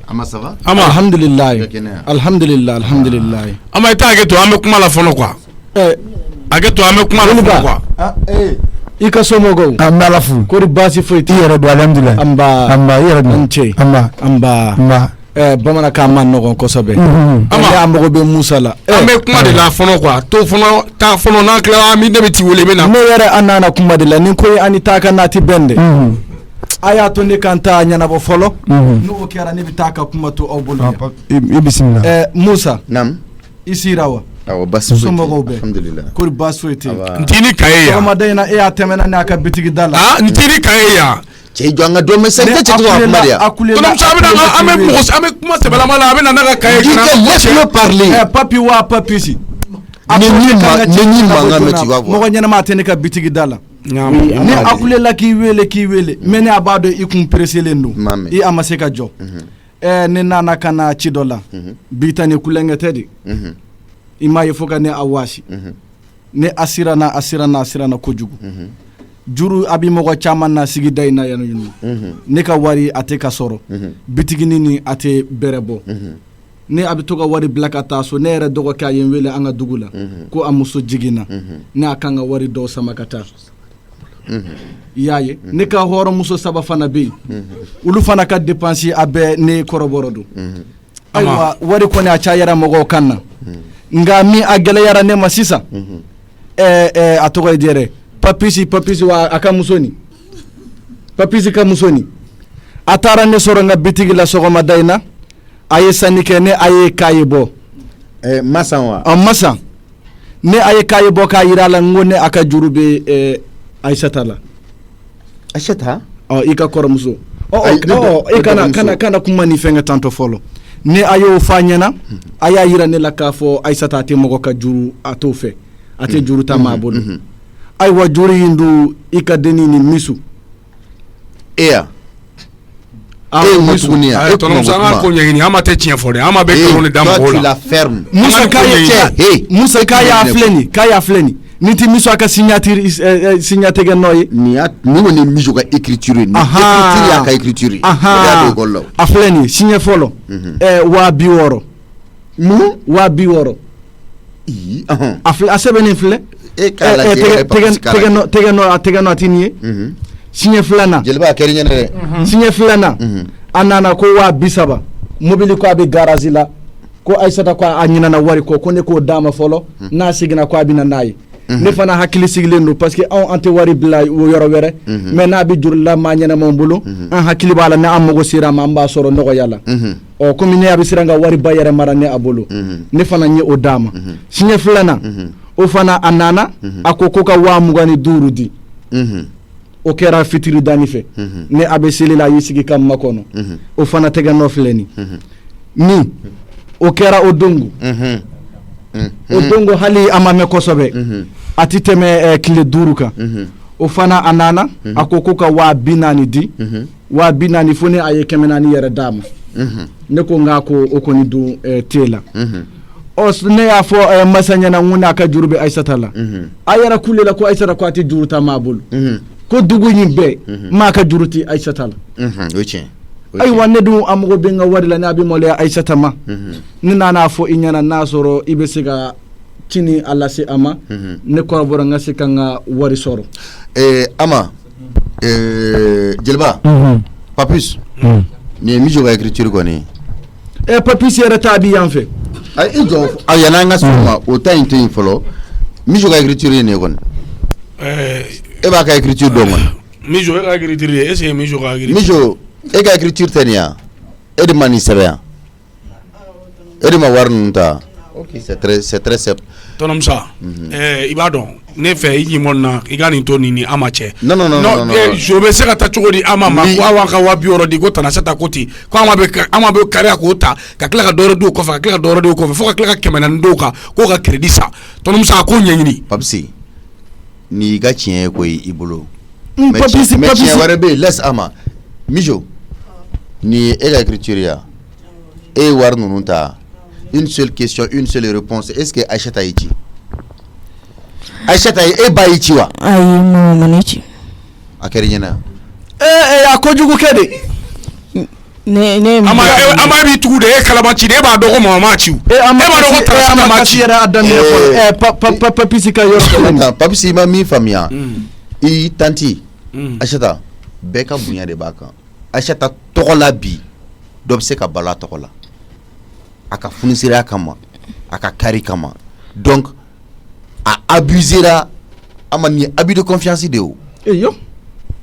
ama ça va ama alhamdulilayi alhamdulilayi ama i t'a hakɛ to an bɛ kuma la fɔlɔ quoi hakɛ to an bɛ kuma la fɔlɔ quoi i ka somɔgɔw an bɛ Ala fo kɔri baasi foyi t'i yɛrɛ don alhamdulilayi an ba i yɛrɛ don an cɛ an ba bamanankan ma nɔgɔn kosɛbɛ an mago bɛ Musa la an bɛ kuma de la fɔlɔ quoi to fɔlɔ taa fɔlɔ n'an tilala ne bɛ t'i wele i bɛ na ne yɛrɛ an nana kuma de la ni ko ye an ni taa ka naati bɛn de a y'a to ne kan ta ɲɛnabɔ fɔlɔ n'o kɛra ne bɛ taa ka kuma to aw bolo i bisimila Musa naam i sira wa awo basu somɔgɔw bɛɛ alhamdulillah kori baasi foyi tɛ ntini kaye ya sɔgɔmada in na e y'a tɛmɛna n'a ka bitigi da la ntini kaye ya cɛ jɔ an ka dɔn mɛsɛn tɛ cɛ tɔgɔ kuma de ya tɔnɔmuso an bɛ kuma sɛbɛlama la a bɛ na ne ka kaye laisse-le parler papi wa papi si ni mankan mɛ ci wa mɔgɔ ɲɛnama tɛ ne ka bitigi da la ni a kulela k'i wele mɛ ne a b'a dɔn i kun pereselen don i a ma se ka jɔ ne nana ka na ci dɔ la bi ta ni kulonkɛ tɛ de i m'a ye fo ka ne a waasi ne a siranna kojugu juru a bi mɔgɔ caman na sigida in na yan ne ka wari a tɛ ka sɔrɔ bitigini ni a tɛ bɛrɛ bɔ ne a bɛ to ka wari bila ka taa so ne yɛrɛ dɔgɔkɛ a ye n wele an ka dugu la ko a muso jiginna ne a kan ka wari dɔw sama ka taa i y'a ye ne ka hɔrɔnmuso 3 fana bɛ yen olu fana ka dépense a bɛɛ ne kɔrɔbɔrɔ don ayiwa wari kɔni a cayara mɔgɔw kan na nka min a gɛlɛyara ne ma sisan a tɔgɔ ye di yɛrɛ papisi wa a ka muso ni papisi ka muso ni a taara ne sɔrɔ n ka bitigi la sɔgɔmada in na a ye sanni kɛ ne a ye k'a ye bɔ masan wa masan ne a ye k'a ye bɔ k'a yira a la n ko ne a ka juru bɛ Aïssata la Aïssata i ka kɔrɔmuso i kana kuma ni fɛnkɛ tantɔ fɔlɔ ne a y'o f'a ɲɛna a y'a yira ne la k'a fɔ Aïssata a tɛ mɔgɔ ka juru a t'o fɛ a tɛ juru ta maa bolo ayiwa juru in dun i ka denni ni misu ya tɔnɔmuso an ka ko ɲɛɲini an ma tɛ tiɲɛ fɔ dɛ an ma bɛ nkalon de da mɔgɔw la Musa k'a y'a filɛ nin ni ti miso ka signature n'o ye ni ko ni miso ka écriture ni écriture ya ka écriture a filɛ nin signe fɔlɔ 60,000 a sɛbɛn nin filɛ tɛgɛ nɔ ti nin ye signe filanan jeliba kɛri ɲɛnɛ dɛ signe filanan a nana ko 70,000 mobili ko a bɛ garage la ko Aïssata ko a ɲinana wari ko ne k'o d'a ma fɔlɔ n'a seginna ko a bɛ na n'a ye ne fana hakili sigilen don parce que an tɛ wari bila yɔrɔ wɛrɛ mais n'a bɛ jurula maa ɲɛnamaw bolo an hakili b'a la n'an mago sera a ma an b'a sɔrɔ nɔgɔya la komi ne a bɛ siran ka wari ba yɛrɛ mara ne a bolo ne fana n ye o d'a ma siɲɛ filanan o fana a nana a ko ka 25,000 di o kɛra fitiri danni fɛ ne a bɛ seli la a y'i sigi ka makɔnɔ o fana tɛgɛ nɔ filɛ nin min o kɛra o dongo o dongo hali a ma mɛn kosɛbɛ a ti tɛmɛ tile 5 kan o fana a nana a ko ka 40,000 di 40,000 fo ne a ye 100,000 yɛrɛ d'a ma ne ko nka ko o kɔni dun te la ne y'a fɔ masa ɲɛna n ko n'a ka juru bɛ Aïssata la a yɛrɛ kulela ko Aïssata ko a tɛ juru ta maa bolo ko dugu in bɛɛ maa ka juru ti Aïssata la o ye tiɲɛ ayiwa ne dun a mago bɛ n ka wari la ne a bɛ maloya Aïssata ma ne nana fɔ i ɲɛna n'a sɔrɔ i bɛ se ka cini a lase a ma ne kɔrɔbɔra n ka se ka n ka wari sɔrɔ ama jeliba papus ni ye miso ka écriture kɔni papus yɛrɛ t'a bi yan fɛ i jɔ yan'an ka sɔrɔ ma o ta in to yen fɔlɔ miso ka écriture ye nin ye kɔni e b'a ka écriture dɔn kɔni miso e ka écriture ye est-ce que miso ka écriture miso e ka écriture tɛ nin yan e de ma nin sɛbɛn yan e de ma wari ninnu ta ok c'est très simple tɔnɔmusa i b'a dɔn ne fɛ i ɲimɔni na i ka nin to nin ni ama cɛ non jo bɛ se ka taa cogo di ama ma ko aw ka 70,000 di ko Tanasata ko ten ko ama bɛ kariya k'o ta ka tila ka dɔwɛrɛ d'o kɔfɛ ka tila ka dɔwɛrɛ d'o kɔfɛ fo ka tila ka 400 d'o kan k'o ka crédit sa tɔnɔmusa a k'o ɲɛɲini Papisi n'i ka tiɲɛ ye ko ye i bolo mais tiɲɛ wɛrɛ bɛ yen laisse ama mijo ni e ka écriture ya e ye wari ninnu ta une seule question une seule réponse est-ce que Aïssata y'i ci Aïssata e ba y'i ci wa ayi mama ne ci a kɛra ɲɛna a kojugu kɛ de ne ama b'i tugu de e kalama ci de e b'a dɔn ko mama ma ci e b'a dɔn ko Tanasata ma ci yɛrɛ a daminɛ fɔlɔ Papisi ka yɔrɔ Papisi ma min faamuya i tanti Aïssata bɛɛ ka bonya de b'a kan Aïssata tɔgɔ la bi dɔ bɛ se ka balo a tɔgɔ la a ka funisiriya kama a ka kari kama donc a abusera ama ni abus de confiance de o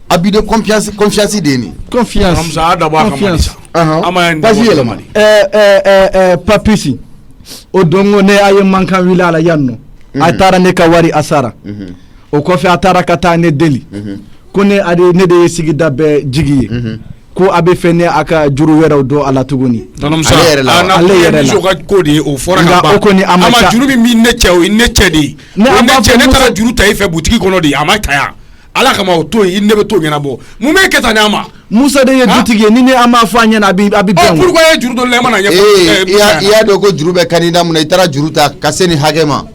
abus de confiance de ni confiance ama Papisi o dongo ne aye mankan wili ala yanno a taara ne ka wari asara o kɔfɛ a taara ka taa ne deli ko ne de ye sigida bɛɛ jigi ye ko a bɛ fɛ ne a ka juru wɛrɛw don a la tuguni ale yɛrɛ la ka ko de o fɔra ka ban o kɔni a ma juru min ne cɛ o ne cɛ de ne taara juru ta i fɛ butigi kɔnɔ de a ma ta yan ala kama o to yen ne bɛ to ɲɛnabɔ mun bɛ kɛ tan n'a ma Musa de ye dutigi ye ni ne an m'a fɔ a ɲɛna a bɛ bɛn pourquoi ye juru dɔ la e mana ɲɛfɔ i y'a dɔn ko juru bɛ candidat mun na i taara juru ta ka se nin hakɛ ma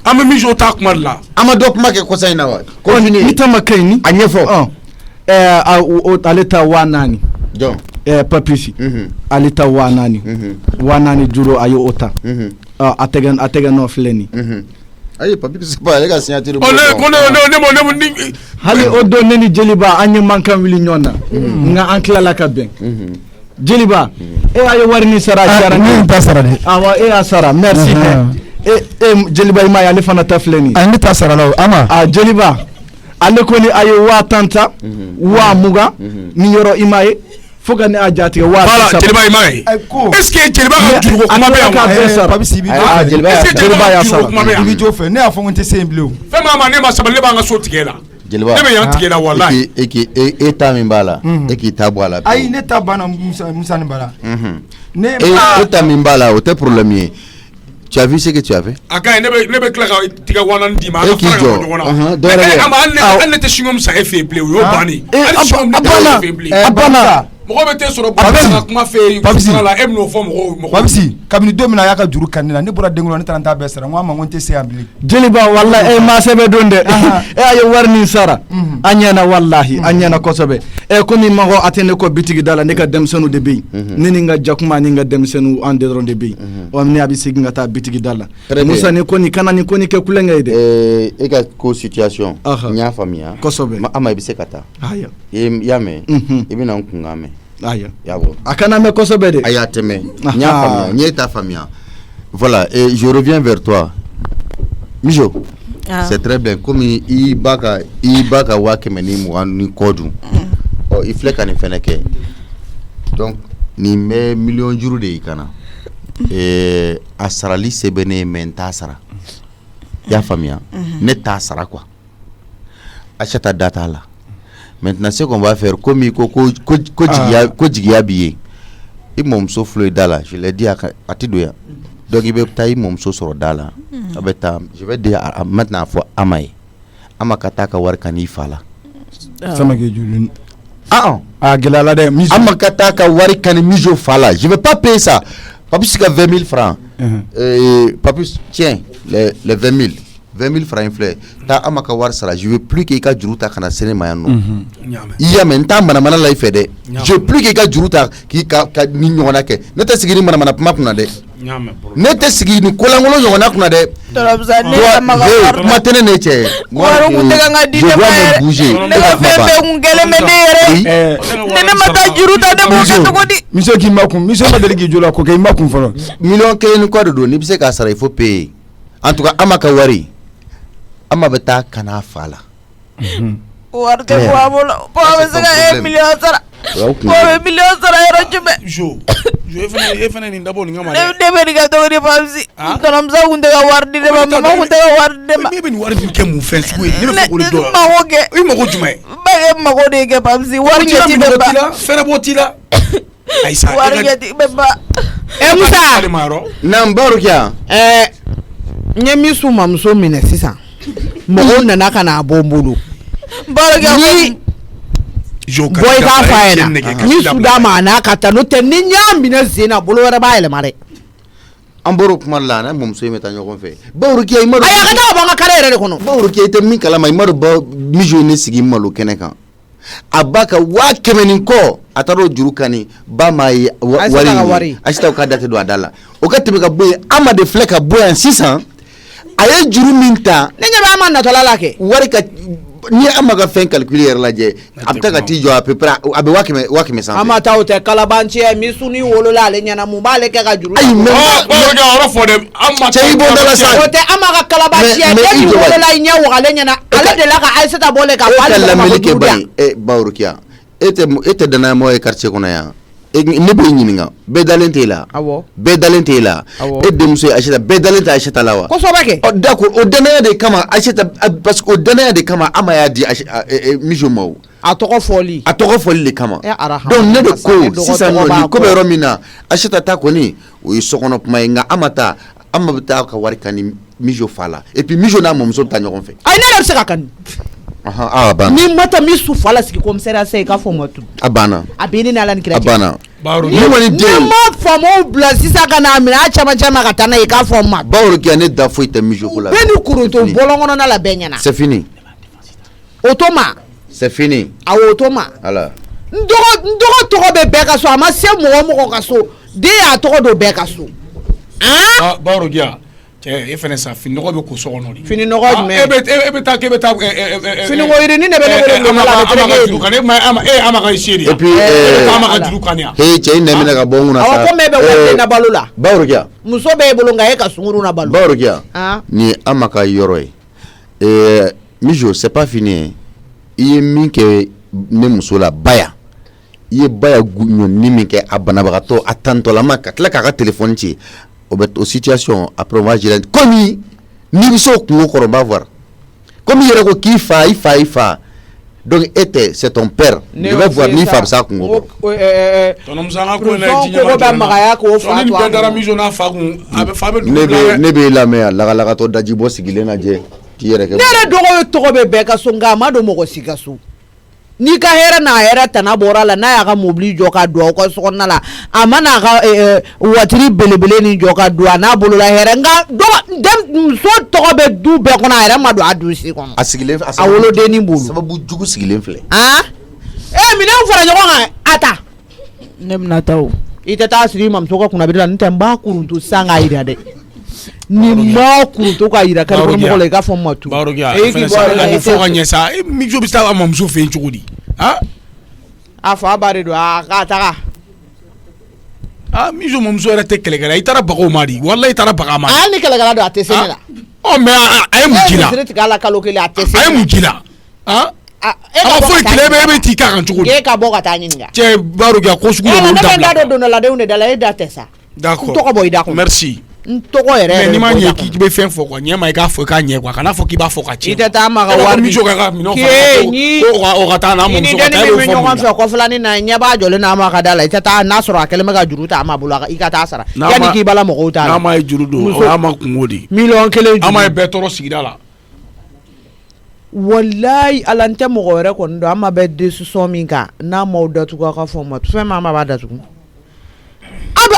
an bɛ mission ta kuma de la an ma dɔ kuma kɛ kɔsa in na wa ni ta ma kɛ ɲi a ɲɛfɔ ale ta 4000 jɔn papisi ale ta 4000 4000 juru a ye o ta a tɛgɛ nɔ filɛ nin ayi papisi ba ale ka signature hali o don ne ni Jeliba an ye mankan wili ɲɔgɔn na nka an tilala ka bɛn Jeliba e a ye wari ni sara diyara ne ta sara dɛ awɔ e y'a sara merci Jeliba i ma ye ale fana ta filɛ nin ne ta sara la ama Jeliba ale ko ni a ye 10 ta 20 ni yɔrɔ i ma ye fo ka ne a jatigɛ voilà Jeliba i ma ye est-ce que Jeliba ka juru ko kuma bɛ yan papisi Jeliba y'a sara i bi jɔ fɛ ne y'a fɔ n ko n tɛ se yen bilen fɛn maa ma ne ma sabali ne b'an ka so tigɛ la Jeliba ne bɛ yan tigɛ la walahi e ta min b'a la e k'i ta bɔ a la ayi ne ta banna Musa ni Bala e ta min b'a la o tɛ problème ye tu as vu ce que tu as fait a ka ɲi ne bɛ tila ka tigɛ 4000 d'i ma e k'i jɔ hali ne tɛ singom sa e fɛ yen bilen o y'o bannen hali singom ne tɛ e fɛ yen bilen a banna mɔgɔ bɛ tɛ sɔrɔ ka kuma fɛ yen la e bɛn'o fɔ mɔgɔw papisi kabini don min na a y'a ka juru kani la ne bɔra den kɔnɔ ne taara n t'a bɛɛ sara n ko a ma ko n tɛ se yan bilen Jeliba wallahi maa sɛbɛ don dɛ e a ye wari nin sara a ɲɛna wallahi a ɲɛna kosɛbɛ komi mɔgɔ a tɛ ne kɔ bitigi da la ne ka denmisɛnninw de bɛ yen ne ni n ka jakuma ni n ka denmisɛnninw an de dɔrɔn de bɛ yen ɔ ne a bɛ segin ka taa bitigi da la Musa ni ko nin kana nin ko nin kɛ kulonkɛ ye dɛ e ka ko situation n y'a faamuya kosɛbɛ ama i bɛ se ka taa i y'a mɛn i bɛna n kunkan mɛn a kana mɛn kosɛbɛ de a y'a tɛmɛ n y'a faamuya n ye ta faamuya voilà et je reviens vers toi Mijo c'est très bien komi i ba ka 120 ni kɔ dun ɔ i filɛ ka nin fɛnɛ kɛ donc nin bɛ miliyɔn juru de y'i kana a sarali se bɛ ne ye mais n t'a sara i y'a faamuya ne t'a sara quoi Achata da t'a la maintenant ce qu'on va faire comme ko jigiya b'i ye i mɔmuso filɛ da la je l'ai dit a ti don yan donc i bɛ taa i mɔmuso sɔrɔ da la a bɛ taa je vais dire maintenant a fɔ Ama ye Ama ka taa ka wari ka n'i fa la sama kɛ juru gɛlɛyala dɛ Ama ka taa ka wari ka ni Mijo fa la je vais pas payer ça Papis ka 20 000 francs Papis tiens les 20 000 francs inflé ta Ama ka wari sara je veux plus que i ka juru ta kana sene ma yan no i y'a mɛn n t'a manamana la i fɛ dɛ je veux plus que i ka juru ta k'i ka ni ɲɔgɔnna kɛ ne tɛ sigi ni manamana kuma kunna dɛ ne tɛ sigi ni kolankolon ɲɔgɔnna kunna dɛ kuma tɛ ne ne cɛ wari kun tɛ ka n ka di ne ma yɛrɛ ne ka fɛn bɛɛ kun kɛlen bɛ ne yɛrɛ ne ma taa juru ta ne b'o kɛ cogo di Mijo k'i ma kun Mijo ma deli k'i jɔ la ko kɛ i ma kun fɔlɔ miliyɔn 1 ni kɔ de don n'i bɛ se k'a sara il faut payer en tout cas Ama ka wari Ama bɛ taa kana fa la wari tɛ bɔ a bolo po a bɛ se ka miliyɔn sara po bɛ miliyɔn sara yɔrɔ jumɛn e fana nin dabɔ nin kama dɛ ne bɛ nin kɛ cogo di Papisi tɔnɔmuso kun tɛ ka wari di ne ma mama kun tɛ ka wari di ne ma e bɛ nin wari min kɛ mun fɛn sugu ye ne bɛ fɛ k'o de dɔn mago kɛ i mago jumɛn ba ye mago de kɛ Papisi wari ɲɛti bɛ ba fɛrɛ bɔ t'i la ayisa wari ɲɛti bɛ ba Musa n'an baro kɛ n ye min su mamuso minɛ sisan mɔgɔw nana ka na bɔ n bolo ni bɔ i k'a fɔ a ɲɛna ni su d'a ma a n'a ka taa n'o tɛ ni n y'a minɛ sen na bolo wɛrɛ b'a yɛlɛma dɛ an bɔr'o kuma la n'a mɔmuso in bɛ taa ɲɔgɔn fɛ Baworokiya i ma dɔn ayi a ka taa ka bɔ an ka kare yɛrɛ de kɔnɔ Baworokiya i tɛ min kalama i ma dɔn Mijo ye ne sigi malo kɛnɛ kan a ba ka 100 ni kɔ a taara o juru kani ba m'a ye wari Achata ka date don a da la o ka tɛmɛ ka bɔ yen Ama de filɛ ka bɔ yan sisan a ye juru min ta ne ɲɛ bɛ Ama natɔla la kɛ wari ka ni Ama ka fɛn calculer yɛrɛ lajɛ a bɛ taa ka t'i jɔ à peu près a bɛ 1000 sanfɛ Ama ta o tɛ kalabanci ye min suni wolola ale ɲɛna mun b'ale kɛ ka juru ayi mais yɔrɔ fɔ dɛ Ama cɛ i bɔ da la sa o tɛ Ama ka kalabanci ye den min wolola i ɲɛ wagale ɲɛna ale de la ka Aissata bɔlen ka fɔ ale lamɛnni kɛ bani Baworokiya e tɛ danayamɔgɔ ye quartier kɔnɔ yan ne bɛ ɲininka bɛɛ dalen t'e la bɛɛ dalen t'e la e denmuso ye Aïssata bɛɛ dalen tɛ Aïssata la wa kosɛbɛ kɛ d'accord o danaya de kama Aïssata parce que o danaya de kama Ama y'a di Mijo ma o a tɔgɔ fɔli de kama donc ne de ko sisan nɔ ni ko bɛ yɔrɔ min na Aïssata ta kɔni o ye sokɔnɔ kuma ye nka Ama bɛ taa ka wari kan ni Mijo fa la et puis Mijo n'a mɔmuso bɛ taa ɲɔgɔn fɛ ayi ne yɛrɛ bɛ se ka kanu ni ma taa Mijo fa la sigi commissariat i k'a fɔ ma tu a banna a bɛ ne ni Ala ni kira a banna ni ma faamaw bila sisan ka n'a minɛ a caman ka taa n'a ye i k'a fɔ ma Baworokiya ne da foyi tɛ Mijo ko la bɛɛ ni kuruntɔ bɔlɔn kɔnɔna la bɛɛ ɲɛna c'est fini o to ma c'est fini awɔ o to ma ala n dɔgɔ tɔgɔ bɛ bɛɛ ka so a ma se mɔgɔ ka so den y'a tɔgɔ don bɛɛ ka so Baworokiya e fɛnɛ sa fini nɔgɔ bɛ ko so kɔnɔ de fini nɔgɔ jumɛn e bɛ taa fini ko yirini de bɛ ne wele Ama ka seeri et puis Ama ka juru kan ya cɛ in nɛmina ka bɔ n kunna sa awɔ ko mɛ bɛ wari na balo la Baworokiya muso bɛ e bolo nka e ka sunkuru na balo Baworokiya ni Ama ka yɔrɔ ye Mijo c'est pas fini i ye min kɛ ne muso la Baya i ye Baya ɲɔni min kɛ a banabagatɔ a tantɔlama ka tila k'a ka téléphone ci o situation après on va gérer comme ni bɛ se o kungo kɔrɔ on va voir comme i yɛrɛ ko k'i fa i fa donc c'est ton père je vais voir ni fa bɛ se a kungo kɔrɔ ne bɛ lamɛn lagalagatɔ daji bɔ sigilen lajɛ k'i yɛrɛ kɛ ne yɛrɛ dɔgɔ ye tɔgɔ bɛ bɛɛ ka so nka a ma don mɔgɔ si ka so n'i ka hɛrɛ n'a yɛrɛ tana bɔra la n'a y'a ka mobili jɔ ka don aw ka sokɔnɔna la a ma n'a ka voiture belebele nin jɔ ka don a n'a bolola hɛrɛ nka muso tɔgɔ bɛ du bɛɛ kɔnɔ a yɛrɛ ma don a du si kɔnɔ a sigilen a wolodennin bolo sababu jugu sigilen filɛ minɛnw fara ɲɔgɔn kan a ta ne bɛna taa o i tɛ taa siri i mamuso ka kunnabiri la n tɛ n b'a kuruntu san k'a jira dɛ ni ma kuruntu k'a jira kari kɔnɔ mɔgɔ la i k'a fɔ n ma tu Baworokiya fɛnɛ sa ka fɔ ka ɲɛ sa Mijo bɛ taa a mamuso fɛ yen cogo di a fa ba de don k'a taga Mijo mamuso yɛrɛ tɛ kɛlɛkɛla i taara bagaw ma di walahi i taara baga ma ni kɛlɛkɛla don a tɛ se ne la mais a ye mun k'i la misiri tigɛ a la kalo kelen a tɛ se a ye mun k'i la a ma foyi kile e bɛ t'i k'a kan cogo di e ka bɔ ka taa ɲininka cɛ Baworokiya ko sugu dɔ b'olu dabila ne bɛ n da don dondaladenw de da la e da tɛ sa d'accord n tɔgɔ bɔ i da kɔnɔ merci n tɔgɔ yɛrɛ mais n'i ma ɲɛ k'i bɛ fɛn fɔ quoi ɲɛ ma i k'a fɔ i k'a ɲɛ quoi kana fɔ k'i b'a fɔ ka tiɲɛ i tɛ taa ma ka wari Mijo ka minɛnw fara o ka taa n'a mamuso ka taa e bɛ fɔ mun ɲɔgɔn fɛ kɔfilani na ɲɛ b'a jɔlen n'a ma ka da la i tɛ taa n'a sɔrɔ a kɛlen bɛ ka juru ta a ma bolo i ka taa sara yanni k'i bala mɔgɔw ta la n'a ma ye juru don a ma kungo di miliyɔn kelen juru a ma ye bɛɛ tɔɔrɔ sigida la walayi ala n tɛ mɔgɔ wɛrɛ kɔni don an ma bɛ décision min kan n'a m'aw datugu a ka fɔ ma fɛn ma b'a datugu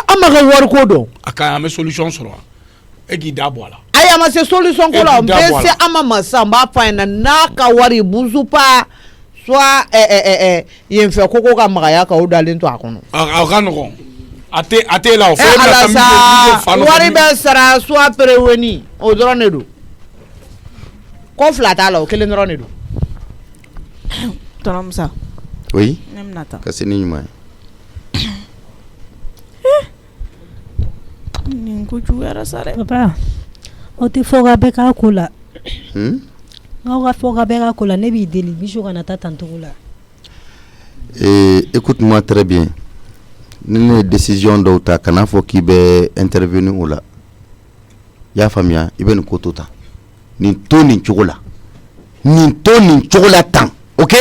an ma ka wari ko dɔn a ka an bɛ solution sɔrɔ e k'i da bɔ a la ayi a ma se solution ko la n bɛ se an ma sa n b'a fɔ a ɲɛna n'a ka wari buzupa soit yen fɛ ko ka magaya kan o dalen to a kɔnɔ a ka nɔgɔn a tɛ la o fɔ alasa wari bɛ sara soit prévenu o dɔrɔn de don ko fila t'a la o kelen dɔrɔn de don tonton Musa oui ne bɛna taa ka se ni ɲuman ye nin ko juguyara sa dɛ papa aw tɛ fɔ ka bɛɛ k'a ko la n'aw ka fɔ ka bɛɛ k'a ko la ne b'i deli Mijo kana taa tan togo la écoute-moi très bien ni ne ye décision dɔw ta kana fɔ k'i bɛ intervenir o la i y'a faamuya i bɛ nin ko to tan nin to nin cogo la tan ok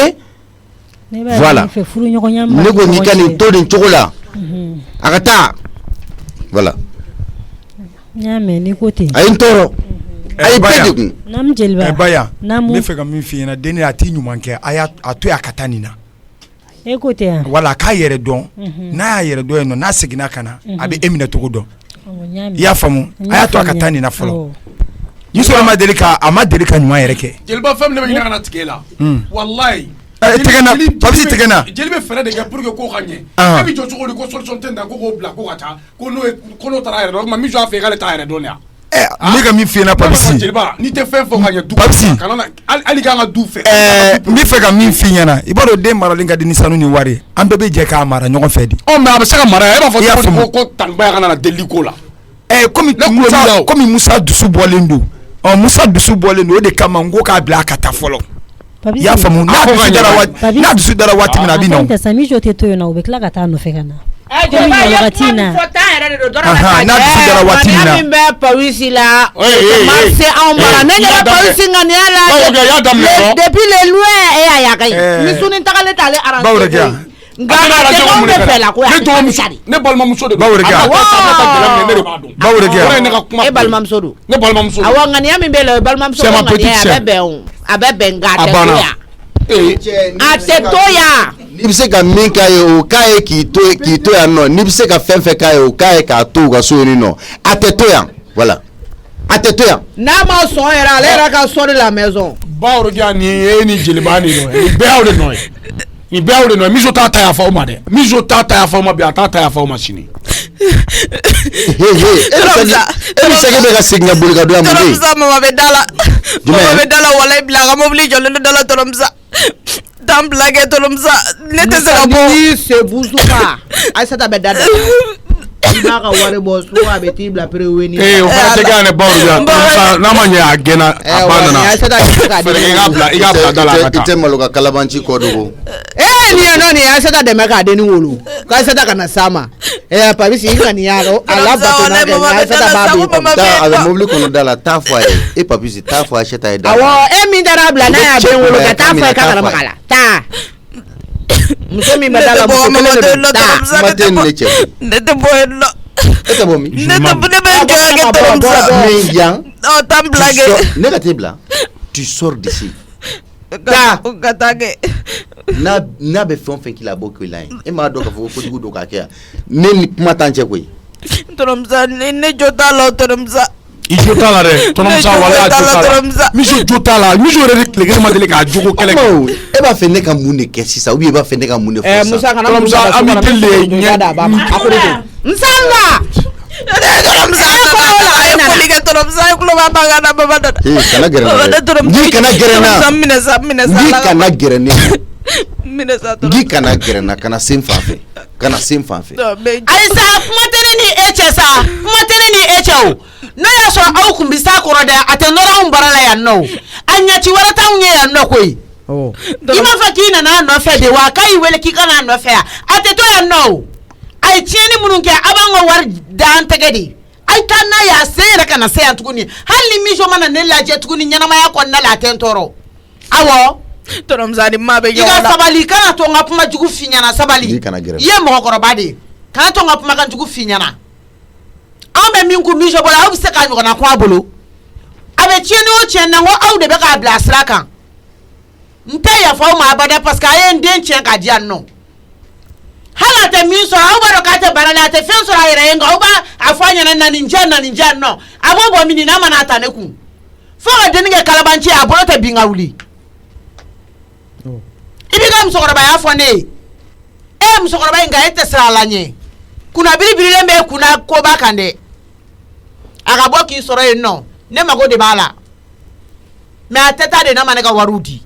voilà ne ko n'i ka nin to nin cogo la a ka taa voilà ɲ'a mɛn n'i ko ten a ye n tɔɔrɔ a ye bɛɛ degun namu jeliba Baya ne fɛ ka min f'i ɲɛna den a t'i ɲuman kɛ a to yen a ka taa nin na e ko ten wala a k'a yɛrɛ dɔn n'a y'a yɛrɛ dɔn yen nɔ n'a seginna ka na a bɛ e minɛ cogo dɔn i y'a faamu a y'a to a ka taa nin na fɔlɔ Yusufu ma deli ka ɲuman yɛrɛ kɛ jeliba fɛn min bɛ ɲini ka na tigɛ e la walayi Papisi tigɛ na jeli bɛ fɛɛrɛ de kɛ pour que ko ka ɲɛ e bɛ jɔ cogo di ko solution tɛ na ko k'o bila ko ka taa ko n'o taara a yɛrɛ dɔn o tuma Mijo y'a fɛ k'ale t'a yɛrɛ dɔn yan ne ka min f'i ɲɛna Papisi jeliba n'i tɛ fɛn fɔ ka ɲɛ du Papisi hali k'an ka du fɛ n bɛ fɛ ka min f'i ɲɛna i b'a dɔn den maralen ka di ni sanu ni wari an bɛɛ bɛ jɛ k'a mara ɲɔgɔn fɛ de mais a bɛ se ka mara e b'a fɔ cogo di ko tanibaya kana na deli ko la komi Musa dusu bɔlen don Musa dusu bɔlen don o de kama n ko k'a bila a ka taa fɔlɔ i y'a faamu n'a dusu dara waati min na a bɛ na Mijo tɛ to yen nɔ u bɛ tila ka taa nɔfɛ ka na min bɛ pawisi la marché anw bara ne ɲɛna pawisi ŋaniya la depuis le loin e y'a yaka ye misuni tagale t'ale arrangé nka a tɛ anw de fɛ la ko ne balimamuso de e balimamuso don awɔ ŋaniya min bɛ la o balimamuso ko ŋaniya a bɛ bɛn nka a tɛ to yan a tɛ to yan. N'i bɛ se ka min k'a ye o k'a ye k'i to yan nɔ n'i bɛ se ka fɛn fɛn k'a ye o k'a ye k'a to u ka so yen nɔ a tɛ to yan voilà a tɛ to yan. n'a ma sɔn yɛrɛ ale yɛrɛ ka sɔn de la maison. Baworoja nin ye ni jeliba nin nɔ ye nin bɛɛ y'aw de nɔ ye nin bɛɛ y'aw de nɔ ye miso t'a ta yafa aw ma dɛ miso t'a ta yafa aw ma bi a t'a ta yafa aw ma sini. e bɛ se bɛ ka segin ka boli ka don yan mun de ye. Tɔrɔmusa mama bɛ da la mama bɛ da la walayi bila a ka mobili jɔlen don da la Tɔrɔmusa. Tan blague Tɔrɔmusa ne tɛ se ka bɔ. ni se busuka Aïssata bɛ da da i b'a ka wari bɔ so a bɛ t'i bila prévenu. o fana tɛ kɛ yan dɛ Baworoja Tɔrɔmusa n'a ma ɲɛ a gɛnna a ba nana i k'a bila da la a ka taa. i tɛ malo ka kalabanci kɔ dogo. nin ye nɔ nin ye Aïssata dɛmɛ k'a denni wolo k'Aïssata kana s'a ma Papisi i ŋaniya la a la bato n'a kɛ Aïssata b'a b'i kɔnɔ. a bɛ mobili kɔnɔ da la taa fɔ a ye e Papisi taa fɔ Aïssata ye da la. awɔ e min taara bila n'a y'a den wolo ka taa fɔ ye k'a kana maga la taa. muso min bɛ da la muso kelen de don taa. kuma tɛ nin de cɛ. ne tɛ bɔ yen nɔ. e tɛ bɔ min. ne bɛ jɔ kɛ Tɔrɔmusa. min yan. tan blague. ne ka t'e bila tu sors d'ici. ka taa kɛ. n'a bɛ fɛn o fɛn k'i la a b'o k'i la yen e m'a dɔn k'a fɔ ko kojugu don k'a kɛ yan ne ni kuma t'an cɛ koyi. Tɔrɔmusa ne jo t'a la Tɔrɔmusa. i jo t'a la dɛ Tɔrɔmusa walayi a jo t'a la miso jo t'a la miso yɛrɛ de tile kelen ma deli k'a jogo kɛlɛ kɛ. e b'a fɛ ne ka mun de kɛ sisan ou bien e b'a fɛ ne ka mun de fɔ sisan. Musa kana Tɔrɔmusa an bɛ teli de ɲɛ. Nsanga. Tɔrɔmusa a ye foli kɛ Tɔrɔmusa a ye kulo b'a ban ka na baba dada. kana gɛrɛ n na n'i kana gɛrɛ n na minɛ sa n'i kana gɛrɛ ne na minɛ sa n'i kana gɛrɛ n na kana se n fan fɛ kana se n fan fɛ. Ayisa kuma tɛ ne ni e cɛ sa kuma tɛ ne ni e cɛ o n'o y'a sɔrɔ aw kun bɛ s'a kɔrɔ dɛ a tɛ nɔrɔ anw bara la yan nɔ a ɲɛci wɛrɛ t'anw ɲɛ yan nɔ koyi. i m'a fɔ k'i nana a nɔfɛ de wa k'a y'i wele k'i kana a nɔfɛ yan a tɛ to yan nɔ o a ye tiɲɛni minnu kɛ a b'an ka wari d'an tɛgɛ de a ye taa n'a ye a se yɛrɛ ka na se yan tuguni hali ni miso mana ne lajɛ tuguni ɲɛnamaya kɔnɔna la a tɛ n tɔɔrɔ awɔ. Tɔrɔmusa ni maa bɛ ɲɔgɔn na. i ka sabali kana to n ka kuma jugu f'i ɲɛna sabali i ye mɔgɔkɔrɔba de ye kana to n ka kumakan jugu f'i ɲɛna anw bɛ min kun miso bolo aw bɛ se k'a ɲɔgɔnna kun a bolo a bɛ tiɲɛni o tiɲɛni na n ko aw de bɛ k'a bila sira kan n tɛ yafa aw ma abada parce que a ye n den tiɲɛ k'a di yan nɔ hali a tɛ min sɔrɔ aw b'a dɔn k'a tɛ baara la a tɛ fɛn sɔrɔ a yɛrɛ ye nka aw b'a fɔ a ɲɛna na nin diya nɔ a b'o bɔ min n'a mana ta ne kun fo ka denni kɛ kalabanci a bolo tɛ bin ka wuli i b'i ka musokɔrɔbaya fɔ ne ye e ye musokɔrɔba in nka e tɛ siran a la ɲɛ kunna biribirilen bɛ kunna koba kan dɛ a ka bɔ k'i sɔrɔ yen nɔ ne mago de b'a la mais a tɛ taa de n'a ma ne ka wariw di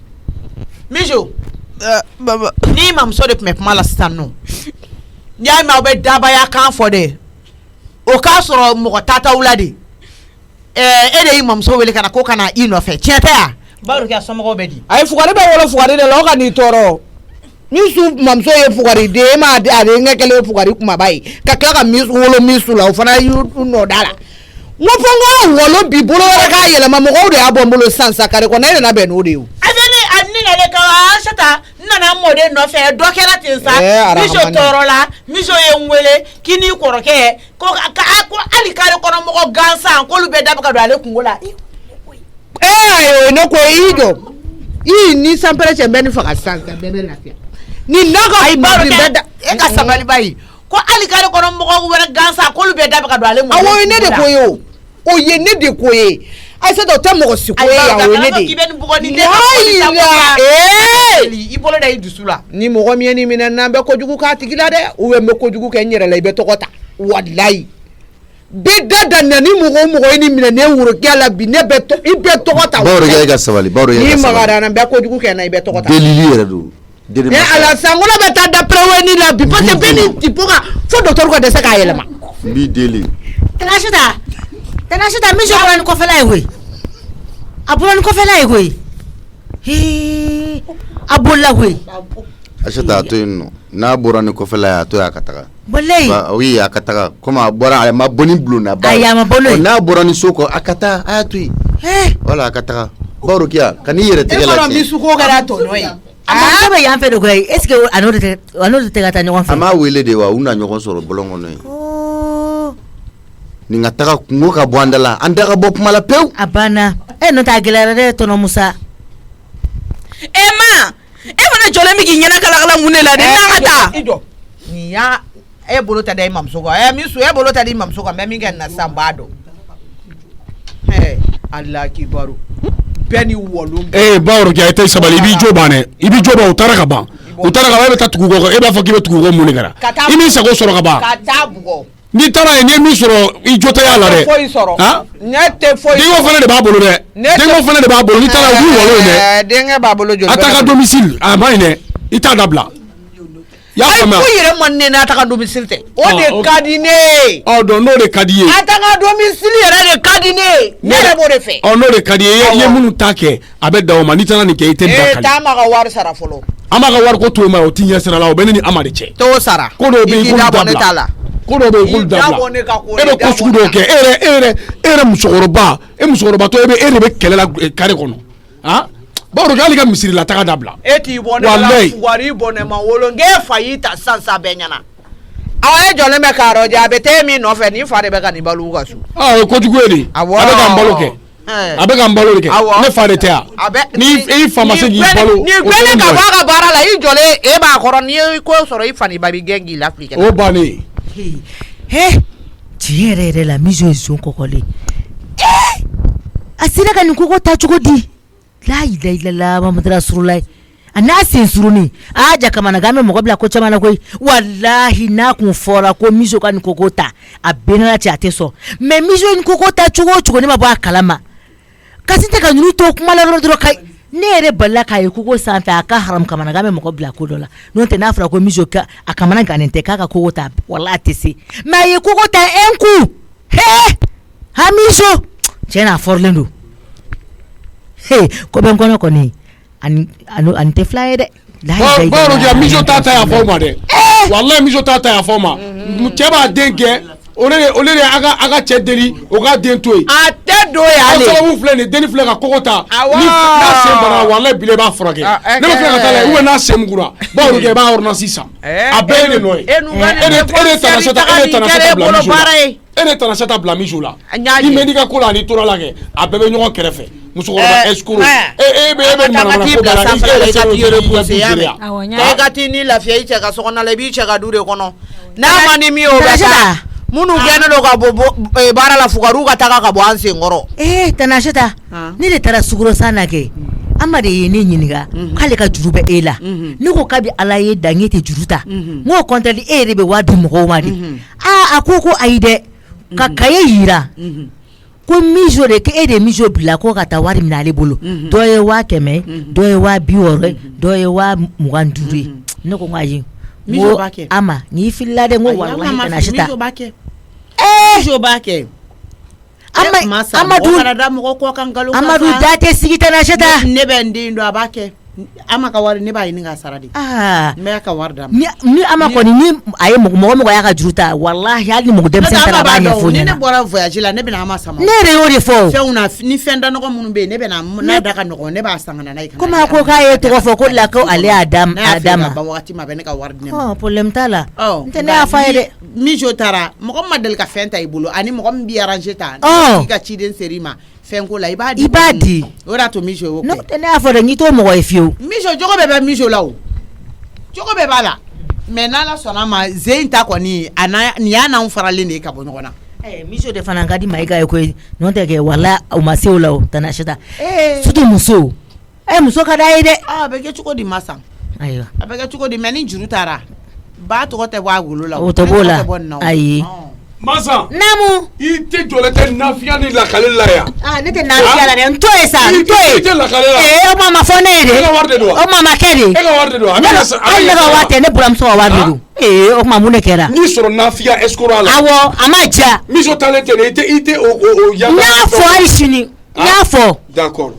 mijo n'i mamuso de tun bɛ kuma la sisan nɔ n'i y'a mɛn aw bɛ dabaya kan fɔ dɛ o k'a sɔrɔ mɔgɔ tataw la de e de y'i mamuso wele ka na ko ka na i nɔfɛ tiɲɛ tɛ yan. Baworoja somɔgɔw bɛ di. a ye fugari bɛ wolo fugari de la o ka n'i tɔɔrɔ ni su mamuso ye fugari den e m'a di a de ɲɛ kelen ye fugari kumaba ye ka tila ka wolo misu la o fana y'u nɔ da la n ko fɔ n ko wolo bi bolo wɛrɛ k'a yɛlɛma mɔgɔw de y'a bɔ n bolo sisan sa kare kɔnɔ e nana bɛn n'o de ye o. a ni nale ka Aïssata n nana n mɔden nɔfɛ dɔ kɛra ten sa miso tɔɔrɔ la miso ye n wele k'i n'i kɔrɔkɛ ko hali kare kɔnɔ mɔgɔ gansan k'olu bɛɛ da bɛ ka don ale kungo la. ayo ne ko i jɔ i ni sanpɛrɛ cɛ bɛ ni faga sisan bɛɛ bɛ lafiya ni nɔgɔ mɔbili bɛɛ da e ka sabali ba ye ko hali kare kɔnɔ mɔgɔ wɛrɛ gansan k'olu bɛɛ da bɛ ka don ale mɔden kungo la. awɔ ne de ko ye o ye ne de ko ye Aïssata o tɛ mɔgɔ si ko ye yan o ye ne de ye. i bolo da i dusu la. ni mɔgɔ min ye nin minɛ n'an bɛ kojugu k'a tigi la dɛ ou bien n bɛ kojugu kɛ n yɛrɛ la i bɛ tɔgɔ ta walayi. bɛ da na ni mɔgɔ o mɔgɔ ye nin minɛ ne worokiya la bi ne bɛ i bɛ tɔgɔ ta. Baworoja i ka sabali Baworoja i ka sabali. n'i magara n bɛ kojugu kɛ n na i bɛ tɔgɔ ta. delili yɛrɛ don. mais ala sangola bɛ taa da prévenu la bi parce que bɛɛ ni tipo ka fo docteur ka dɛsɛ k'a yɛlɛma. n b'i deli. Tɛnɛsita miso bɔra ni kɔfɛla ye koyi a bɔra ni kɔfɛla ye koyi a bolila koyi Acheta to ino na bora ni kofela ya to ya kataka wallahi oui ya kataka koma bora ma boni bluna ba aya ma bolo na bora ni soko akata ayatui wala akataka boro kia kani yere tegela e mi suko gara to no ya ah ba yan fe do koy est ce que anote te gata nyon fa ama wele de wa una nyoko soro bolongo no oh ni ngataka ngoka bwandala andaka bop mala pew abana no ta gelera de to no musa Emma mana jole mi ginyana kala munela de nangata ido ni ya e bolo ta dai mamsuko mi su e bolo ta dai mamsuko me mi ngen na sambado Allah ki baro beni wolum bawro ki ayta sabali ibi joba utara ka ba be tatugo e ba fakibe tugo munigara imi sago soro ka ba katabugo ni tara ni mi soro i jota ya la de ha nyete foi dingo fana de ba bolo de dingo fana de ba bolo ni tara wi wolo ne dingo ba bolo jolo ataka domicile ba ine ita dabla ya fama ko yere monne na ataka domicile te o de kadine do no de kadiye ataka domicile yere de kadine ne bo de fe no de kadiye ye munu take abe dawo ma ni tara ni ke ite da ta ma ga war sara folo ama ga war ko to ma o tinya sara la o benini amade che to sara ko do be ko dabla kodo be gul dabla ebe ko sugudo ke ere musogoroba musogoroba to ebe ere be kelela kare kono ha bawro gali ga misiri la taga dabla eti bone la fuwari bone ma wolonge fayita sansa benyana awe jole me karo jabe temi no fe ni fare be kan balu ga su ko jugweli abe ga mbalo ke abe ga mbalo ke ne fare te ni pharmacie gi balo ni gwele ka waga bara la i jole e ba koro ni ko soro i fani babi gengi l'Afrique o bani tiere la miso ezon kokole asira kan ko ta chugo di la ila ila la mamadra surulai anasi suruni aja kama na game mo bla ko chama na koi wallahi na kun fora ko miso kan kokota abena cha teso me miso ni kokota chugo ni mabwa kalama kasinte kan ni to kuma la ro kai nere balla kai kugo santa aka haram kama na game mo bla ko dola non te na fra ko miso ka akamana ganente kaka kokota wallahi tesi ma ye kokota enku ha miso chena forlendu ko ben kono koni an te fly de baro ja mijo tata ya forma de wallahi mijo tata ya forma muteba denke olele aga chedeli oga dentoy ate do ya le so mu flene deni fle ka kokota ni na sembara wallahi bile ba frage ne ma fle ka tale uwe na semgura baro ja ba orna sisa abene noy ene tana sata bla mijo la ni medika kola ni tora lage abebe nyon kerefe musukoroba eskuru be na ko bala gati ni la fie iche ka sokona le bi che ka dure kono na mani mi o bata munu gene do ka bobo bara la fugaru ka taka ka bo anse ngoro tanashata ni le tara suguro sana ke amade ni nyiniga kale ka jurube ela ni ko kabi alaye dangete juruta mo kontali rebe wadu mo wadi akoko aide ka kaye yira ko mijo de ke ede mijo bila ko kata wari minale bolo doye wa keme doye wa biore doye wa muganduri ne ko ngayi mijo bake ama ni filade ngo wallahi kana shita mijo bake amadu kada mo ko kan galu amadu date sigita na shita ne be ndindo abake ama ka wari ne ba yini ga saradi me ka warda ni ama ko ni aye mo ya ka juruta wallahi hali mo dem sen tara ba nya foni ne bora voyage la ne be na ama sama ne re yori fo fe una ni fenda no ko munu be ne be na daga no ne ba sangana na ikana kuma ko ka ye to ko fo ko la ko ale adama ba wakati ma be ne ka warda ne problem tala ntene afaire mi jo tara mo ko madel ka fenta ibulu ani mo ko mbi arranger ta ka chiden serima fenko la ibadi ora to mijo no tene afore ni to mo efio mijo jogo bebe mijo la o jogo bebe la mena la sona ma zeinta ko ni ana ni ana un farale ne ka bonyo na mijo de fana ngadi maiga ko non te ke wala o maseo la o tanashita suto muso muso ka dai de bege chuko di masa ayo bege chuko di meni juru tara ba to ko te wa gulu la o to bola ayi masa namu ite jolete nafia ni la kalela ya ne te nafia la de ntoe sa ite la kalela o mama fonere o mama kedi ega warde do anga wate ne buram so warde do o mama mune kera ni soro nafia escroala awo amaja miso talente ne ite o ya na fo aishini na fo d'accord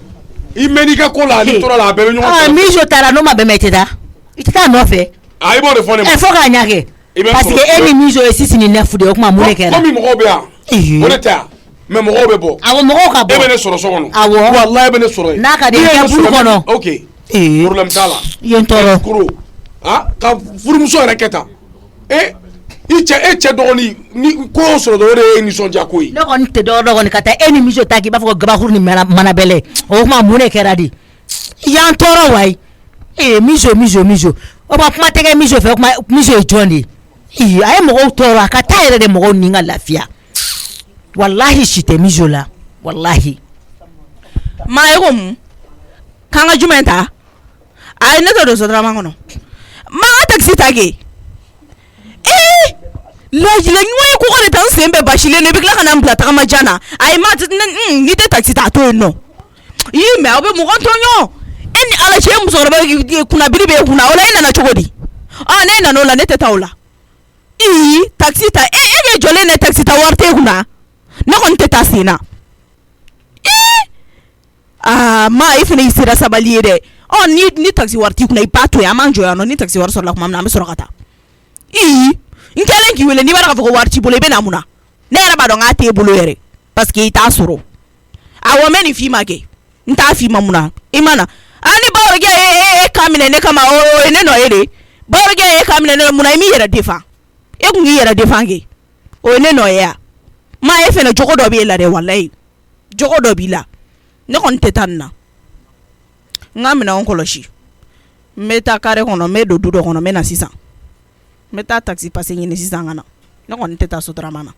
imenika kola ni tora la bebe nyon miso tara no mabe meteda i tɛ taa nɔfɛ i b'o de fɔ ne ma fo k'a ɲagɛ parce que e ni miso ye 6 ni 9 de ye o tuma mun de kɛra komi mɔgɔw bɛ yan o de tɛ yan mais mɔgɔw bɛ bɔ awɔ mɔgɔw ka bɔ e bɛ ne sɔrɔ so kɔnɔ awɔ walahi e bɛ ne sɔrɔ yen n'a ka di i kɛ buru kɔnɔ ok problème t'a la i ye n tɔɔrɔ kuro ka furumuso yɛrɛ kɛ tan i cɛ dɔgɔnin ni ko y'o sɔrɔ dɔrɔn o de ye nisɔndiya ko ye ne kɔni tɛ dɔgɔnin ka taa e ni miso ta k'i b'a fɔ ko gabakuru ni manabɛlɛ o tuma mun de kɛra de i y'an tɔɔrɔ wa miso o ma kuma tɛ kɛ miso fɛ o kuma miso ye jɔn de ye a ye mɔgɔw tɔɔrɔ a ka taa yɛrɛ de mɔgɔw ni ka lafiya walahi si tɛ miso la walahi maa e ko mun k'an ka jumɛn ta a ye ne tɛ don sotarama kɔnɔ maa ka taxi ta kɛ lajilaɲuman ye kɔgɔ de ta n sen bɛɛ basilen i bɛ tila ka na n bila tagamajan na ayi ma n'i tɛ taxi ta a to yen nɔ ii mɛ aw bɛ mɔgɔ tɔɲɔ e ni ala cɛ musokɔrɔba kunnabiri bɛ e kunna o la e nana cogo di ne nana o la ne tɛ taa o la taxi ta e bɛ jɔlen ne taxi ta wari t'e kunna ne kɔni tɛ taa sen na ma e fana y'i sera sabali ye dɛ ni taxi wari t'i kunna i b'a to yen an b'an jɔ yan nɔ ni taxi wari sɔrɔla tuma min na an bɛ sɔrɔ ka taa n kɛlen k'i wele n'i b'a dɔn k'a fɔ ko wari t'i bolo i bɛ na mun na ne yɛrɛ b'a dɔn k'a t'e bolo yɛrɛ parce que i t'a sɔrɔ awɔ n bɛ nin f'i ma kɛ n t'a f'i ma mun na i ma na ni bawarikɛ ye kan minɛ ne kama o ye ne nɔ ye de bawarikɛ ye kan minɛ ne mun na i m'i yɛrɛ défend e kun k'i yɛrɛ défend kɛ o ye ne nɔ ye wa ma e fɛnɛ jogo dɔ b'e la dɛ walayi jogo dɔ b'i la ne kɔni tɛ taa nin na n ka minɛnw kɔlɔsi n bɛ taa carré kɔnɔ n bɛ don du dɔ kɔnɔ n bɛ na sisan n bɛ taa taxi passe ɲini sisan ka na ne kɔni tɛ taa sotarama na